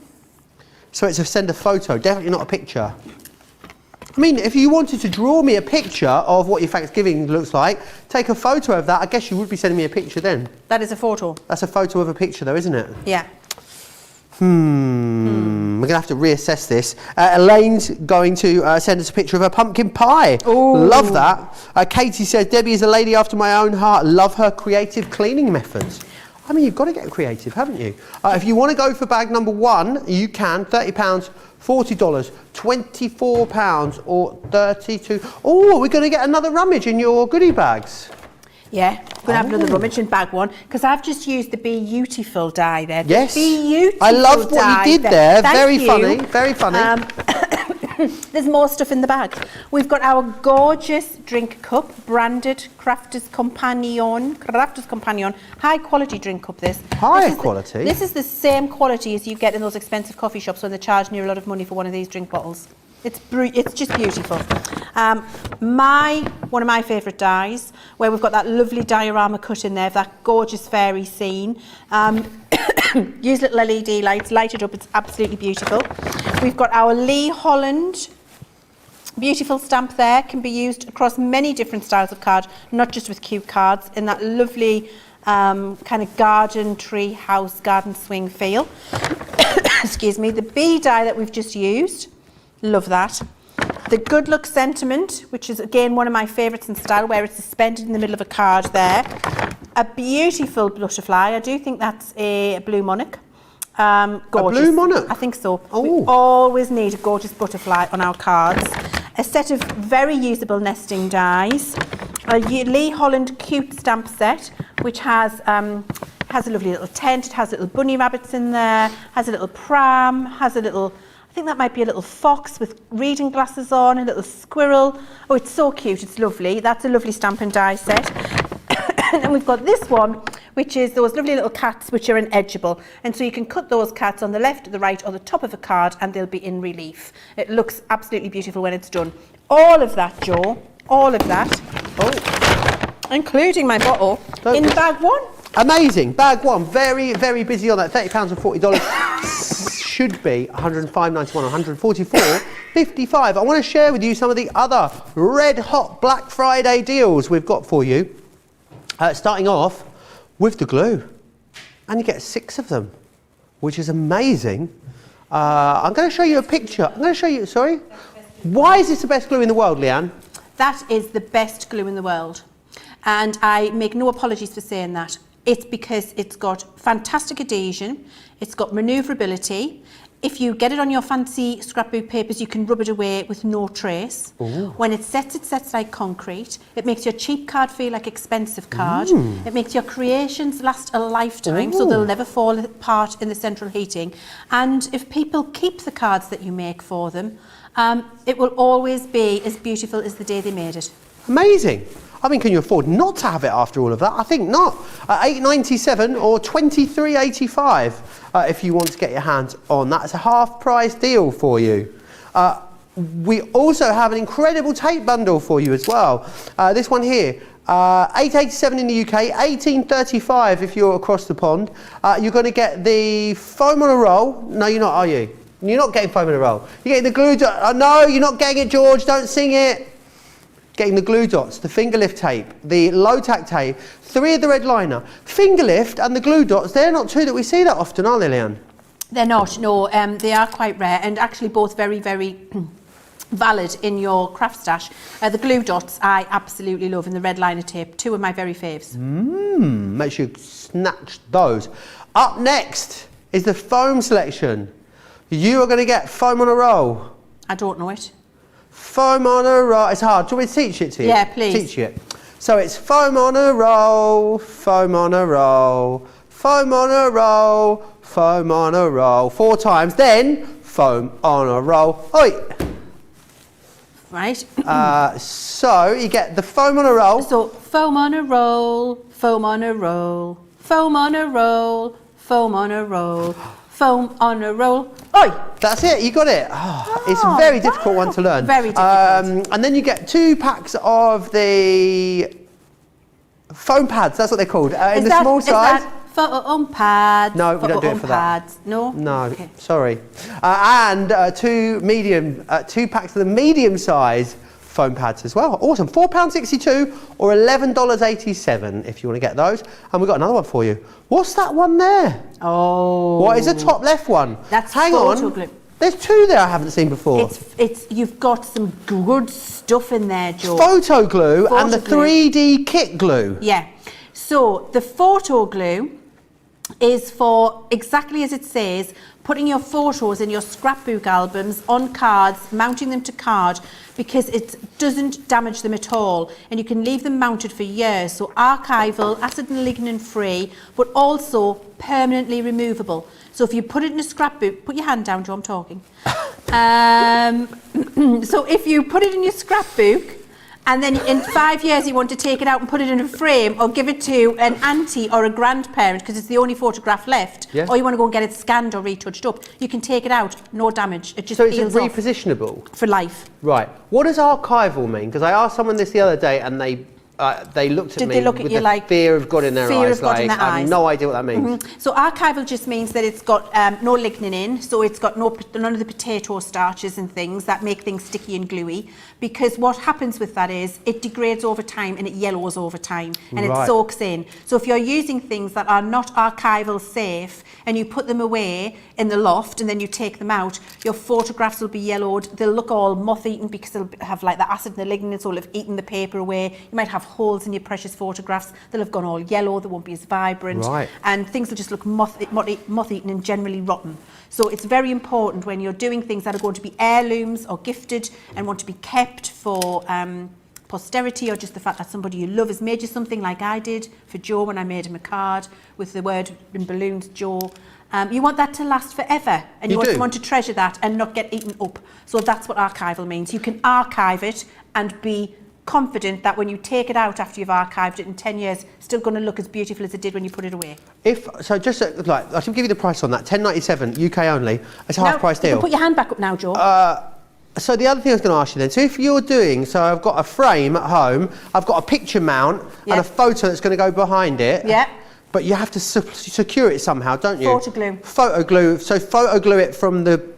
So it's send a photo, definitely not a picture. I mean, if you wanted to draw me a picture of what your Thanksgiving looks like, take a photo of that, I guess you would be sending me a picture then. That is a photo. That's a photo of a picture though, isn't it? Yeah. We're going to have to reassess this. Elaine's going to send us a picture of her pumpkin pie. Ooh. Love that. Katie says, Debbie is a lady after my own heart. Love her creative cleaning methods. I mean, you've got to get creative, haven't you? If you want to go for bag number 1, you can. £30, $40, £24 or $32. Oh, we're going to get another rummage in your goodie bags. Yeah, we're going to have another rummage in bag 1, because I've just used the Beautiful die there. Yes. Beautiful I loved what you did there. Thank Very you. funny, very funny. There's more stuff in the bag. We've got our gorgeous drink cup, branded Crafters Companion, high quality drink cup this. Quality? This is the same quality as you get in those expensive coffee shops when they're charging you a lot of money for one of these drink bottles. It's just beautiful. One of my favourite dies, where we've got that lovely diorama cut in there of that gorgeous fairy scene. Use little LED lights, light it up, it's absolutely beautiful. We've got our Lee Holland beautiful stamp there, can be used across many different styles of card, not just with cute cards, in that lovely kind of garden, tree house, garden swing feel. Excuse me. The bee die that we've just used, love that. The Good Luck Sentiment, which is again one of my favourites in style, where it's suspended in the middle of a card there. A beautiful butterfly. I do think that's a blue monarch. Gorgeous. A blue monarch? I think so. Oh. We always need a gorgeous butterfly on our cards. A set of very usable nesting dies. A Lee Holland cute stamp set, which has a lovely little tent. It has little bunny rabbits in there. Has a little pram. Has a little, I think that might be a little fox with reading glasses on. A little squirrel. Oh, it's so cute. It's lovely. That's a lovely stamp and die set. And we've got this one, which is those lovely little cats which are edgeable. And so you can cut those cats on the left, the right, or the top of a card, and they'll be in relief. It looks absolutely beautiful when it's done. All of that, Joe, all of that, including my bottle, in bag one. Amazing. Bag one. Very, very busy on that. £30 and $40. Should be $105.91, $144.55. I want to share with you some of the other red hot Black Friday deals we've got for you. Starting off with the glue, and you get 6 of them, which is amazing. I'm going to show you a picture. I'm going to show you, sorry? Why is this the best glue in the world, Leann? That is the best glue in the world. And I make no apologies for saying that. It's because it's got fantastic adhesion, it's got manoeuvrability. If you get it on your fancy scrapbook papers, you can rub it away with no trace. Ooh. When it sets like concrete. It makes your cheap card feel like expensive card. It makes your creations last a lifetime, so they'll never fall apart in the central heating. And if people keep the cards that you make for them, it will always be as beautiful as the day they made it. Amazing. I mean, can you afford not to have it after all of that? I think not. $8.97 or $23.85 if you want to get your hands on that. It's a half-price deal for you. We also have an incredible tape bundle for you as well. This one here, $8.87 in the UK, $18.35 if you're across the pond. You're going to get the foam on a roll. No, you're not, are you? You're not getting foam on a roll. You're getting the glue dot. Oh, no, you're not getting it, George. Don't sing it. Getting the glue dots, the finger lift tape, the low tack tape, 3 of the red liner. Finger lift and the glue dots, they're not 2 that we see that often, are they, Leann? They're not, no. They are quite rare and actually both very, very valid in your craft stash. The glue dots I absolutely love, and the red liner tape, 2 of my very faves. Make sure you snatch those. Up next is the foam selection. You are going to get foam on a roll. I don't know it. Foam on a roll. It's hard. Do you want me to teach it to you? Yeah, please. Teach you it. So it's foam on a roll, foam on a roll, foam on a roll, foam on a roll. 4 times. Then foam on a roll. Oi. Right. So you get the foam on a roll. So foam on a roll, foam on a roll, foam on a roll, foam on a roll. Foam on a roll. Oi! That's it, you got it. It's a very difficult one to learn. Very difficult. And then you get 2 packs of the foam pads, that's what they're called, in the small size. Is that foam pads? No, we don't do it for that. Pads. No? No, okay. Sorry. And 2 packs of the medium size foam pads as well. Awesome. £4.62 or $11.87 if you want to get those. And we've got another one for you. What's that one there? Oh. What is the top left one? That's Hang photo on. glue. There's 2 there I haven't seen before. It's you've got some good stuff in there, Joe. Photo glue and the glue. 3D kit glue. Yeah. So the photo glue is for, exactly as it says, putting your photos in your scrapbook albums on cards, mounting them to card, because it doesn't damage them at all, and you can leave them mounted for years. So archival, acid and lignin free, but also permanently removable. So if you put it in a scrapbook, put your hand down, Joe, I'm talking. So if you put it in your scrapbook, and then in 5 years you want to take it out and put it in a frame or give it to an auntie or a grandparent because it's the only photograph left, or you want to go and get it scanned or retouched up, you can take it out, no damage. It just peels off. So it's repositionable? For life. Right. What does archival mean? Because I asked someone this the other day and they looked at me with the fear of God in their eyes. I have no idea what that means. So archival just means that it's got no lignin in, so it's got none of the potato starches and things that make things sticky and gluey, because what happens with that is it degrades over time and it yellows over time and it soaks in. So if you're using things that are not archival safe and you put them away in the loft and then you take them out, your photographs will be yellowed, they'll look all moth-eaten because they'll have like the acid and the lignin, so it'll have eaten the paper away. You might have have holes in your precious photographs. They'll have gone all yellow, they won't be as vibrant. Right. And things will just look moth-eaten and generally rotten. So it's very important when you're doing things that are going to be heirlooms or gifted and want to be kept for posterity, or just the fact that somebody you love has made you something, like I did for Joe when I made him a card with the word in balloons, Joe. You want that to last forever, and you want to treasure that and not get eaten up. So that's what archival means. You can archive it and be confident that when you take it out after you've archived it in 10 years, it's still going to look as beautiful as it did when you put it away. Just like, I should give you the price on that, $10.97, UK only. It's a half price deal. You can put your hand back up now, Joe. So the other thing I was going to ask you then, so if you're doing, so I've got a frame at home, I've got a picture mount and a photo that's going to go behind it. Yeah. But you have to secure it somehow, don't you? Photo glue. Photo glue. So photo glue it from the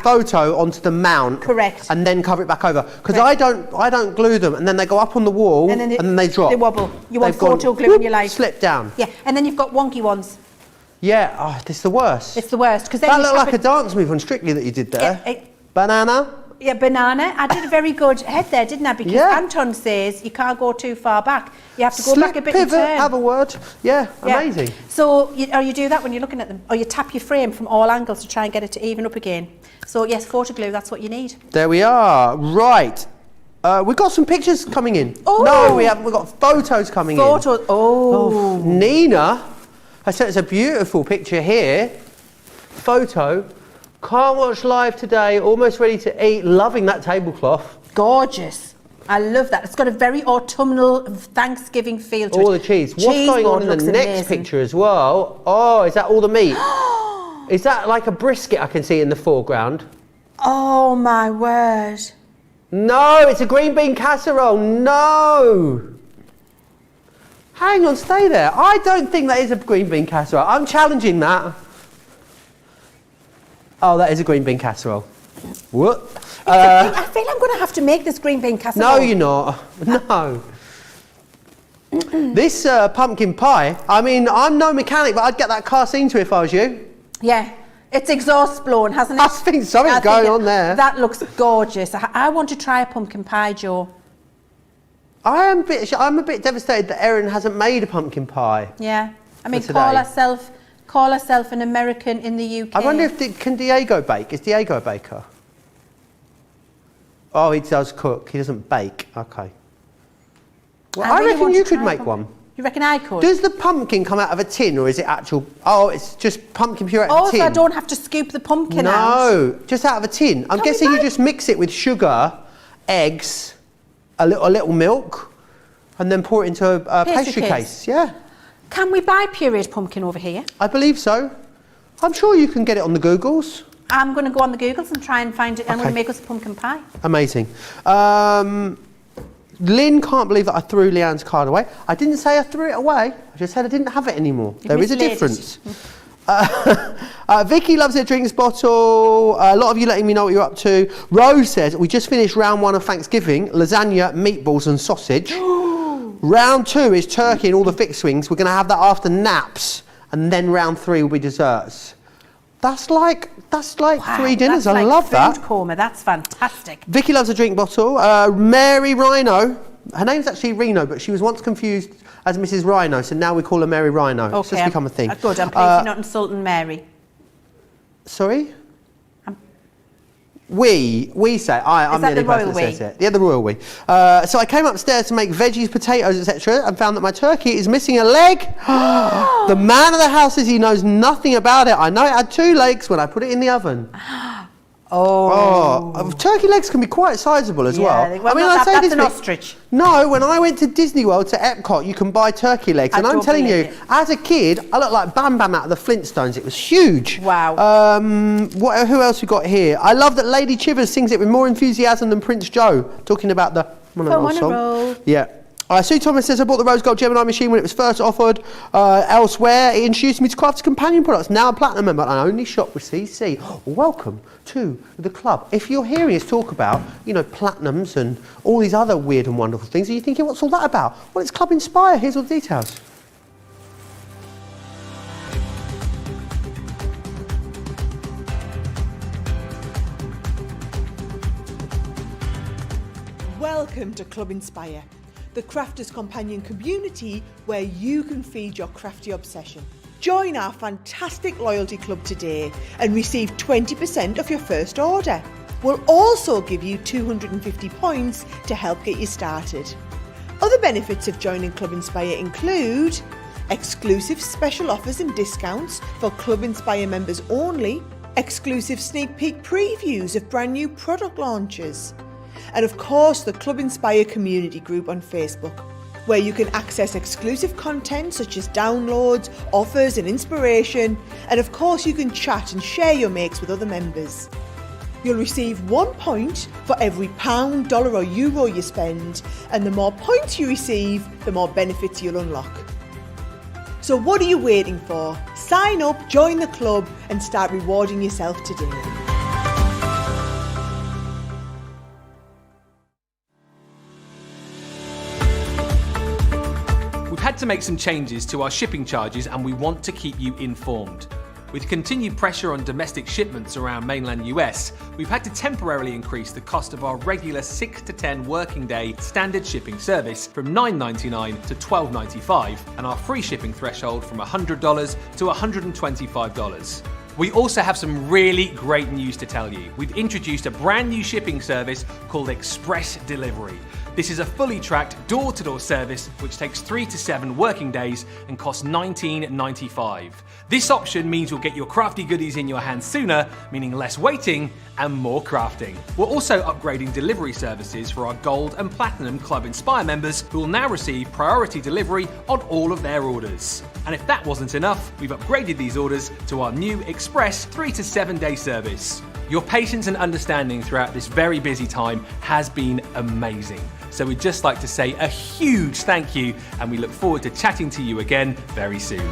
photo onto the mount. Correct. And then cover it back over. Because I don't glue them, and then they go up on the wall, and then they drop. They wobble. You want photo glue in your life. Slip down. Yeah, and then you've got wonky ones. Yeah, this is the worst. It's the worst. Because that looked like a dance move on Strictly that you did there. Yeah, Banana. Yeah, banana. I did a very good head there, didn't I? Because Anton says you can't go too far back. You have to go back a bit and turn. Have a word. Yeah, amazing. So you do that when you're looking at them, or you tap your frame from all angles to try and get it to even up again. So yes, photo glue, that's what you need. There we are. Right. We've got some pictures coming in. Oh. No, we haven't. We've got photos coming in. Photos. Oh. Nina, I said it's a beautiful picture here. Photo. Can't watch live today. Almost ready to eat. Loving that tablecloth. Gorgeous. I love that. It's got a very autumnal Thanksgiving feel to it. All the cheese. What's going on in the next picture as well? Oh, is that all the meat? Is that like a brisket I can see in the foreground? Oh my word. No, it's a green bean casserole. No. Hang on, stay there. I don't think that is a green bean casserole. I'm challenging that. Oh, that is a green bean casserole. What? I feel I'm going to have to make this green bean casserole. No, you're not. No. This pumpkin pie, I mean, I'm no mechanic, but I'd get that car scene to if I was you. Yeah. It's exhaust blown, hasn't it? I think something's going on there. That looks gorgeous. I want to try a pumpkin pie, Joe. I'm a bit devastated that Erin hasn't made a pumpkin pie. Yeah. I mean, call herself an American in the UK. I wonder if can Diego bake? Is Diego a baker? Oh, he does cook. He doesn't bake. Okay. Well, I reckon you could make one. You reckon I could? Does the pumpkin come out of a tin, or is it actual? Oh, it's just pumpkin puree out of a tin. Oh, so I don't have to scoop the pumpkin out? No, just out of a tin. I'm guessing you just mix it with sugar, eggs, a little milk, and then pour it into a pastry case. Yeah. Can we buy pureed pumpkin over here? I believe so. I'm sure you can get it on the Googles. I'm going to go on the Googles and try and find it. I'm going to make us a pumpkin pie. Amazing. Lynn can't believe that I threw Leann's card away. I didn't say I threw it away. I just said I didn't have it anymore. There is a difference. Vicky loves her drinks bottle. A lot of you letting me know what you're up to. Rose says, we just finished round 1 of Thanksgiving. Lasagna, meatballs and sausage. Round 2 is turkey and all the fixed wings. We're going to have that after naps. And then round 3 will be desserts. That's like 3 dinners. I love that. Food coma. That's fantastic. Vicky loves a drink bottle. Mary Rhino. Her name's actually Reno, but she was once confused as Mrs. Rhino, so now we call her Mary Rhino. Okay, it's just become a thing. Good. I'm pleased you're not insulting Mary. Sorry? We say, I'm the only person that says it. Yeah, the royal we. So I came upstairs to make veggies, potatoes, etc., and found that my turkey is missing a leg. The man of the house says he knows nothing about it. I know it had 2 legs when I put it in the oven. Turkey legs can be quite sizable as well. I mean, that's an ostrich. No, when I went to Disney World to Epcot, you can buy turkey legs, and I'm telling you, as a kid, I looked like Bam Bam out of the Flintstones. It was huge. Wow. Who else we got here? I love that Lady Chivers sings it with more enthusiasm than Prince Joe, talking about the song. Yeah. Sue Thomas says, I bought the rose gold Gemini machine when it was first offered elsewhere. It introduced me to Crafts Companion products. Now a platinum member and I only shop with CC. Welcome to the club. If you're hearing us talk about, platinums and all these other weird and wonderful things, are you thinking, what's all that about? Well, it's Club Inspire. Here's all the details. Welcome to Club Inspire, the Crafters Companion community where you can feed your crafty obsession. Join our fantastic loyalty club today and receive 20% off your first order. We'll also give you 250 points to help get you started. Other benefits of joining Club Inspire include exclusive special offers and discounts for Club Inspire members only, exclusive sneak peek previews of brand new product launches, and of course the Club Inspire community group on Facebook, where you can access exclusive content such as downloads, offers and inspiration, and of course you can chat and share your makes with other members. You'll receive 1 point for every pound, dollar or euro you spend, and the more points you receive, the more benefits you'll unlock. So what are you waiting for? Sign up, join the club and start rewarding yourself today. We've had to make some changes to our shipping charges and we want to keep you informed. With continued pressure on domestic shipments around mainland US, we've had to temporarily increase the cost of our regular 6 to 10 working day standard shipping service from $9.99 to $12.95 and our free shipping threshold from $100 to $125. We also have some really great news to tell you. We've introduced a brand new shipping service called Express Delivery. This is a fully tracked door-to-door service which takes 3 to 7 working days and costs $19.95. This option means you'll get your crafty goodies in your hands sooner, meaning less waiting and more crafting. We're also upgrading delivery services for our Gold and Platinum Club Inspire members who will now receive priority delivery on all of their orders. And if that wasn't enough, we've upgraded these orders to our new Express 3 to 7 day service. Your patience and understanding throughout this very busy time has been amazing. So we'd just like to say a huge thank you and we look forward to chatting to you again very soon.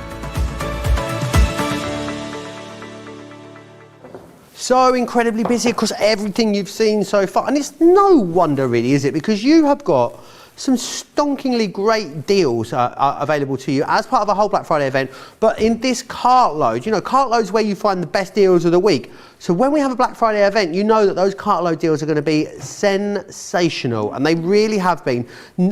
So incredibly busy across everything you've seen so far. And it's no wonder really, is it? Because you have got some stonkingly great deals available to you as part of a whole Black Friday event. But in this Cartload, you know, Cartload's where you find the best deals of the week. So when we have a Black Friday event, you know that those Cartload deals are going to be sensational. And they really have been.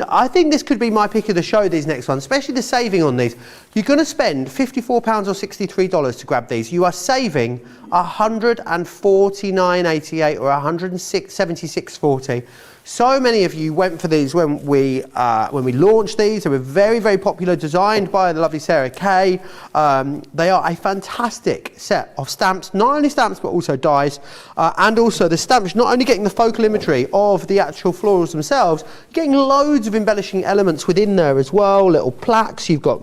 I think this could be my pick of the show, these next ones, especially the saving on these. You're going to spend £54 or $63 to grab these. You are saving $149.88 or $176.40. So many of you went for these when we launched these. They were very, very popular, designed by the lovely Sarah Kay. They are a fantastic set of stamps, not only stamps but also dies, and also the stamps not only getting the focal imagery of the actual florals themselves, getting loads of embellishing elements within there as well, little plaques. You've got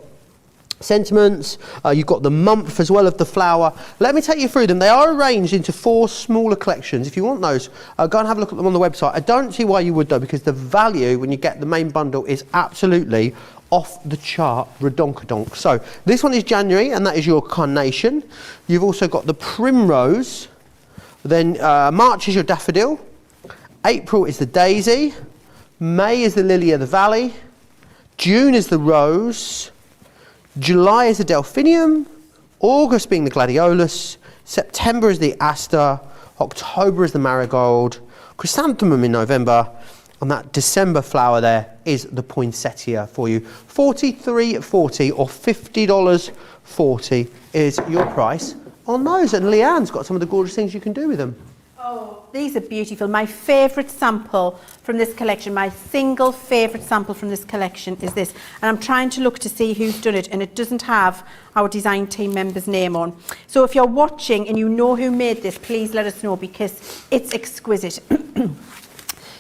sentiments, you've got the month as well of the flower. Let me take you through them. They are arranged into 4 smaller collections. If you want those, go and have a look at them on the website. I don't see why you would though, because the value when you get the main bundle is absolutely off the chart redonkadonk. So this one is January and that is your carnation. You've also got the primrose, then March is your daffodil, April is the daisy, May is the lily of the valley, June is the rose, July is the delphinium, August being the gladiolus, September is the aster, October is the marigold, chrysanthemum in November, and that December flower there is the poinsettia for you. $43.40 or $50.40 is your price on those. And Leann's got some of the gorgeous things you can do with them. Oh, these are beautiful. My favourite sample from this collection, my single favourite sample from this collection is this. And I'm trying to look to see who's done it, and it doesn't have our design team member's name on. So if you're watching and you know who made this, please let us know because it's exquisite.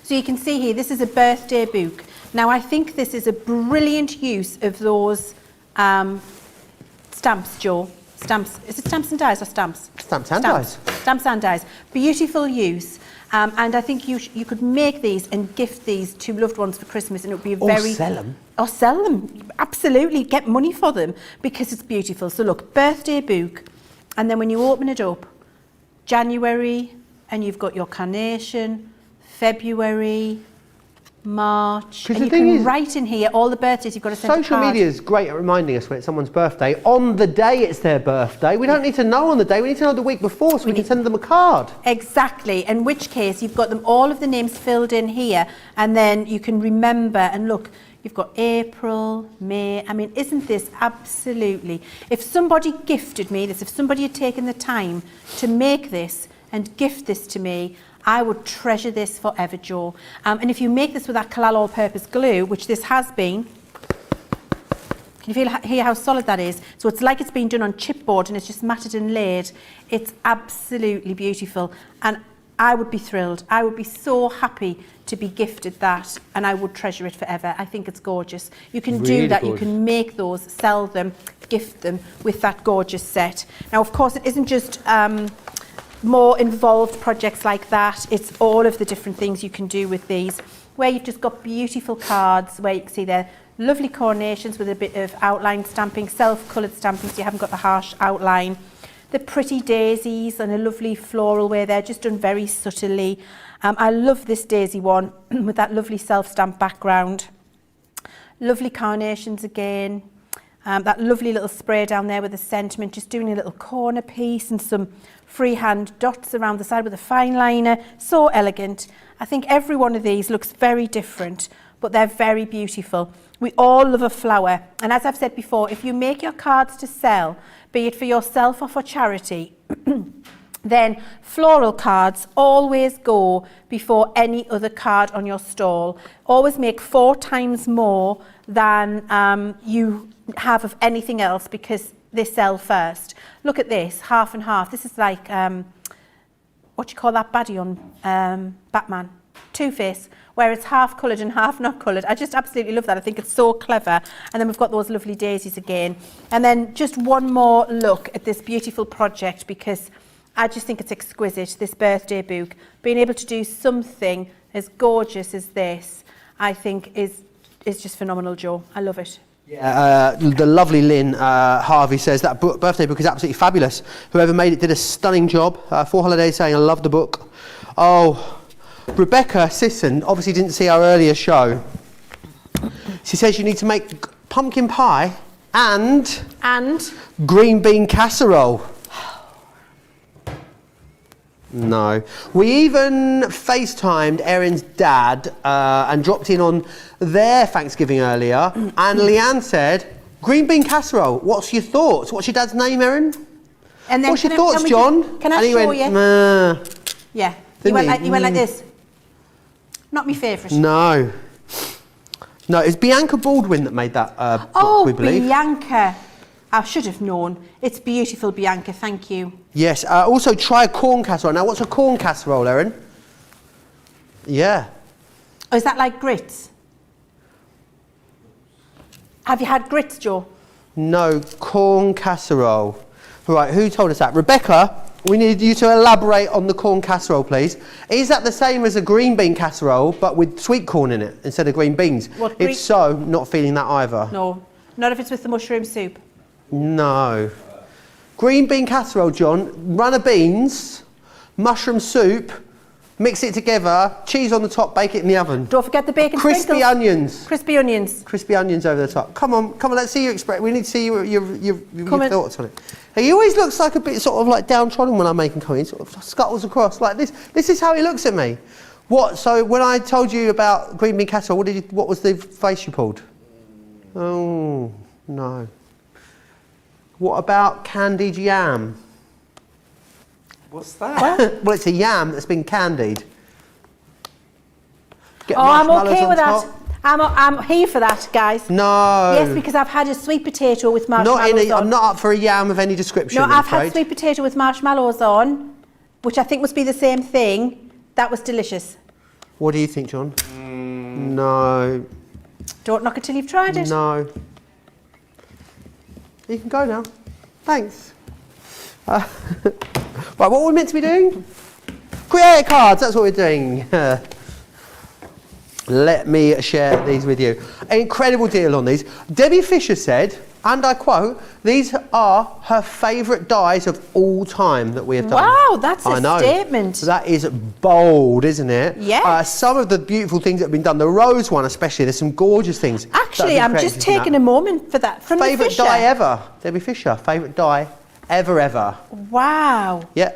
So you can see here, this is a birthday book. Now I think this is a brilliant use of those stamps, Joe. Stamps. Is it stamps and dies or stamps? Stamps and dies. Stamps and dies. Beautiful use. And I think you could make these and gift these to loved ones for Christmas, and it would be a very... Or sell them. Or sell them. Absolutely. Get money for them because it's beautiful. So look, birthday book. And then when you open it up, January, and you've got your carnation, February, March, and you can write in here all the birthdays you've got to send a card. Social media is great at reminding us when it's someone's birthday. On the day it's their birthday. We don't need to know on the day, we need to know the week before so we can send them a card. Exactly, in which case you've got them all of the names filled in here, and then you can remember, and look, You've got April, May. I mean, isn't this absolutely... If somebody gifted me this, if somebody had taken the time to make this and gift this to me, I would treasure this forever, Joe. And if you make this with that Kalal all-purpose glue, which this has been, can you hear how solid that is? So it's like it's been done on chipboard and it's just matted and laid. It's absolutely beautiful. And I would be thrilled. I would be so happy to be gifted that, and I would treasure it forever. I think it's gorgeous. You can do that. Gorgeous. You can make those, sell them, gift them with that gorgeous set. Now, of course, it isn't just more involved projects like that. It's all of the different things you can do with these, where you've just got beautiful cards, where you can see they're lovely carnations with a bit of outline stamping, self-coloured stamping, so you haven't got the harsh outline. The pretty daisies and a lovely floral way there, just done very subtly. I love this daisy one with that lovely self-stamped background. Lovely carnations again. That lovely little spray down there with the sentiment, just doing a little corner piece and some freehand dots around the side with a fine liner. So elegant. I think every one of these looks very different, but they're very beautiful. We all love a flower, and as I've said before, if you make your cards to sell, be it for yourself or for charity, then floral cards always go before any other card on your stall. Always make 4 times more than you have of anything else, because they sell first. Look at this, half and half. This is like, what do you call that baddie on Batman? Two-Face, where it's half coloured and half not coloured. I just absolutely love that. I think it's so clever. And then we've got those lovely daisies again. And then just one more look at this beautiful project, because I just think it's exquisite, this birthday book. Being able to do something as gorgeous as this, I think is just phenomenal, Joe. I love it. Yeah, the lovely Lynn Harvey says that birthday book is absolutely fabulous. Whoever made it did a stunning job. For Holiday saying, I love the book. Oh, Rebecca Sisson obviously didn't see our earlier show. She says you need to make pumpkin pie and green bean casserole. No. We even FaceTimed Erin's dad and dropped in on their Thanksgiving earlier, and Leann said, green bean casserole, what's your thoughts? What's your dad's name, Erin? And then what's your thoughts, John? Can I and he show went, you? Meh. Yeah, he went like this. Not my favourite. No. No, it's Bianca Baldwin that made that book, we believe. Bianca. I should have known. It's beautiful, Bianca, thank you. Yes, also try a corn casserole. Now, what's a corn casserole, Erin? Yeah. Oh, is that like grits? Have you had grits, Joe? No, corn casserole. Right, who told us that? Rebecca, we need you to elaborate on the corn casserole, please. Is that the same as a green bean casserole, but with sweet corn in it instead of green beans? If so, not feeling that either. No, not if it's with the mushroom soup. No. Green bean casserole, John, runner beans, mushroom soup, mix it together, cheese on the top, bake it in the oven. Don't forget the bacon crispy sprinkles. onions. Crispy onions. Crispy onions over the top. Come on, let's see your expression. We need to see your thoughts on it. He always looks like a bit sort of like downtrodden when I'm making comments, sort of scuttles across like this. This is how he looks at me. What? So when I told you about green bean casserole, what was the face you pulled? Oh, no. What about candied yam? What's that? Well, it's a yam that's been candied. I'm okay with that. I'm here for that, guys. No. Yes, because I've had a sweet potato with marshmallows on. I'm not up for a yam of any description. No, I've had sweet potato with marshmallows on, which I think must be the same thing. That was delicious. What do you think, John? No. Don't knock it till you've tried it. No. You can go now. Thanks. Right, what are we meant to be doing? Create cards, that's what we're doing. Let me share these with you. An incredible deal on these. Debbie Fisher said, and I quote, these are her favourite dies of all time that we have done. Wow, that's a statement. That is bold, isn't it? Yeah. Some of the beautiful things that have been done, the rose one especially, there's some gorgeous things. Actually, I'm just taking a moment for that from Favourite die ever, Debbie Fisher. Favourite die ever. Wow. Yeah.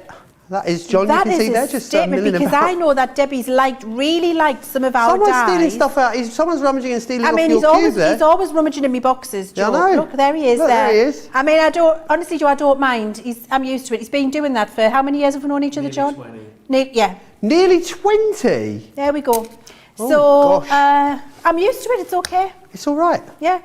That is, John, you That can is see a there just statement, milling because about. I know that Debbie's really liked some of our Someone's dyes. stealing stuff out. Someone's rummaging and stealing off your he's cube there. always rummaging in my boxes, Joe. Yeah, I know. Look, there he is. Look, there he is. I mean, I don't mind. I'm used to it. He's been doing that for how many years have we known each other, John? 20. Yeah. Nearly 20. There we go. Oh, So gosh. I'm used to it. It's okay. It's all right. Yeah.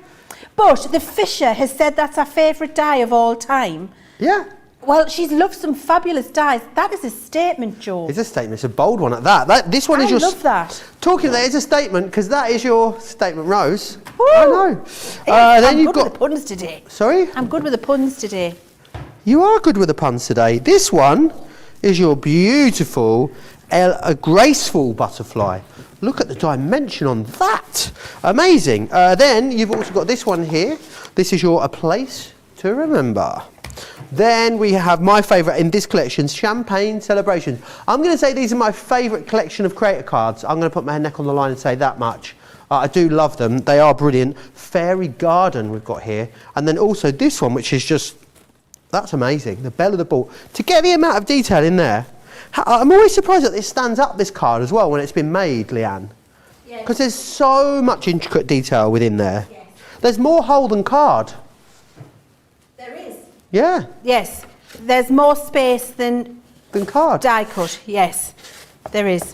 But the Fisher has said that's her favourite dye of all time. Yeah. Well, she's loved some fabulous dyes. That is a statement, Joe. It's a statement. It's a bold one at that. This one is I your... love that. Talking of that, it's a statement, because that is your statement, Rose. Woo! I know. I'm Then you've good with got... the puns today. Sorry? I'm good with the puns today. You are good with the puns today. This one is your beautiful, a graceful butterfly. Look at the dimension on that. Amazing. Then you've also got this one here. This is your A Place to Remember. Then we have my favourite in this collection, Champagne Celebrations. I'm going to say these are my favourite collection of creator cards. I'm going to put my neck on the line and say that much. I do love them. They are brilliant. Fairy Garden we've got here. And then also this one, which is just... That's amazing. The bell of the ball. To get the amount of detail in there, I'm always surprised that this stands up, this card, as well, when it's been made, Leanne. Because there's so much intricate detail within there. Yes. There's more hole than card. There is. Yeah. Yes. There's more space than Card. die cut. Yes. There is.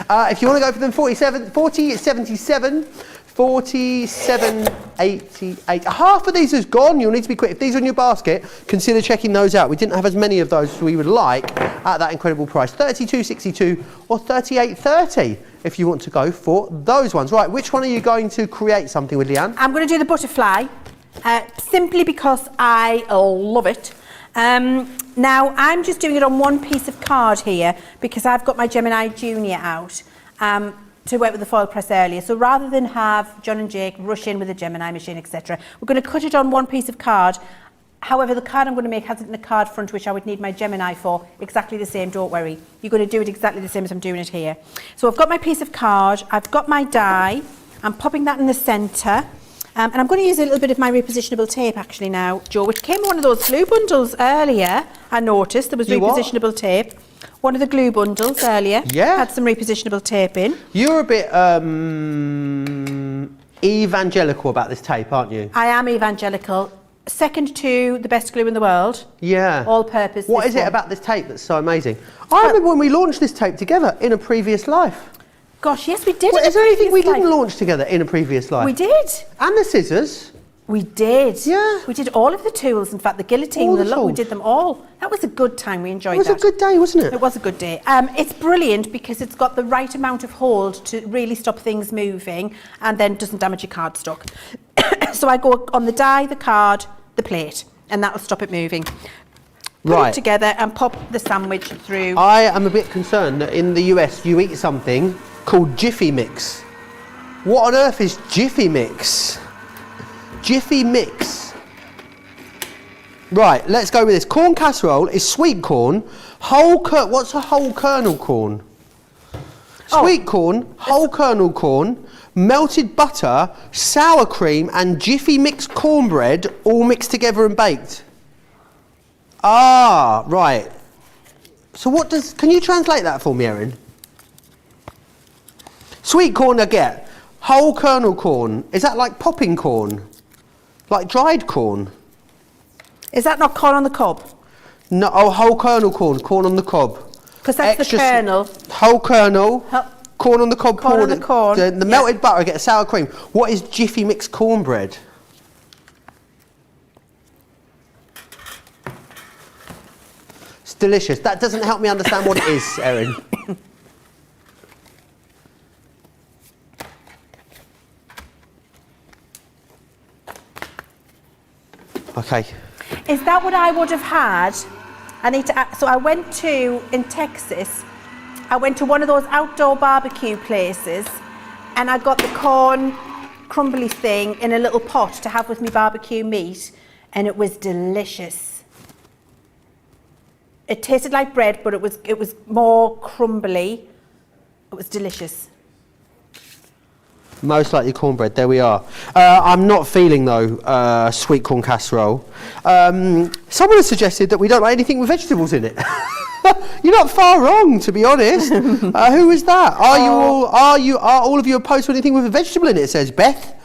If you want to go for them, 4077, 4788. Half of these is gone. You'll need to be quick. If these are in your basket, consider checking those out. We didn't have as many of those as we would like at that incredible price. 32.62 or 38.30 if you want to go for those ones. Right, which one are you going to create something with, Leanne? I'm going to do the butterfly, simply because I love it. Now, I'm just doing it on one piece of card here because I've got my Gemini Junior out to work with the foil press earlier. So rather than have John and Jake rush in with the Gemini machine, etc., we're going to cut it on one piece of card. However, the card I'm going to make hasn't a card front, which I would need my Gemini for. Exactly the same, don't worry. You're going to do it exactly the same as I'm doing it here. So I've got my piece of card, I've got my die, I'm popping that in the centre. And I'm going to use a little bit of my repositionable tape actually now, Joe, which came in one of those glue bundles earlier. I noticed there was repositionable tape. One of the glue bundles earlier had some repositionable tape in. You're a bit evangelical about this tape, aren't you? I am evangelical. Second to the best glue in the world. Yeah. All purpose. What is it about this tape that's so amazing? I remember when we launched this tape together in a previous life. Gosh, yes, we did. Well, is there anything we didn't launch together in a previous life? We did. And the scissors. We did. Yeah. We did all of the tools. In fact, the guillotine, the look, we did them all. That was a good time. We enjoyed that. It was a good day, wasn't it? It was a good day. It's brilliant because it's got the right amount of hold to really stop things moving and then doesn't damage your cardstock. So I go on the die, the card, the plate, and that'll stop it moving. Put it together and pop the sandwich through. I am a bit concerned that in the US you eat something called Jiffy Mix. What on earth is Jiffy Mix? Jiffy Mix. Right, let's go with this. Corn casserole is sweet corn, what's a whole kernel corn? Sweet corn, whole kernel corn, melted butter, sour cream and Jiffy Mix cornbread all mixed together and baked. Ah, right. So can you translate that for me, Erin? Sweet corn I get. Whole kernel corn, is that like popping corn? Like dried corn? Is that not corn on the cob? No, whole kernel corn on the cob. Because that's the kernel. Whole kernel, corn on the cob. Corn on the corn. The melted butter, I get a sour cream. What is Jiffy Mix cornbread? It's delicious. That doesn't help me understand what it is, Erin. Okay. Is that what I would have had? So I went in Texas, I went to one of those outdoor barbecue places and I got the corn crumbly thing in a little pot to have with me barbecue meat and it was delicious. It tasted like bread, but it was more crumbly. It was delicious. Most likely cornbread, there we are. I'm not feeling, though, sweet corn casserole. Someone has suggested that we don't like anything with vegetables in it. You're not far wrong, to be honest. Who is that? Are all of you opposed to anything with a vegetable in it? Says Beth.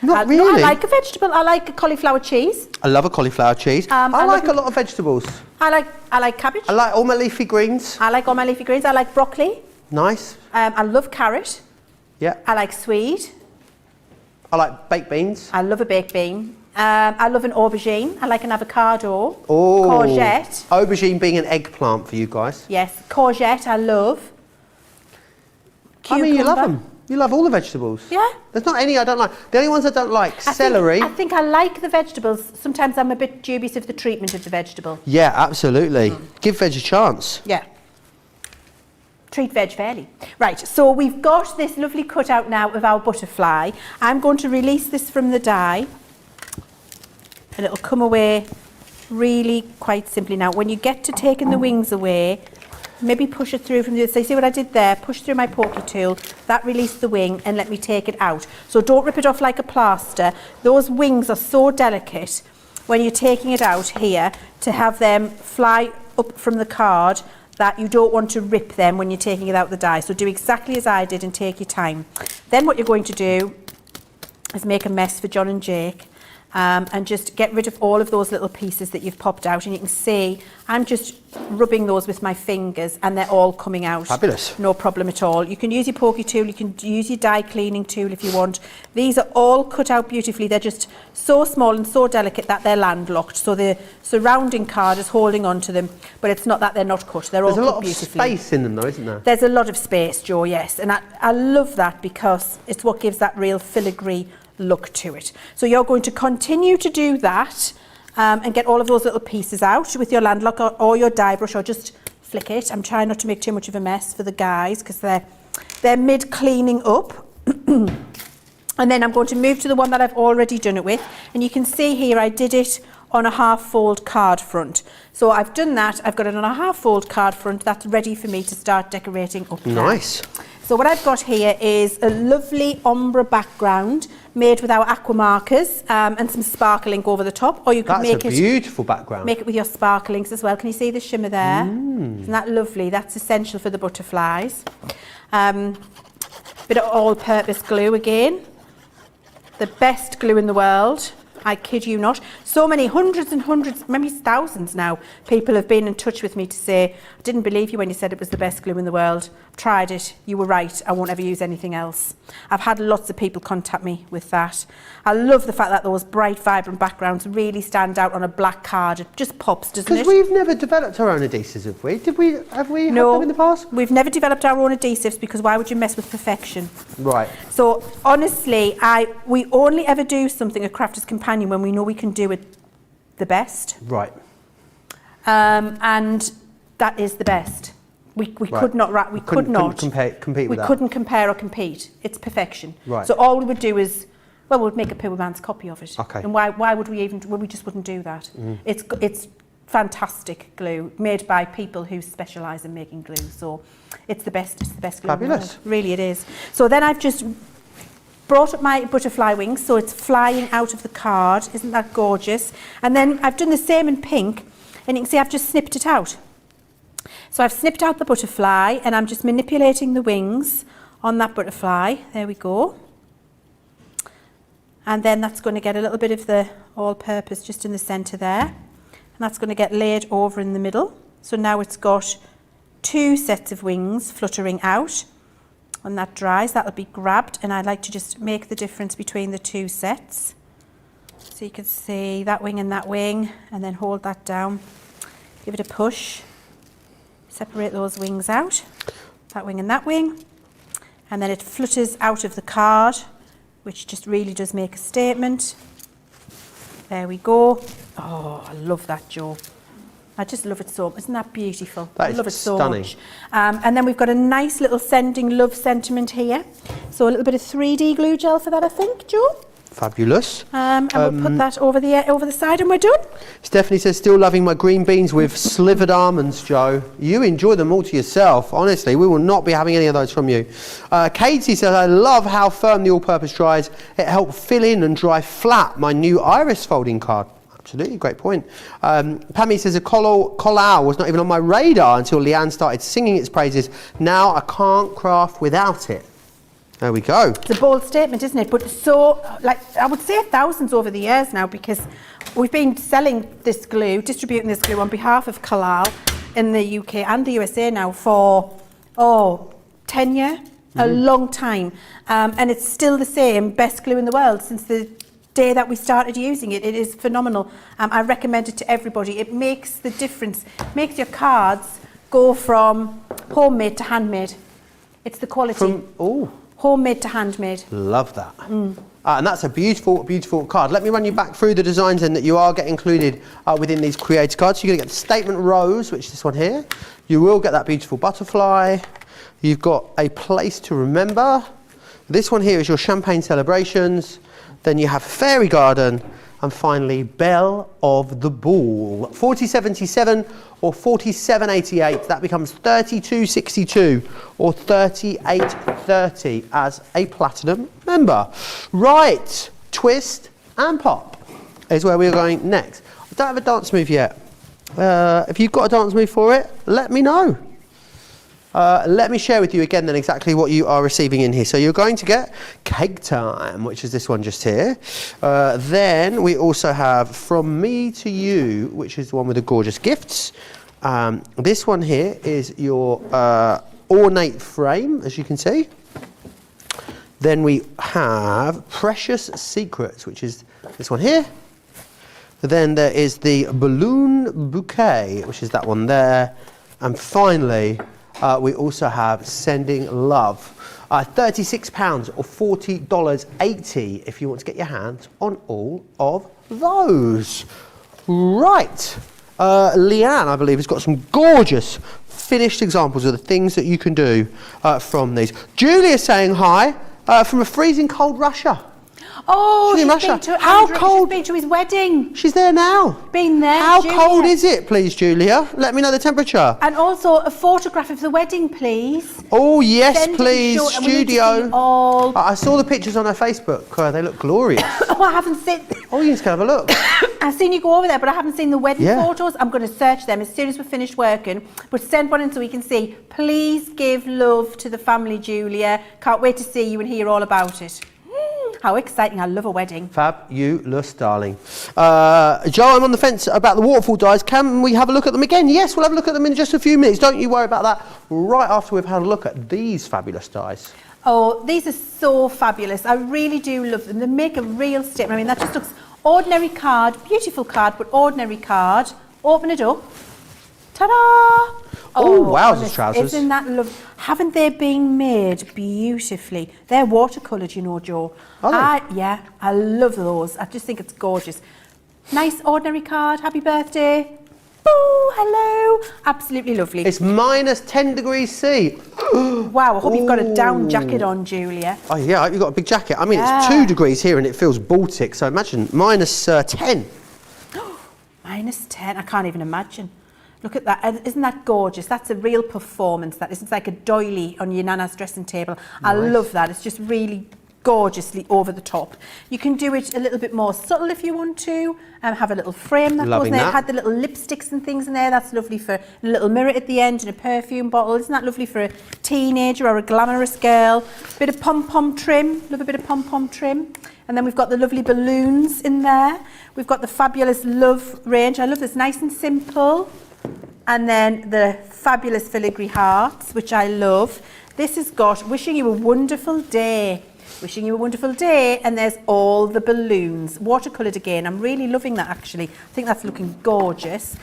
Not really. No, I like a vegetable. I like a cauliflower cheese. I love a cauliflower cheese. I like a lot of vegetables. I like cabbage. I like all my leafy greens. I like all my leafy greens. I like broccoli. Nice. I love carrot. Yeah. I like swede. I like baked beans. I love a baked bean. I love an aubergine. I like an avocado. Oh. Courgette. Aubergine being an eggplant for you guys. Yes. Courgette, I love. Cucumber. I mean, you love them. You love all the vegetables. Yeah. There's not any I don't like. The only ones I don't like, celery. I think I like the vegetables. Sometimes I'm a bit dubious of the treatment of the vegetable. Yeah, absolutely. Give veg a chance. Yeah. Treat veg fairly. Right, so we've got this lovely cutout now of our butterfly. I'm going to release this from the die. And it'll come away really quite simply. Now, when you get to taking the wings away, maybe push it through from the other side. See what I did there? Push through my pokey tool. That released the wing and let me take it out. So don't rip it off like a plaster. Those wings are so delicate when you're taking it out here to have them fly up from the card that you don't want to rip them when you're taking it out the die. So do exactly as I did and take your time. Then what you're going to do is make a mess for John and Jake. And just get rid of all of those little pieces that you've popped out, and you can see I'm just rubbing those with my fingers and they're all coming out. Fabulous. No problem at all. You can use your pokey tool, you can use your die cleaning tool if you want. These are all cut out beautifully. They're just so small and so delicate that they're landlocked, so the surrounding card is holding on to them, but it's not that they're not cut. They're all cut beautifully. There's a lot of space in them though, isn't there? There's a lot of space, Joe, yes, and I love that because it's what gives that real filigree look to it. So you're going to continue to do that and get all of those little pieces out with your landlock or your die brush, or just flick it. I'm trying not to make too much of a mess for the guys because they're mid cleaning up. And then I'm going to move to the one that I've already done it with, and you can see here I did it on a half fold card front. So I've done that, I've got it on a half fold card front. That's ready for me to start decorating up now. Nice. So what I've got here is a lovely ombre background made with our aqua markers and some sparkling over the top, or you could make it... That's a beautiful background. Make it with your sparklings as well. Can you see the shimmer there? Isn't that lovely? That's essential for the butterflies. Bit of all-purpose glue again. The best glue in the world. I kid you not. So many, hundreds and hundreds, maybe thousands now, people have been in touch with me to say, I didn't believe you when you said it was the best glue in the world. I've tried it. You were right. I won't ever use anything else. I've had lots of people contact me with that. I love the fact that those bright, vibrant backgrounds really stand out on a black card. It just pops, doesn't it? Because we've never developed our own adhesives, have we? Have we No, had them in the past? We've never developed our own adhesives because why would you mess with perfection? Right. So honestly, we only ever do something at Crafter's Companion when we know we can do it the best. Right. And that is the best. We could not. We could not compete with that. We couldn't compare or compete. It's perfection. Right. So all we would do is, well, we'd make a poor man's copy of it. Okay. And why would we even? Well, we just wouldn't do that. It's fantastic glue made by people who specialise in making glue. So it's the best. It's the best glue. Fabulous. In the world. Really, it is. So then I've just brought up my butterfly wings, so it's flying out of the card. Isn't that gorgeous? And then I've done the same in pink, and you can see I've just snipped it out. So I've snipped out the butterfly, and I'm just manipulating the wings on that butterfly. There we go. And then that's going to get a little bit of the all-purpose just in the centre there. And that's going to get laid over in the middle. So now it's got two sets of wings fluttering out. When that dries, that'll be grabbed, and I like to just make the difference between the two sets. So you can see that wing and then hold that down. Give it a push. Separate those wings out, that wing and that wing, and then it flutters out of the card, which just really does make a statement. There we go. Oh, I love that, Joe. I just love it so much. Isn't that beautiful? That I is love it so stunning. much. And then we've got a nice little sending love sentiment here. So a little bit of 3D glue gel for that, I think, Joe. Fabulous. And we'll put that over the side and we're done. Stephanie says, still loving my green beans with slivered almonds, Joe. You enjoy them all to yourself. Honestly, we will not be having any of those from you. Katie says, I love how firm the all-purpose dries. It helped fill in and dry flat my new iris folding card. Absolutely, great point. Pammy says a collal was not even on my radar until Leann started singing its praises. Now I can't craft without it. There we go. It's a bold statement, isn't it? But so, like, I would say thousands over the years now, because we've been selling this glue, distributing this glue on behalf of Collal in the UK and the USA now for, 10 years, a long time. And it's still the same, best glue in the world since the day that we started using it. It is phenomenal. I recommend it to everybody. It makes the difference, makes your cards go from homemade to handmade. It's the quality. Homemade to handmade. Love that. And that's a beautiful, beautiful card. Let me run you back through the designs then that you are getting included within these creator cards. So you're going to get the statement rose, which is this one here. You will get that beautiful butterfly. You've got a place to remember. This one here is your champagne celebrations. Then you have fairy garden. And finally, Belle of the Ball. 4077 or 4788. That becomes 3262 or 3830 as a platinum member. Right, twist and pop is where we're going next. I don't have a dance move yet. If you've got a dance move for it, let me know. Let me share with you again then exactly what you are receiving in here. So you're going to get Cake Time, which is this one just here. Then we also have From Me to You, which is the one with the gorgeous gifts. This one here is your ornate frame, as you can see. Then we have Precious Secrets, which is this one here. Then there is the Balloon Bouquet, which is that one there. And finally, we also have Sending Love. £36 or $40.80 if you want to get your hands on all of those. Right. Leann, I believe, has got some gorgeous finished examples of the things that you can do from these. Julia's saying hi from a freezing cold Russia. Oh, she's in Russia. Been to How Andrew, cold? She's been to his wedding. She's there now. Been there. How Julia. cold is it, please, Julia? Let me know the temperature. And also a photograph of the wedding, please. Oh, yes, Send it please, short, and we need to studio. see all. I saw the pictures on her Facebook. They look glorious. Oh, I haven't seen. Oh, you need to go have a look. I've seen you go over there, but I haven't seen the wedding Yeah. photos. I'm going to search them as soon as we're finished working. But send one in so we can see. Please give love to the family, Julia. Can't wait to see you and hear all about it. How exciting. I love a wedding. Fabulous, darling. Joe, I'm on the fence about the waterfall dies. Can we have a look at them again? Yes, we'll have a look at them in just a few minutes. Don't you worry about that. Right after we've had a look at these fabulous dies. Oh, these are so fabulous. I really do love them. They make a real statement. I mean, that just looks ordinary card, beautiful card, but ordinary card. Open it up. Ta-da! Oh, wowzers, honest, trousers. Isn't that lovely? Haven't they been made beautifully? They're watercoloured, you know, Joe. Are they? Yeah, I love those. I just think it's gorgeous. Nice ordinary card. Happy birthday. Boo, hello. Absolutely lovely. It's minus 10 degrees C. Wow, I hope you've got a down jacket on, Julia. Oh, yeah, I hope you've got a big jacket. I mean, Yeah. it's 2 degrees here and it feels Baltic, so imagine minus 10. Minus 10, I can't even imagine. Look at that, isn't that gorgeous? That's a real performance, that is. It's like a doily on your nana's dressing table. I love that, it's just really gorgeously over the top. You can do it a little bit more subtle if you want to, have a little frame that goes in there. that. Had the little lipsticks and things in there, that's lovely for a little mirror at the end and a perfume bottle. Isn't that lovely for a teenager or a glamorous girl? Bit of pom-pom trim, love a bit of pom-pom trim. And then we've got the lovely balloons in there. We've got the fabulous Love range. I love this, nice and simple. And then the fabulous filigree hearts, which I love. This has got Wishing You a Wonderful Day. Wishing You a Wonderful Day, and there's all the balloons. Watercoloured again. I'm really loving that, actually. I think that's looking gorgeous.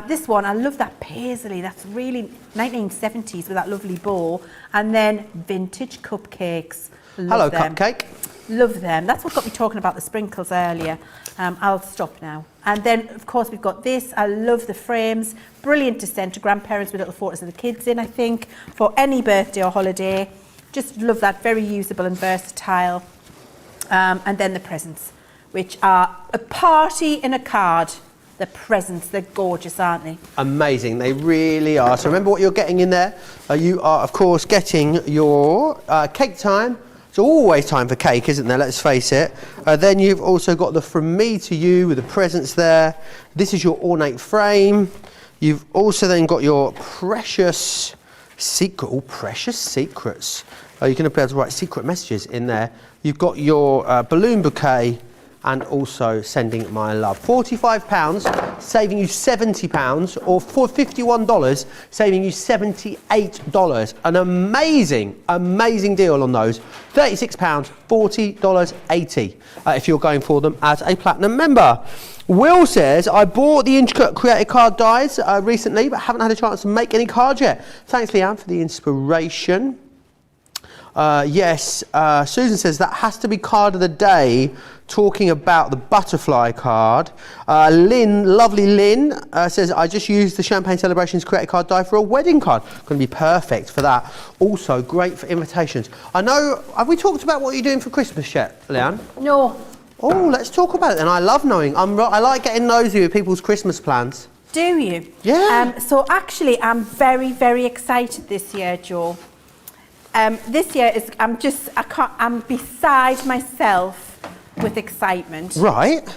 This one, I love that paisley. That's really 1970s with that lovely bow. And then vintage cupcakes. Love Hello, them. cupcake. Love them. That's what got me talking about the sprinkles earlier. I'll stop now. And then, of course, we've got this. I love the frames. Brilliant to send to grandparents with little photos of the kids in, I think, for any birthday or holiday. Just love that. Very usable and versatile. And then the presents, which are a party in a card. The presents, they're gorgeous, aren't they? Amazing, they really are. So remember what you're getting in there. You are, of course, getting your Cake Time It's always time for cake, isn't there? Let's face it. Then you've also got the From Me to You with the presents there. This is your ornate frame. You've also then got your precious secrets. You're going to be able to write secret messages in there. You've got your balloon bouquet and also sending my love. £45, saving you £70, or for $51, saving you $78. An amazing deal on those. £36, $40.80 if you're going for them as a platinum member. Will says, I bought the intricate creative card dies recently, but haven't had a chance to make any cards yet. Thanks, Leann, for the inspiration. Yes, Susan says that has to be card of the day, talking about the butterfly card. Lovely Lynn, says, I just used the Champagne Celebrations creative card die for a wedding card. Going to be perfect for that. Also, great for invitations. I know, have we talked about what you're doing for Christmas yet, Leann? No. Oh, let's talk about it then. I love knowing. I like getting nosy with people's Christmas plans. Do you? Yeah. So actually, I'm very, very excited this year, Joe. This year I'm beside myself with excitement. Right.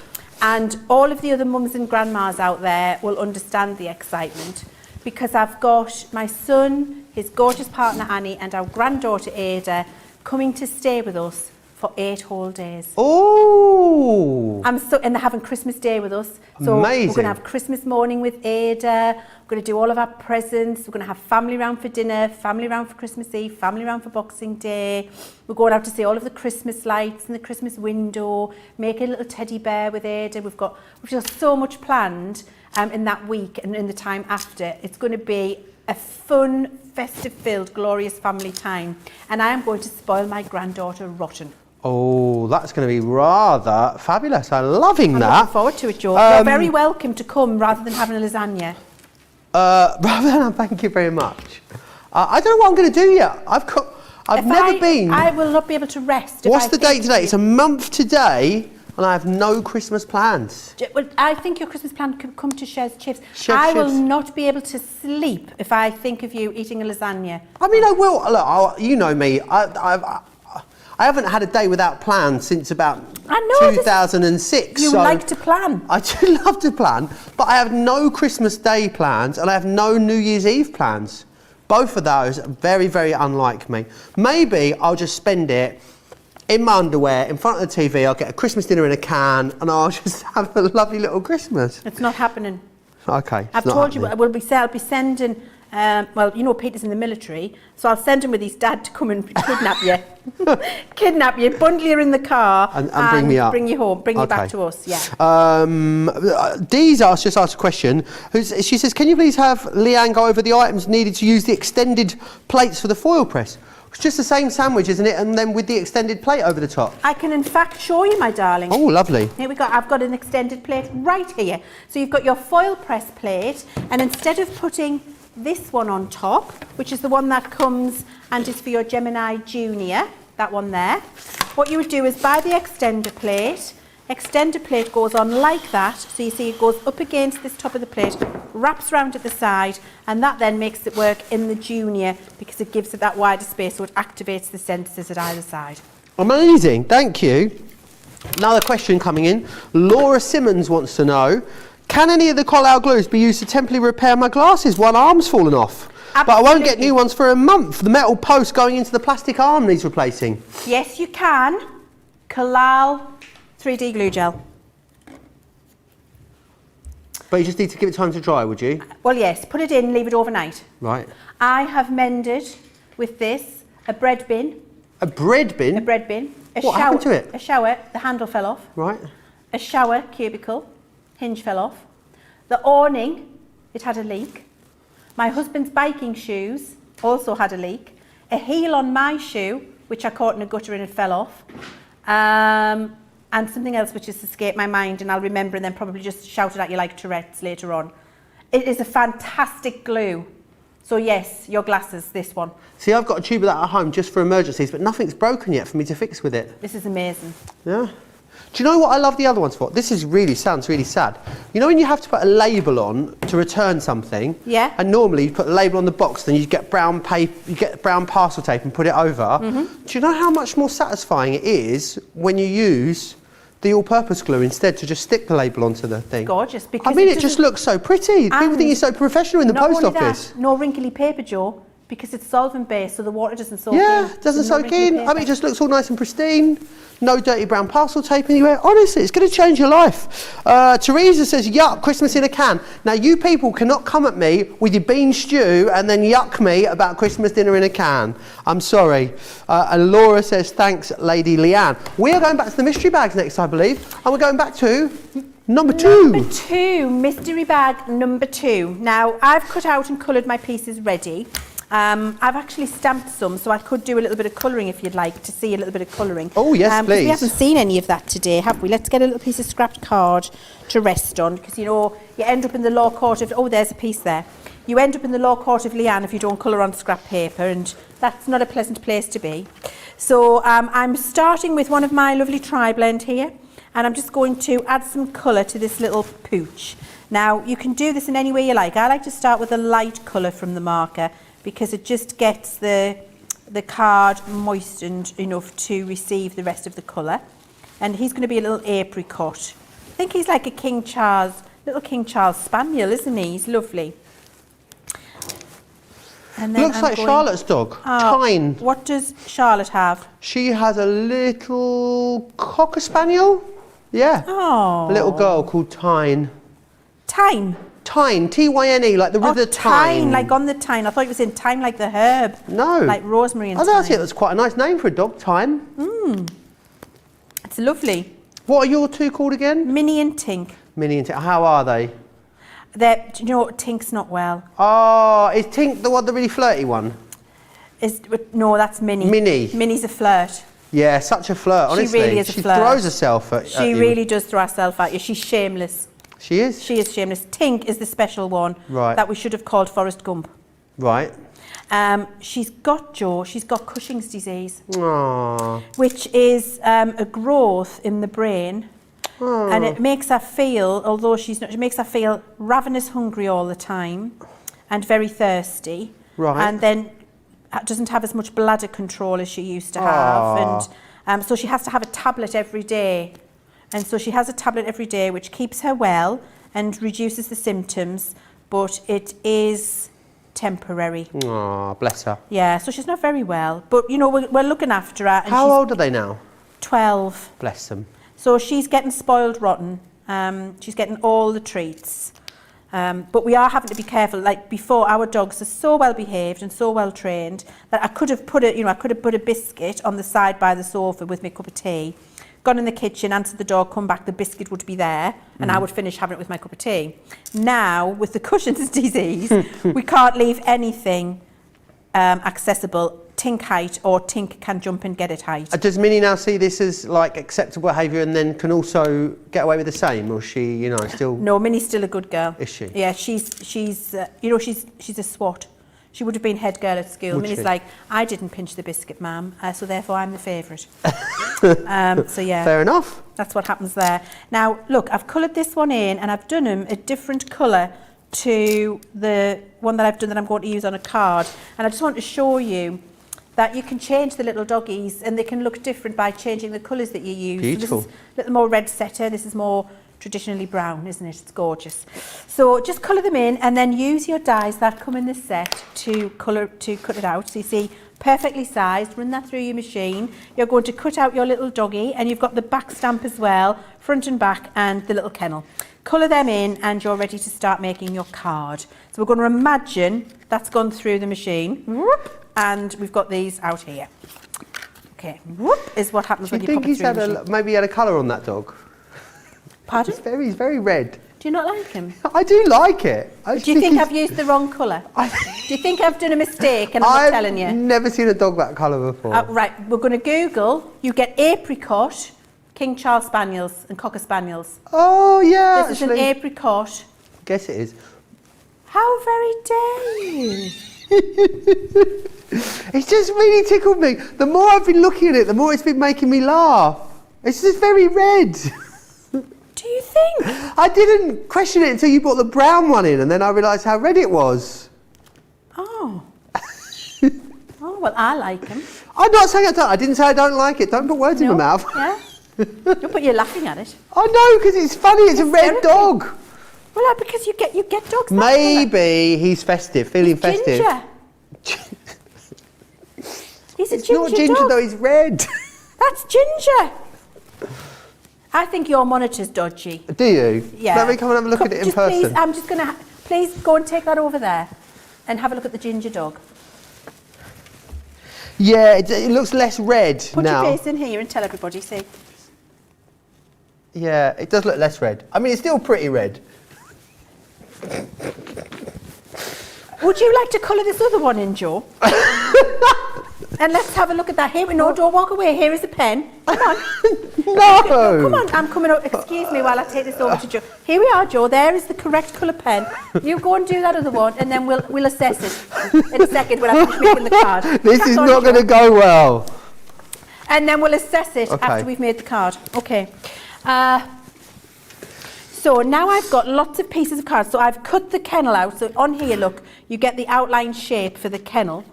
And all of the other mums and grandmas out there will understand the excitement, because I've got my son, his gorgeous partner Annie, and our granddaughter Ada coming to stay with us for 8 whole days. Oh! And they're having Christmas Day with us. So Amazing. We're going to have Christmas morning with Ada. We're going to do all of our presents. We're going to have family round for dinner, family round for Christmas Eve, family round for Boxing Day. We're going out to see all of the Christmas lights and the Christmas window, make a little teddy bear with Ada. We've just so much planned in that week and in the time after. It's going to be a fun, festive-filled, glorious family time. And I am going to spoil my granddaughter rotten. Oh, that's going to be rather fabulous. I'm loving that. I'm looking forward to it, Joe. You're very welcome to come rather than having a lasagna. Thank you very much. I don't know what I'm going to do yet. I've never been. I will not be able to rest. What's the date today? It's a month today, and I have no Christmas plans. Well, I think your Christmas plan could come to Chef's Chips. Chef's I will Chips. not be able to sleep if I think of you eating a lasagna. I mean, I will. Look, you know me. I haven't had a day without plans since about 2006. You like to plan. I do love to plan, but I have no Christmas Day plans and I have no New Year's Eve plans. Both of those are very, very unlike me. Maybe I'll just spend it in my underwear, in front of the TV, I'll get a Christmas dinner in a can and I'll just have a lovely little Christmas. It's not happening. Okay. I've told you, I'll be sending, well, you know Peter's in the military, so I'll send him with his dad to come and kidnap you. Kidnap you, bundle you in the car and bring me up. Bring you home, bring you back to us, yeah. Dee's just asked a question. She says, can you please have Leann go over the items needed to use the extended plates for the foil press? It's just the same sandwich, isn't it? And then with the extended plate over the top. I can in fact show you, my darling. Oh, lovely. Here we go. I've got an extended plate right here. So you've got your foil press plate, and instead of putting this one on top, which is the one that comes and is for your Gemini Junior, that one there, what you would do is buy the extender plate. Extender plate goes on like that, so you see it goes up against this top of the plate, wraps around at the side, and that then makes it work in the Junior because it gives it that wider space, so it activates the sensors at either side. Amazing, thank you. Another question coming in. Laura Simmons wants to know, can any of the Cartload glues be used to temporarily repair my glasses? One arm's fallen off. Absolutely. But I won't get new ones for a month. The metal post going into the plastic arm needs replacing. Yes, you can. Cartload 3D glue gel. But you just need to give it time to dry, would you? Well, yes, put it in, leave it overnight. Right. I have mended with this a bread bin. A bread bin? A bread bin. What happened to it? A shower, the handle fell off. Right. A shower cubicle, hinge fell off. The awning, it had a leak. My husband's biking shoes also had a leak. A heel on my shoe, which I caught in a gutter and it fell off. And something else which has escaped my mind, and I'll remember and then probably just shout it at you like Tourette's later on. It is a fantastic glue. So yes, your glasses, this one. See, I've got a tube of that at home just for emergencies, but nothing's broken yet for me to fix with it. This is amazing. Yeah. Do you know what I love the other ones for? This sounds really sad. You know when you have to put a label on to return something? Yeah. And normally you put the label on the box, then you get brown paper, you get brown parcel tape and put it over. Do you know how much more satisfying it is when you use the all-purpose glue instead to just stick the label onto the thing? Gorgeous. Because I mean, it just looks so pretty. People think you're so professional in the post office. No wrinkly paper, Joe, because it's solvent-based, so the water doesn't soak in. Yeah, doesn't soak in. I mean, it just looks all nice and pristine. No dirty brown parcel tape anywhere. Honestly, it's going to change your life. Teresa says, yuck, Christmas in a can. Now, you people cannot come at me with your bean stew and then yuck me about Christmas dinner in a can. I'm sorry. And Laura says, thanks, Lady Leann. We are going back to the mystery bags next, I believe. And we're going back to number 2. Number 2, mystery bag number 2. Now, I've cut out and coloured my pieces ready. I've actually stamped some, so I could do a little bit of colouring if you'd like to see a little bit of colouring. Oh, yes, please. We haven't seen any of that today, have we? Let's get a little piece of scrapped card to rest on, because, you know, you end up in the law court of... Oh, there's a piece there. You end up in the law court of Leann if you don't colour on scrap paper, and that's not a pleasant place to be. So I'm starting with one of my lovely tri-blend here, and I'm just going to add some colour to this little pooch. Now, you can do this in any way you like. I like to start with a light colour from the marker, because it just gets the card moistened enough to receive the rest of the colour. And he's going to be a little apricot. I think he's like a little King Charles Spaniel, isn't he? He's lovely. And then Looks like Charlotte's dog, Tyne. What does Charlotte have? She has a little Cocker Spaniel. Yeah. Oh. A little girl called Tyne. Tyne? Tyne, T-Y-N-E, like the river Tyne. Tyne, like on the Tyne. I thought it was in Thyme, like the herb. No. Like rosemary and thyme. I think that's quite a nice name for a dog, Tyne. It's lovely. What are your 2 called again? Minnie and Tink. Minnie and Tink. How are they? Do you know, Tink's not well. Oh, is Tink the really flirty one? No, that's Minnie. Minnie. Minnie's a flirt. Yeah, such a flirt, honestly. She really is a flirt. She throws herself at you. She really does throw herself at you. She's shameless. She is? She is shameless. Tink is the special one that we should have called Forrest Gump. Right. She's got Cushing's disease, Aww. which is a growth in the brain. Aww. And it makes her feel, although she's not, it makes her feel ravenous hungry all the time and very thirsty. Right. And then doesn't have as much bladder control as she used to have. And so she has to have a tablet every day. And so she has a tablet every day, which keeps her well and reduces the symptoms, but it is temporary. Oh, bless her. Yeah, so she's not very well. But, you know, we're looking after her. And how old are they now? 12. Bless them. So she's getting spoiled rotten. She's getting all the treats. But we are having to be careful. Like before, our dogs are so well behaved and so well trained that I could have put a biscuit on the side by the sofa with my cup of tea, gone in the kitchen, answered the door, come back, the biscuit would be there, and I would finish having it with my cup of tea. Now, with the Cushing's disease, we can't leave anything accessible Tink height, or Tink can jump and get it height. Does Minnie now see this as like acceptable behaviour and then can also get away with the same, or is she, you know, still? No, Minnie's still a good girl. Is she? Yeah, she's a swot. She would have been head girl at school. Minnie's like, I didn't pinch the biscuit, ma'am, so therefore I'm the favourite. So yeah. Fair enough. That's what happens there. Now, look, I've coloured this one in and I've done them a different colour to the one that I've done that I'm going to use on a card. And I just want to show you that you can change the little doggies and they can look different by changing the colours that you use. Beautiful. So this is a little more red setter. This is more traditionally brown, isn't it? It's gorgeous. So just colour them in and then use your dies that come in this set to cut it out. So you see, perfectly sized, run that through your machine. You're going to cut out your little doggy and you've got the back stamp as well, front and back, and the little kennel. Colour them in and you're ready to start making your card. So we're going to imagine that's gone through the machine. Whoop, and we've got these out here. Okay, whoop is what happens when you pop it through the machine. Maybe he had a colour on that dog? Pardon? He's very red. Do you not like him? I do like it. Do you think I've used the wrong colour? Do you think I've done a mistake and I'm not telling you? I've never seen a dog that colour before. Right, we're going to Google. You get apricot, King Charles Spaniels and Cocker Spaniels. Oh, yeah, This is an apricot. Guess it is. How very dare you? It's just really tickled me. The more I've been looking at it, the more it's been making me laugh. It's just very red. Do you think? I didn't question it until you brought the brown one in, and then I realised how red it was. Oh. Oh, well, I like them. I'm not saying I don't. I didn't say I don't like it. Don't put words in my mouth. Yeah. No, but you're laughing at it. I know, because it's funny. It's a red dog. Well, because you get dogs. Maybe he's festive, feeling festive. Ginger. He's a It's ginger not ginger dog. though. He's red. That's ginger. I think your monitor's dodgy. Do you? Yeah. Let me come and have a look at it in person. Please, I'm just going to... Please go and take that over there and have a look at the ginger dog. Yeah, it looks less red Put now. your face in here and tell everybody, see. Yeah, it does look less red. I mean, it's still pretty red. Would you like to colour this other one in, Joe? And let's have a look at that. Here, no, don't walk away. Here is a pen. Come on. No! Come on, I'm coming up. Excuse me while I take this over to Joe. Here we are, Joe. There is the correct colour pen. You go and do that other one, and then we'll assess it in a second when I finish making the card. This is not going to go well. And then we'll assess it after we've made the card. Okay. So now I've got lots of pieces of cards. So I've cut the kennel out. So on here, look, you get the outline shape for the kennel.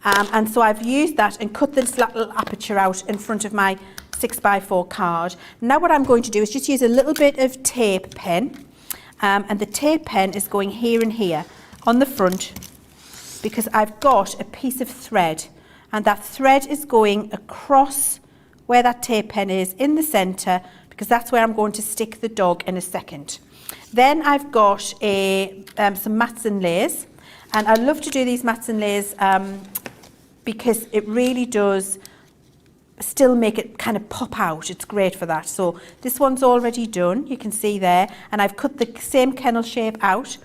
And so I've used that and cut this little aperture out in front of my 6x4 card. Now what I'm going to do is just use a little bit of tape pen. And the tape pen is going here and here on the front because I've got a piece of thread. And that thread is going across where that tape pen is in the centre because that's where I'm going to stick the dog in a second. Then I've got some mats and layers. And I love to do these mats and layers because it really does still make it kind of pop out. It's great for that. So this one's already done, you can see there. And I've cut the same kennel shape out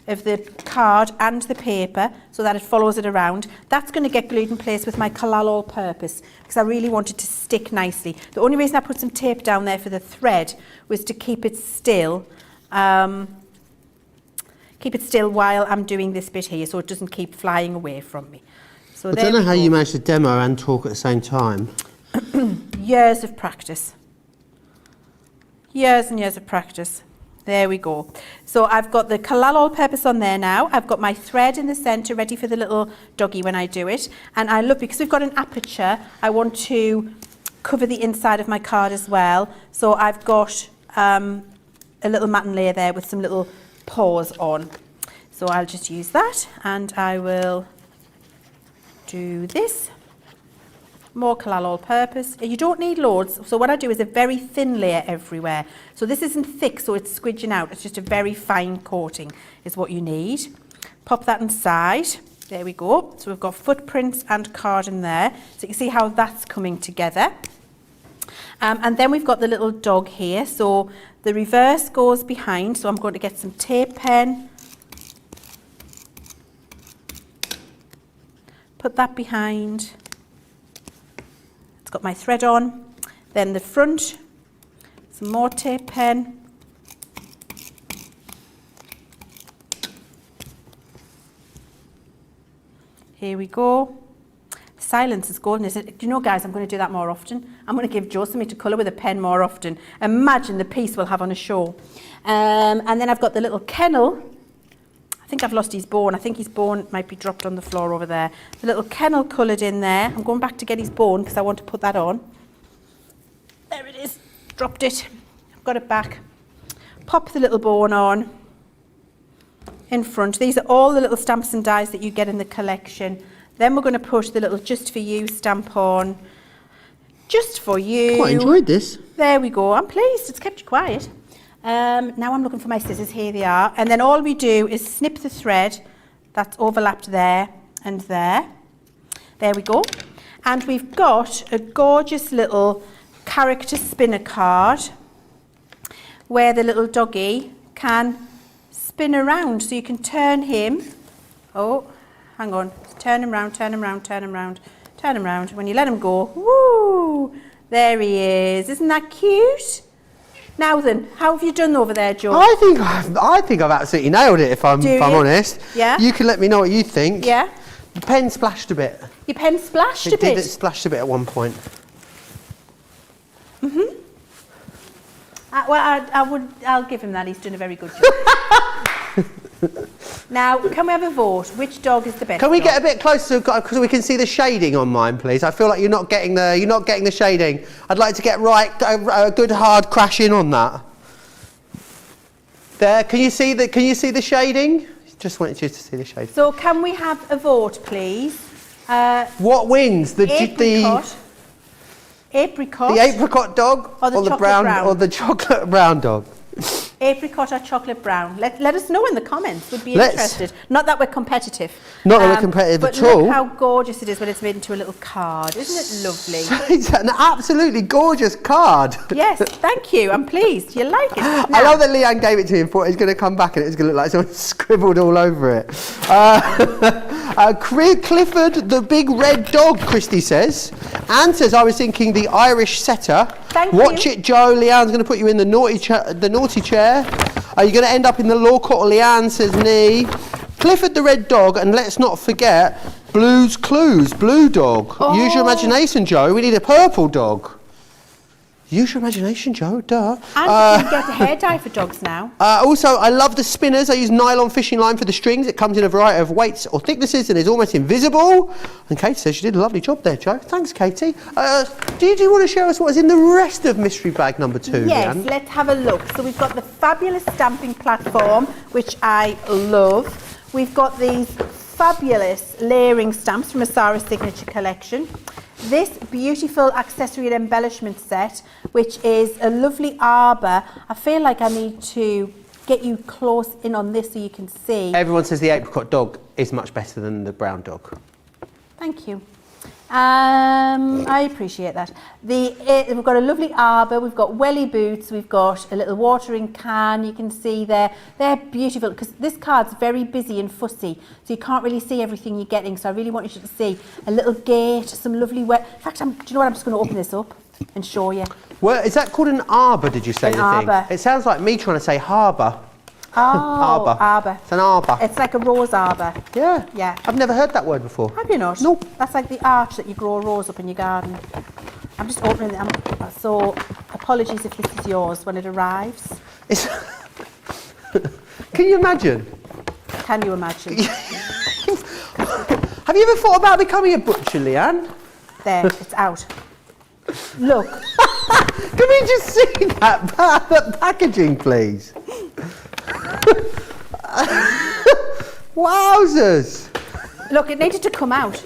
of the card and the paper so that it follows it around. That's going to get glued in place with my collal all-purpose because I really want it to stick nicely. The only reason I put some tape down there for the thread was to keep it still. Keep it still while I'm doing this bit here so it doesn't keep flying away from me. So I don't know how you managed to demo and talk at the same time. Years of practice. Years and years of practice. There we go. So I've got the collal all-purpose on there now. I've got my thread in the centre ready for the little doggy when I do it. And I look, because we've got an aperture, I want to cover the inside of my card as well. So I've got a little mat and layer there with some little paws on. So I'll just use that and I will do this. More collal all-purpose. You don't need loads, so what I do is a very thin layer everywhere. So this isn't thick, so it's squidging out. It's just a very fine coating is what you need. Pop that inside. There we go. So we've got footprints and card in there. So you can see how that's coming together. And then we've got the little dog here. So the reverse goes behind. So I'm going to get some tape pen. Put that behind. It's got my thread on. Then the front, some more tape pen. Here we go. Silence is golden, isn't it? Do you know, guys, I'm going to do that more often. I'm going to give Joe something to colour with a pen more often. Imagine the piece we'll have on a show. And then I've got the little kennel. I think I've lost his bone. I think his bone might be dropped on the floor over there. The little kennel coloured in there. I'm going back to get his bone because I want to put that on. There it is. Dropped it. I've got it back. Pop the little bone on in front. These are all the little stamps and dies that you get in the collection. Then we're going to put the little Just For You stamp on. Just for you. Quite enjoyed this. There we go. I'm pleased. It's kept you quiet. Now I'm looking for my scissors. Here they are. And then all we do is snip the thread that's overlapped there and there. There we go. And we've got a gorgeous little character spinner card where the little doggy can spin around. So you can turn him. Oh, hang on. Turn him round, turn him round, turn him round, turn him round. When you let him go, woo, there he is. Isn't that cute? Now then, how have you done over there, Joe? I think I've absolutely nailed it, if I'm honest. Yeah. You can let me know what you think. Yeah. The pen splashed a bit. Your pen splashed a bit? It splashed a bit at one point. I'll give him that. He's done a very good job. Now, can we have a vote? Which dog is the best? Can we dog? get a bit closer so we can see the shading on mine, please? I feel like you're not getting the shading. I'd like to get a good hard crash in on that. There, can you see the shading? Just wanted you to see the shading. So, can we have a vote, please? What wins? The apricot dog or the brown or the chocolate brown dog? Apricot or chocolate brown? Let us know in the comments. We'd be interested. Not that we're competitive. Not that we're competitive but at all. Look how gorgeous it is when it's made into a little card. Isn't it lovely? It's an absolutely gorgeous card. Yes, thank you. I'm pleased. You like it. Now, I love that Leann gave it to me and thought it was going to come back and it's going to look like someone scribbled all over it. Clifford, the big red dog, Christy says. Anne says, I was thinking the Irish setter. Watch it, Joe. Leanne's going to put you in the naughty chair. Are you going to end up in the law court? Leanne says knee. Clifford the red dog, and let's not forget Blue's Clues, blue dog. Use your imagination, Joe. We need a purple dog. Use your imagination, Joe, duh. And you can get a hair dye for dogs now. Also, I love the spinners. I use nylon fishing line for the strings. It comes in a variety of weights or thicknesses and is almost invisible. And Katie says she did a lovely job there, Joe. Thanks, Katie. Do you want to show us what is in the rest of mystery bag number 2, Yes, Leanne? let's have a look. So we've got the fabulous stamping platform, which I love. We've got these fabulous layering stamps from Asara's Signature Collection. This beautiful accessory and embellishment set, which is a lovely arbour. I feel like I need to get you close in on this so you can see. Everyone says the apricot dog is much better than the brown dog. Thank you. I appreciate that. We've got a lovely arbour, we've got welly boots, we've got a little watering can, you can see there. They're beautiful because this card's very busy and fussy, so you can't really see everything you're getting, so I really want you to see a little gate, some lovely in fact, do you know what, I'm just going to open this up and show you. Well, is that called an arbour, did you say? An arbour. It sounds like me trying to say harbour. Oh, arbour. arbour. It's an arbour. It's like a rose arbour. Yeah. Yeah. I've never heard that word before. Have you not? Nope. That's like the arch that you grow a rose up in your garden. I'm just opening it. So, apologies if this is yours when it arrives. Can you imagine? Can you imagine? Have you ever thought about becoming a butcher, Leanne? There, it's out. Look. Can we just see that packaging, please? Wowzers! Look, it needed to come out.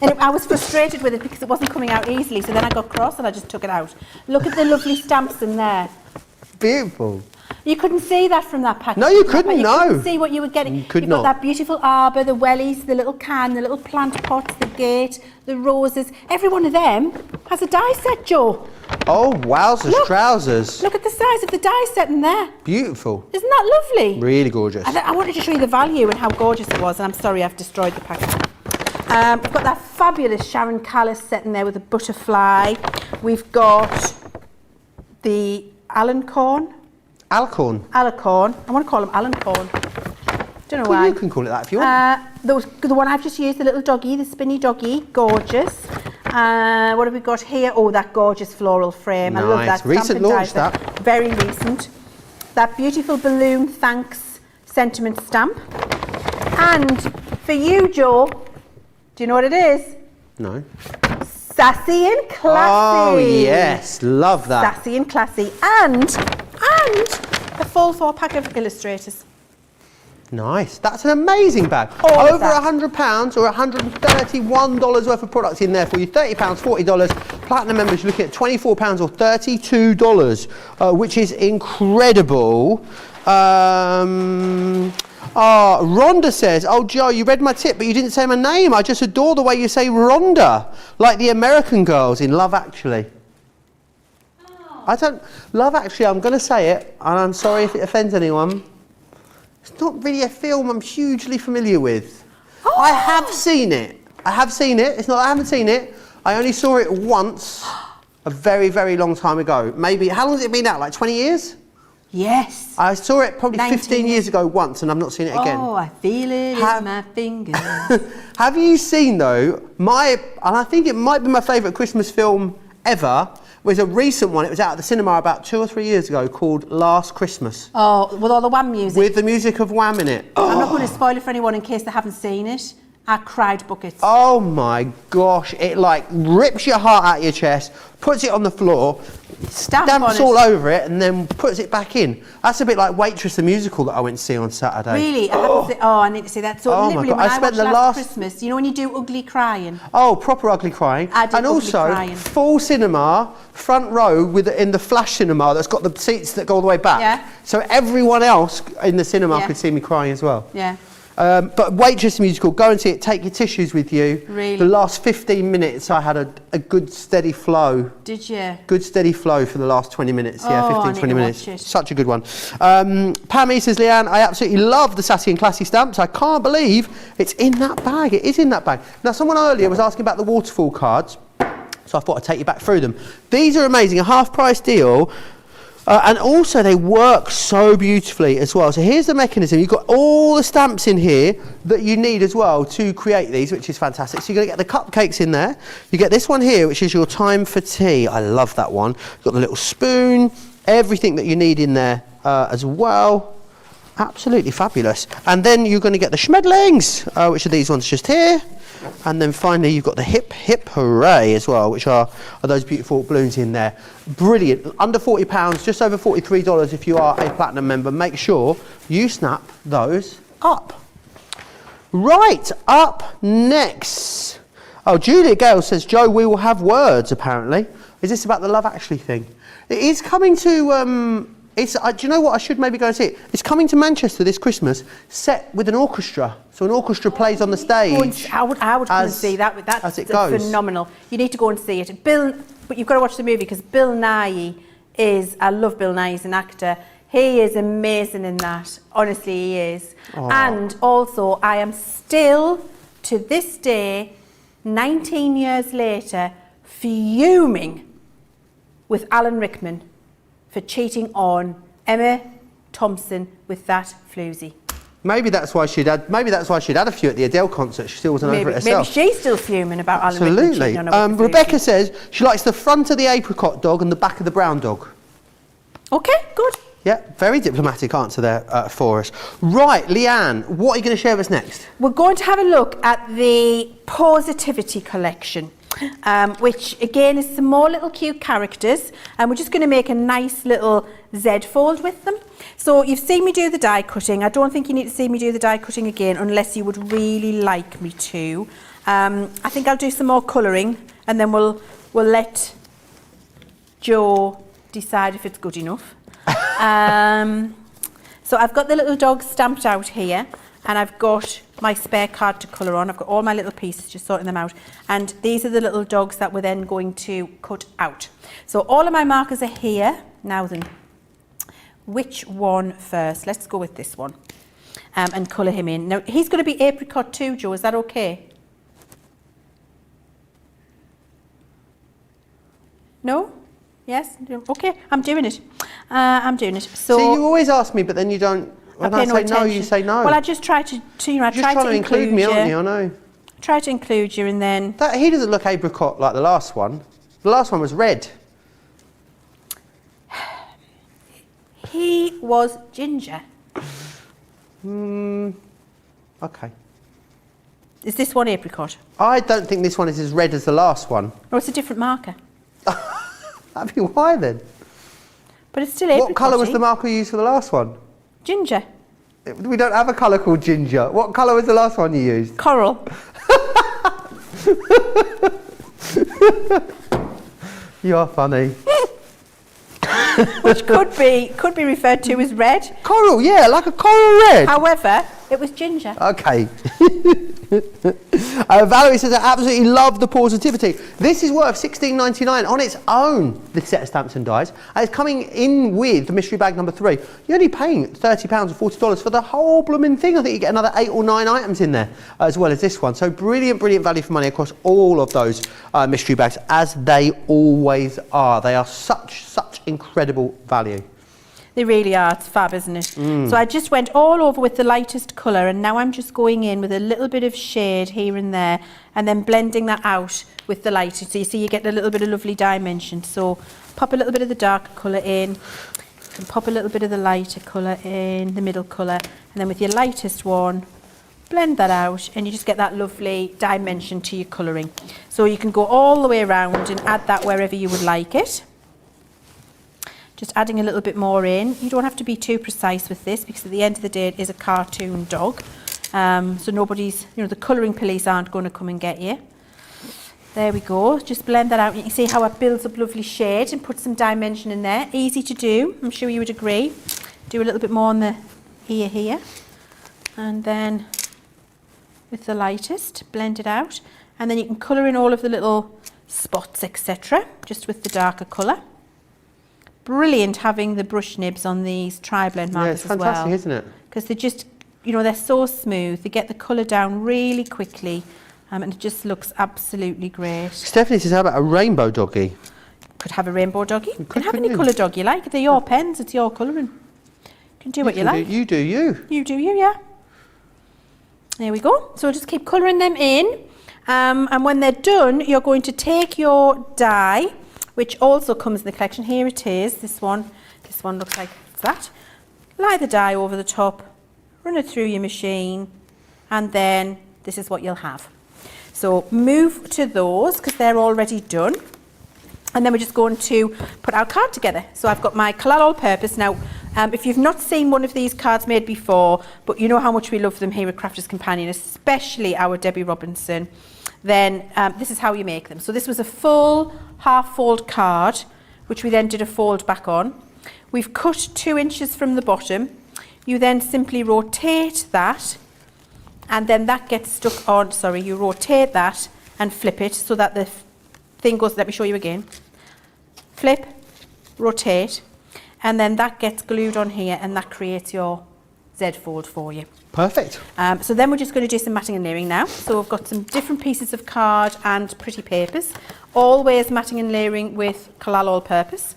And I was frustrated with it because it wasn't coming out easily, so then I got cross and I just took it out. Look at the lovely stamps in there. Beautiful. You couldn't see that from that package. No, you couldn't, no. You couldn't see what you were getting. You could You've not. got that beautiful arbour, the wellies, the little can, the little plant pots, the gate, the roses. Every one of them has a die set, Joe. Oh, wowzers, trousers. Look at the size of the die set in there. Beautiful. Isn't that lovely? Really gorgeous. I wanted to show you the value and how gorgeous it was, and I'm sorry I've destroyed the package. We've got that fabulous Sharon Callis set in there with a butterfly. We've got the Alicorn. Alicorn. Alicorn. I want to call him Alicorn. Don't know why. You can call it that if you want. The one I've just used, the little doggy, the spinny doggy, gorgeous. What have we got here? Oh, that gorgeous floral frame. Nice. I love that. Recent launch, that. Very recent. That beautiful balloon thanks sentiment stamp. And for you, Joe, do you know what it is? No. Sassy and classy. Oh, yes. Love that. Sassy and classy. And a full 4-pack of illustrators. Nice. That's an amazing bag. Over £100 or $131 worth of products in there for you. £30, $40. Platinum members looking at £24 or $32, which is incredible. Rhonda says, oh, Joe, you read my tip, but you didn't say my name. I just adore the way you say Rhonda, like the American girls in Love Actually. Love Actually, I'm going to say it, and I'm sorry if it offends anyone. It's not really a film I'm hugely familiar with. I have seen it. It's not that I haven't seen it. I only saw it once a very, very long time ago. Maybe, how long has it been out? Like 20 years? Yes. I saw it probably 15 years ago once, and I've not seen it again. Oh, I feel it in my fingers. Have you seen, though, and I think it might be my favourite Christmas film ever, was a recent one. It was out at the cinema about 2 or 3 years ago called Last Christmas. Oh, with all the Wham music. With the music of Wham in it. I'm not going to spoil it for anyone in case they haven't seen it. I cried buckets. Oh my gosh, it like rips your heart out of your chest, puts it on the floor, stamps all over it, and then puts it back in. That's a bit like Waitress the musical that I went to see on Saturday. Really? I need to see that. So literally, when I watched Last Christmas, you know when you do ugly crying? Oh, proper ugly crying. I did and ugly also, crying. full cinema, front row in the flash cinema that's got the seats that go all the way back. Yeah. So everyone else in the cinema Yeah. could see me crying as well. Yeah. But Waitress musical, go and see it. Take your tissues with you. Really? The last 15 minutes, I had a good steady flow. Did you? Good steady flow for the last 20 minutes. Yeah, Oh, 15, I need 20 to minutes. watch it. Such a good one. Pammy says, Leanne, I absolutely love the Sassy and Classy stamps. I can't believe it's in that bag. It is in that bag. Now, someone earlier was asking about the waterfall cards, so I thought I'd take you back through them. These are amazing, a half-price deal. And also they work so beautifully as well. So here's the mechanism. You've got all the stamps in here that you need as well to create these, which is fantastic. So you're going to get the cupcakes in there. You get this one here, which is your time for tea. I love that one. You've got the little spoon, everything that you need in there as well. Absolutely fabulous. And then you're going to get the schmedlings, which are these ones just here. And then finally you've got the hip hip hooray as well, which are those beautiful balloons in there. Brilliant. Under £40, just over $43 if you are a platinum member. Make sure you snap those up. Right, up next. Oh, Julia Gale says, Joe, we will have words apparently. Is this about the Love Actually thing? It is coming to do you know what? I should maybe go and see it. It's coming to Manchester this Christmas, set with an orchestra. So an orchestra plays on the stage. I would go and see that. That's phenomenal. You need to go and see it. But you've got to watch the movie because Bill Nighy I love Bill Nighy as an actor. He is amazing in that. Honestly, he is. Aww. And also, I am still, to this day, 19 years later, fuming with Alan Rickman for cheating on Emma Thompson with that floozy. Maybe that's why she'd had a few at the Adele concert. She still wasn't over it herself. Maybe she's still fuming about Alan Rickman cheating on her with the Rebecca floozy. says she likes the front of the apricot dog and the back of the brown dog. Okay, good. Yeah, very diplomatic answer there for us. Right, Leanne, what are you going to share with us next? We're going to have a look at the Positivity collection. Which again is some more little cute characters, and we're just going to make a nice little Z fold with them. So you've seen me do the die cutting. I don't think you need to see me do the die cutting again unless you would really like me to. I think I'll do some more colouring and then we'll let Joe decide if it's good enough. So I've got the little dogs stamped out here, and I've got my spare card to colour on. I've got all my little pieces, just sorting them out. And these are the little dogs that we're then going to cut out. So all of my markers are here. Now then, which one first? Let's go with this one and colour him in. Now, he's going to be apricot too, Joe. Is that okay? No? Yes? Okay, I'm doing it. I'm doing it. So see, you always ask me, but then you don't. When I say no, you say no. Well, I just try to You're just trying to include me, aren't you? I know. Try to include you, and then He doesn't look apricot like the last one. The last one was red. he was ginger. Okay. Is this one apricot? I don't think this one is as red as the last one. Or it's a different marker? That'd be why then. But it's still apricot. What colour was the marker you used for the last one? Ginger. We don't have a colour called ginger. What colour was the last one you used? Coral. You are funny. Which could be referred to as red. Coral, yeah, like a coral red. However, it was ginger. Okay. Valerie says, I absolutely love the Positivity. This is worth $16.99 on its own, this set of stamps and dies. And it's coming in with the mystery bag number 3. You're only paying £30 or $40 for the whole blooming thing. I think you get another 8 or 9 items in there, as well as this one. So brilliant, brilliant value for money across all of those mystery bags, as they always are. They are such incredible value. They really are. It's fab, isn't it? So I just went all over with the lightest colour, and now I'm just going in with a little bit of shade here and there, and then blending that out with the lighter. So you see you get a little bit of lovely dimension. So pop a little bit of the darker colour in, and pop a little bit of the lighter colour in, the middle colour, and then with your lightest one, blend that out, and you just get that lovely dimension to your colouring. So you can go all the way around and add that wherever you would like it. Just adding a little bit more in. You don't have to be too precise with this, because at the end of the day it is a cartoon dog. So nobody's, the colouring police aren't going to come and get you. There we go. Just blend that out. You can see how it builds up lovely shade and puts some dimension in there. Easy to do. I'm sure you would agree. Do a little bit more on the ear here. And then with the lightest, blend it out. And then you can colour in all of the little spots, etc. just with the darker colour. Brilliant having the brush nibs on these tri-blend markers as well. Yeah, it's fantastic, isn't it? Because they just, they're so smooth. They get the colour down really quickly, and it just looks absolutely great. Stephanie says, how about a rainbow doggy? Could have a rainbow doggy. You can have any colour dog you like. They're your pens, it's your colouring. You can do what you like. You do you. You do you, yeah. There we go. So just keep colouring them in. And when they're done, you're going to take your die, which also comes in the collection. Here it is, this one looks like it's that. Lie the die over the top, run it through your machine, and then this is what you'll have. So move to those, because they're already done. And then we're just going to put our card together. So I've got my Collal All-Purpose. Now, if you've not seen one of these cards made before, but you know how much we love them here at Crafters Companion, especially our Debbie Robinson, then this is how you make them. So this was a full half-fold card, which we then did a fold back on. We've cut 2 inches from the bottom. You then simply rotate that, and then that gets stuck on, you rotate that and flip it so that the thing goes, let me show you again. Flip, rotate, and then that gets glued on here, and that creates your Z fold for you. Perfect. So then we're just going to do some matting and layering now. So we've got some different pieces of card and pretty papers. Always matting and layering with Collal All-Purpose.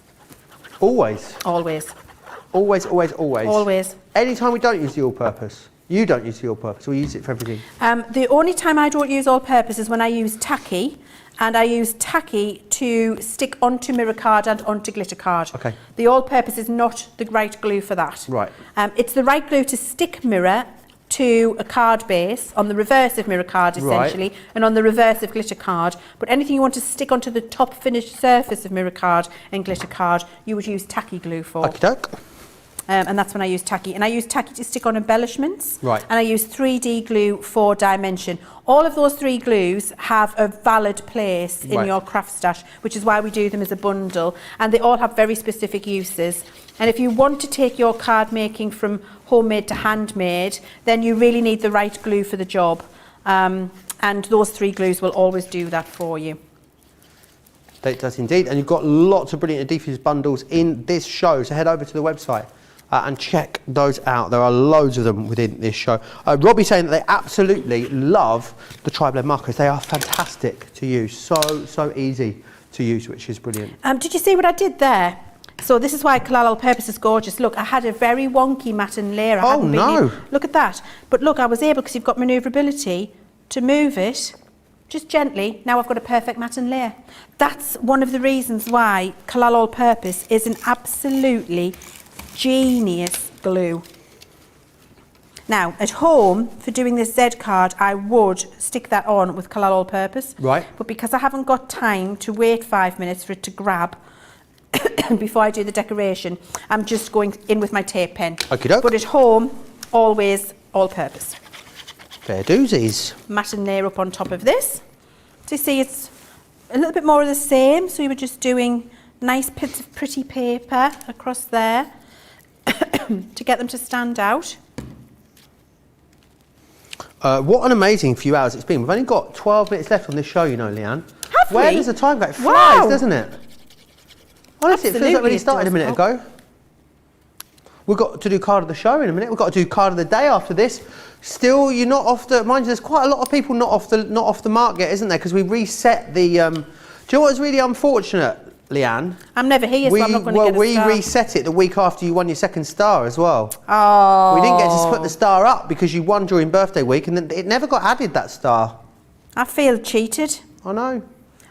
Always. Always. Always, always, always. Always. Anytime we don't use the all-purpose, you don't use the all-purpose, we use it for everything. The only time I don't use all-purpose is when I use tacky, and I use tacky to stick onto mirror card and onto glitter card. Okay. The all-purpose is not the right glue for that. Right. It's the right glue to stick mirror to a card base on the reverse of mirror card essentially, right, and on the reverse of glitter card, but anything you want to stick onto the top finished surface of mirror card and glitter card you would use tacky glue for. Okey-doke. And that's when I use tacky. And I use tacky to stick on embellishments. Right. And I use 3D glue for dimension. All of those 3 glues have a valid place in your craft stash, which is why we do them as a bundle. And they all have very specific uses. And if you want to take your card making from homemade to handmade, then you really need the right glue for the job. And those 3 glues will always do that for you. It does indeed. And you've got lots of brilliant Adhesives bundles in this show. So head over to the website and check those out. There are loads of them within this show. Robbie's saying that they absolutely love the tri-blend markers. They are fantastic to use. So easy to use, which is brilliant. Did you see what I did there? So this is why Collal All-Purpose is gorgeous. Look, I had a very wonky matte and layer. Oh no! Look at that. But look, I was able, because you've got manoeuvrability, to move it just gently. Now I've got a perfect matte and layer. That's one of the reasons why Collal All-Purpose is an absolutely genius glue. Now, at home, for doing this Z card, I would stick that on with Collal All-Purpose. Right. But because I haven't got time to wait 5 minutes for it to grab before I do the decoration, I'm just going in with my tape pen. Okey-doke. But at home, always all-purpose. Fair doozies. Matte and layer up on top of this. So you see, it's a little bit more of the same. So we were just doing nice bits of pretty paper across there to get them to stand out. What an amazing few hours it's been. We've only got 12 minutes left on this show, you know, Leanne. Have Where we? does the time go? It flies, Wow. doesn't it? Honestly, it feels like Absolutely we started a it does. minute ago. We've got to do card of the show in a minute. We've got to do card of the day after this. Still, you're not off the... Mind you, there's quite a lot of people not off the mark yet, isn't there? Because we reset the... do you know what was really unfortunate? Leanne. I'm never here, so I'm not going to get a star. We reset it the week after you won your second star as well. Oh. We didn't get to put the star up because you won during birthday week, and then it never got added, that star. I feel cheated. I know.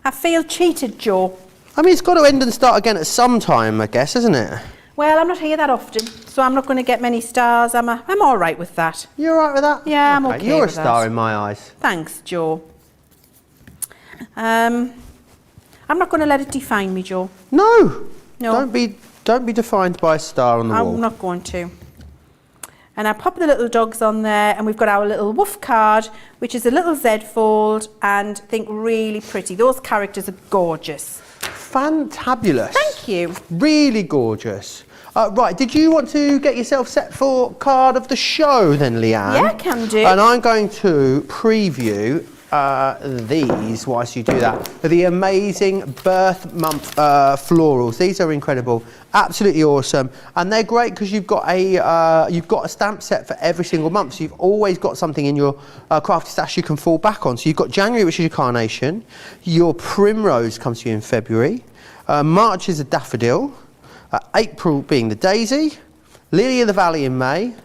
I feel cheated, Joe. I mean, it's got to end and start again at some time, I guess, isn't it? Well, I'm not here that often, so I'm not going to get many stars. I'm all right with that. You're all right with that? Yeah, I'm okay You're with a star that. in my eyes. Thanks, Joe. I'm not going to let it define me, Joe. No. No. Don't be defined by a star on the wall. I'm not going to. And I pop the little dogs on there, and we've got our little woof card, which is a little Z fold, and I think really pretty. Those characters are gorgeous. Fantabulous. Thank you. Really gorgeous. Right, did you want to get yourself set for card of the show then, Leanne? Yeah, can do. And I'm going to preview these whilst you do that. The amazing birth month florals. These are incredible, absolutely awesome, and they're great because you've got a stamp set for every single month. So you've always got something in your crafty stash you can fall back on. So you've got January, which is your carnation. Your primrose comes to you in February. March is a daffodil. April being the daisy. Lily of the valley in May.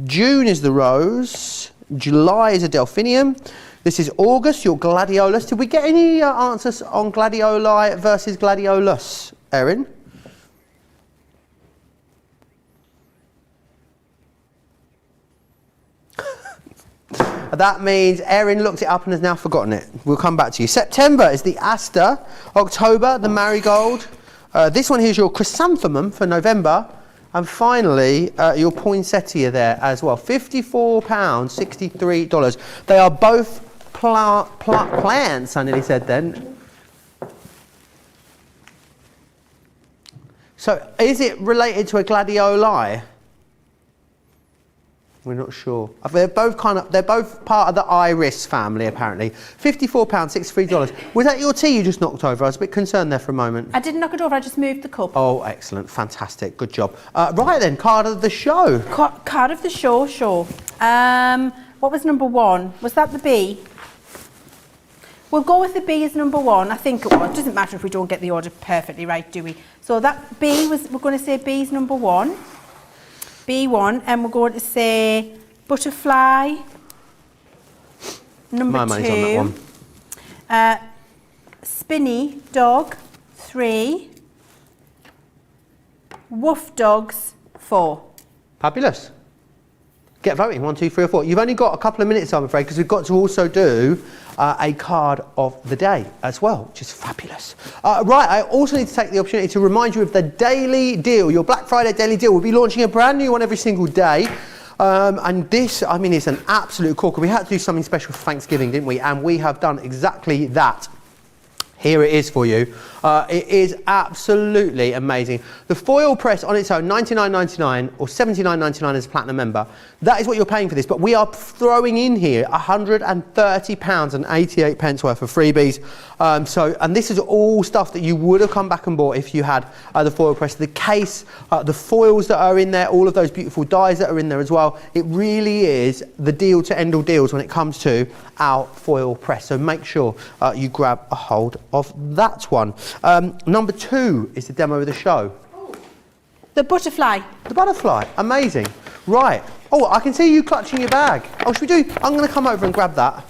June is the rose. July is a delphinium. This is August, your gladiolus. Did we get any answers on gladioli versus gladiolus, Erin? That means Erin looked it up and has now forgotten it. We'll come back to you. September is the aster. October, the marigold. This one here is your chrysanthemum for November. And finally, your poinsettia there as well. £54, $63. They are both plants, I nearly said then. So is it related to a gladioli? We're not sure. They're both part of the iris family, apparently. £54, $63. Was that your tea you just knocked over? I was a bit concerned there for a moment. I didn't knock it over, I just moved the cup. Oh, excellent. Fantastic. Good job. Right then, card of the show. Card of the show, sure. What was number one? Was that the B? We'll go with the B as number one. I think it was. It doesn't matter if we don't get the order perfectly right, do we? So that B was, we're going to say B is number one. B1, and we're going to say butterfly, number My money's on that one. Spinny dog, 3. Woof dogs, 4. Fabulous. Get voting, 1, 2, 3 or 4. You've only got a couple of minutes, I'm afraid, because we've got to also do a card of the day as well, which is fabulous. Right, I also need to take the opportunity to remind you of the daily deal. Your Black Friday daily deal. We'll be launching a brand new one every single day. And this, I mean, it's an absolute corker. We had to do something special for Thanksgiving, didn't we? And we have done exactly that. Here it is for you. It is absolutely amazing. The foil press on its own, $99.99 or $79.99 as a platinum member. That is what you're paying for this. But we are throwing in here £130 and 88 pence worth of freebies. And this is all stuff that you would have come back and bought if you had the foil press. The case, the foils that are in there, all of those beautiful dies that are in there as well. It really is the deal to end all deals when it comes to our foil press. So make sure you grab a hold of that one. Number 2 is the demo of the show. The butterfly. The butterfly, amazing. Right. Oh, I can see you clutching your bag. Oh, should we do? I'm going to come over and grab that.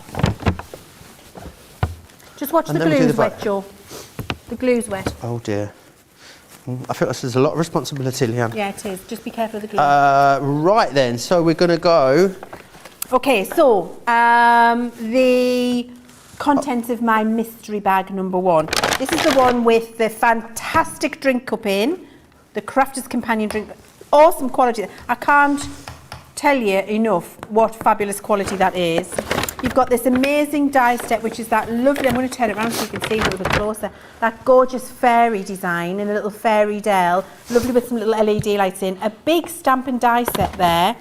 Just watch the glue's wet, Joe. The glue's wet. Oh dear. I feel like there's a lot of responsibility, Leanne. Yeah, it is. Just be careful of the glue. Right then, so we're going to go. Okay, so the contents of my mystery bag number 1. This is the one with the fantastic drink cup in, the Crafter's Companion drink. Awesome quality. I can't tell you enough what fabulous quality that is. You've got this amazing die set, which is that lovely, I'm going to turn it around so you can see a little bit closer, that gorgeous fairy design in a little fairy dell, lovely with some little LED lights in, a big stamp and die set there.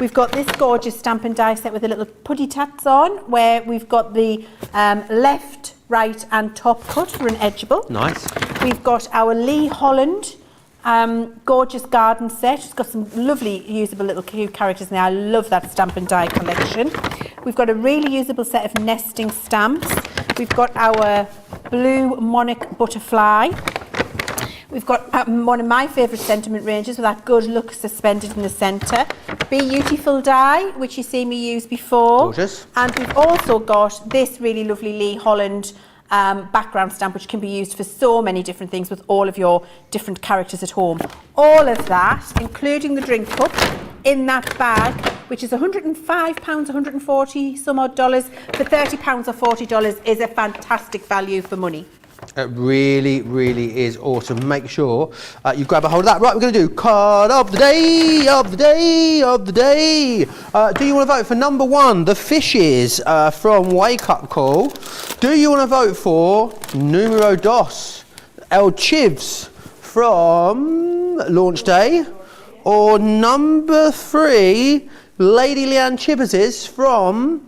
We've got this gorgeous stamp and die set with the little putty tats on, where we've got the left, right and top cut for an edgeable. Nice. We've got our Lee Holland gorgeous garden set. It's got some lovely usable little cute characters in there. I love that stamp and die collection. We've got a really usable set of nesting stamps. We've got our blue monarch butterfly. We've got one of my favourite sentiment ranges with that good look suspended in the centre. Beautiful die, which you see me use before. Gorgeous. And we've also got this really lovely Lee Holland background stamp, which can be used for so many different things with all of your different characters at home. All of that, including the drink cup, in that bag, which is £105, 140 some odd dollars, for £30 or $40 is a fantastic value for money. It really, really is awesome. Make sure you grab a hold of that. Right, we're going to do card of the day, of the day, of the day. Do you want to vote for number 1, the fishes from Wake Up Call? Do you want to vote for numero dos, El Chivs from Launch Day? Or number 3, Lady Leann Chivers from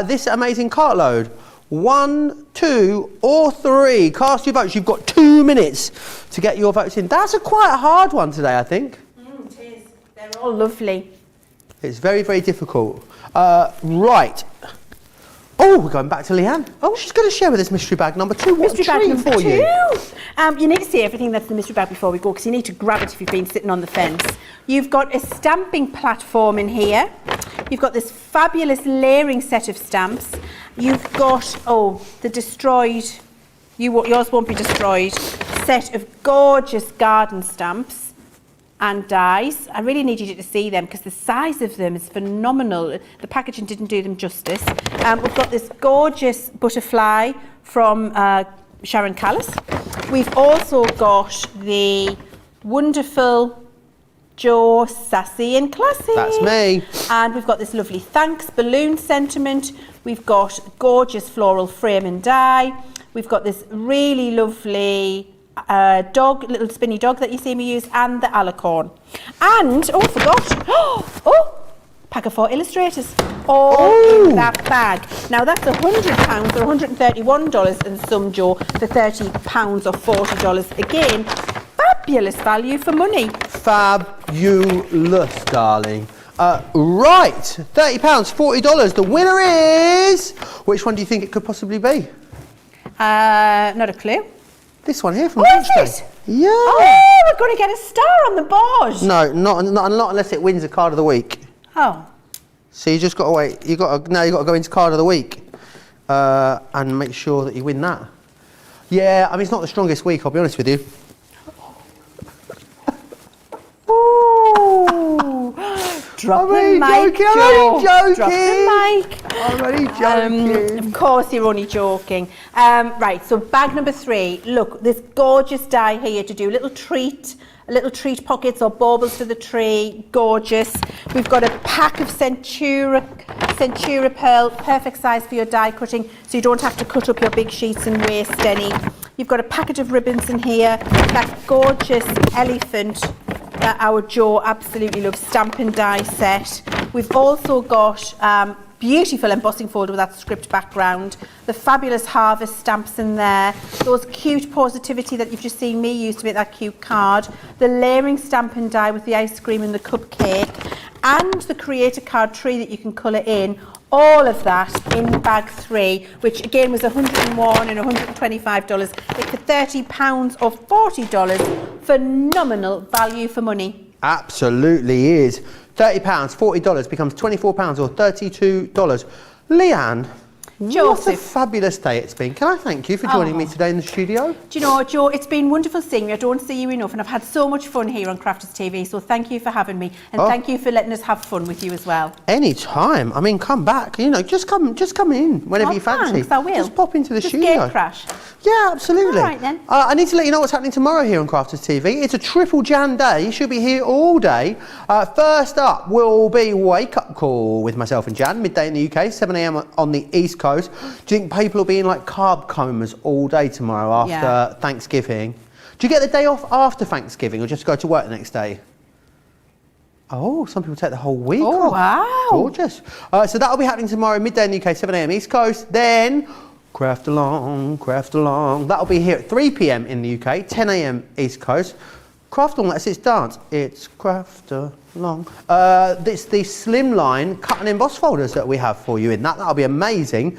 this amazing Cartload? 1, 2 or 3. Cast your votes. You've got 2 minutes to get your votes in. That's quite a hard one today, I think. It is. They're all lovely. It's very, very difficult. Right. Oh, we're going back to Leann. Oh, she's going to share with us mystery bag number 2. What Mystery a bag treat number for 2. you. You need to see everything that's in the mystery bag before we go, because you need to grab it if you've been sitting on the fence. You've got a stamping platform in here. You've got this fabulous layering set of stamps. You've got, the destroyed, yours won't be destroyed, set of gorgeous garden stamps and dies. I really need you to see them because the size of them is phenomenal. The packaging didn't do them justice. We've got this gorgeous butterfly from Sharon Callis. We've also got the wonderful Joe Sassy and Classy. That's me. And we've got this lovely thanks balloon sentiment. We've got gorgeous floral frame and die. We've got this really lovely little spinny dog that you see me use, and the alicorn. And, pack of 4 illustrators. All in that bag. Now that's £100 or $131 and some, Joe, for £30 or $40. Again, fabulous value for money. Fabulous, darling. Right, £30, $40. The winner is... Which one do you think it could possibly be? Not a clue. This one here from What is Launch Day. it? Yeah. Oh, we're going to get a star on the board. No, not unless it wins a card of the week. Oh. So you just got to wait. Now you got to go into card of the week and make sure that you win that. Yeah, I mean it's not the strongest week. I'll be honest with you. Ooh. Drop the mic, joking, Joe. I'm only joking. Drop the mic. I'm only joking. Of course you're only joking. Right, so bag number 3. Look, this gorgeous die here to do little treat pockets or baubles for the tree. Gorgeous. We've got a pack of Centura Pearl, perfect size for your die cutting, so you don't have to cut up your big sheets and waste any. You've got a packet of ribbons in here, that gorgeous elephant that our Joe absolutely loves, stamp and die set. We've also got beautiful embossing folder with that script background, the fabulous harvest stamps in there, those cute positivity that you've just seen me use to make that cute card, the layering stamp and die with the ice cream and the cupcake, and the creator card tree that you can colour in. All of that in bag 3, which again was $101 and $125. It's for £30 or $40. Phenomenal value for money. Absolutely is. £30, $40 becomes £24 or $32. Leann, what a Joseph. fabulous day it's been. Can I thank you for joining me today in the studio? Do you know, Joe, it's been wonderful seeing you. I don't see you enough, and I've had so much fun here on Crafters TV, so thank you for having me, and thank you for letting us have fun with you as well. Any time. I mean, come back. You know, just come in whenever you fancy. Thanks, I will. Just pop into the Just studio. gate crash. Yeah, absolutely. All right, then. I need to let you know what's happening tomorrow here on Crafters TV. It's a triple Jan day. She'll be here all day. First up will be Wake Up Call with myself and Jan, midday in the UK, 7 a.m. on the East Coast. Do you think people will be in like carb comas all day tomorrow after Thanksgiving? Do you get the day off after Thanksgiving or just go to work the next day? Oh, some people take the whole week off. Wow. Gorgeous. So that'll be happening tomorrow, midday in the UK, 7 a.m. East Coast. Then Craft Along. That'll be here at 3 p.m. in the UK, 10 a.m. East Coast. Craft Along, that's its dance. It's Craft Along. It's the slimline cut and emboss folders that we have for you in that. That'll be amazing.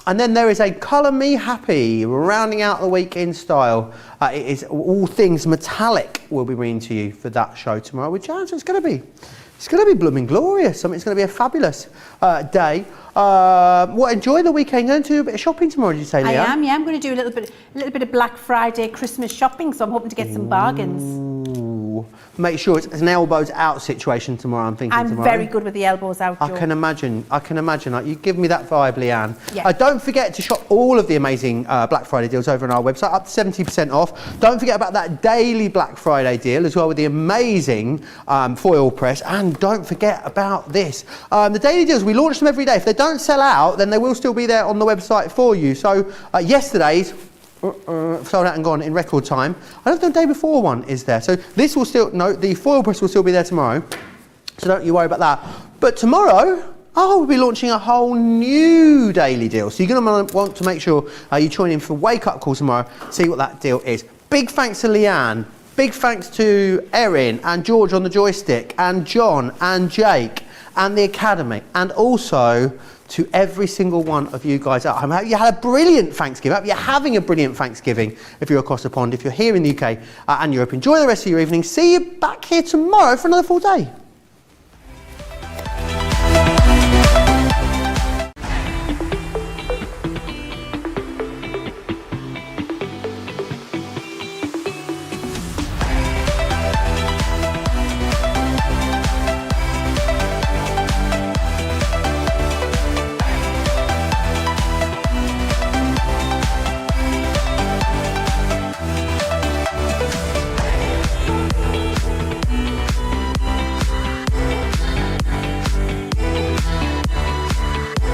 And then there is a Colour Me Happy, rounding out the week in style. It is all things metallic we'll be bringing to you for that show tomorrow with Jan. So it's going to be blooming glorious. I mean, it's going to be a fabulous day. Enjoy the weekend. Going to do a bit of shopping tomorrow, did you say, Leann? I am, yeah. I'm going to do a little bit of Black Friday Christmas shopping, so I'm hoping to get some bargains. Ooh. Make sure it's an elbows out situation tomorrow, I'm thinking tomorrow. I'm very good with the elbows out, Joe. I can imagine. You give me that vibe, Leann. Yeah. Don't forget to shop all of the amazing Black Friday deals over on our website, up to 70% off. Don't forget about that daily Black Friday deal as well with the amazing foil press. And don't forget about this. The daily deals, we launch them every day. If they don't sell out, then they will still be there on the website for you. So yesterday's sold out and gone in record time. I don't know if the day before one is there. So this will still, no, the foil press will still be there tomorrow. So don't you worry about that. But tomorrow, we'll be launching a whole new daily deal. So you're going to want to make sure you join in for Wake Up Call tomorrow, see what that deal is. Big thanks to Leann. Big thanks to Erin and George on the joystick and John and Jake and the Academy, and also to every single one of you guys at home. You had a brilliant Thanksgiving. You're having a brilliant Thanksgiving if you're across the pond. If you're here in the UK and Europe, enjoy the rest of your evening. See you back here tomorrow for another full day.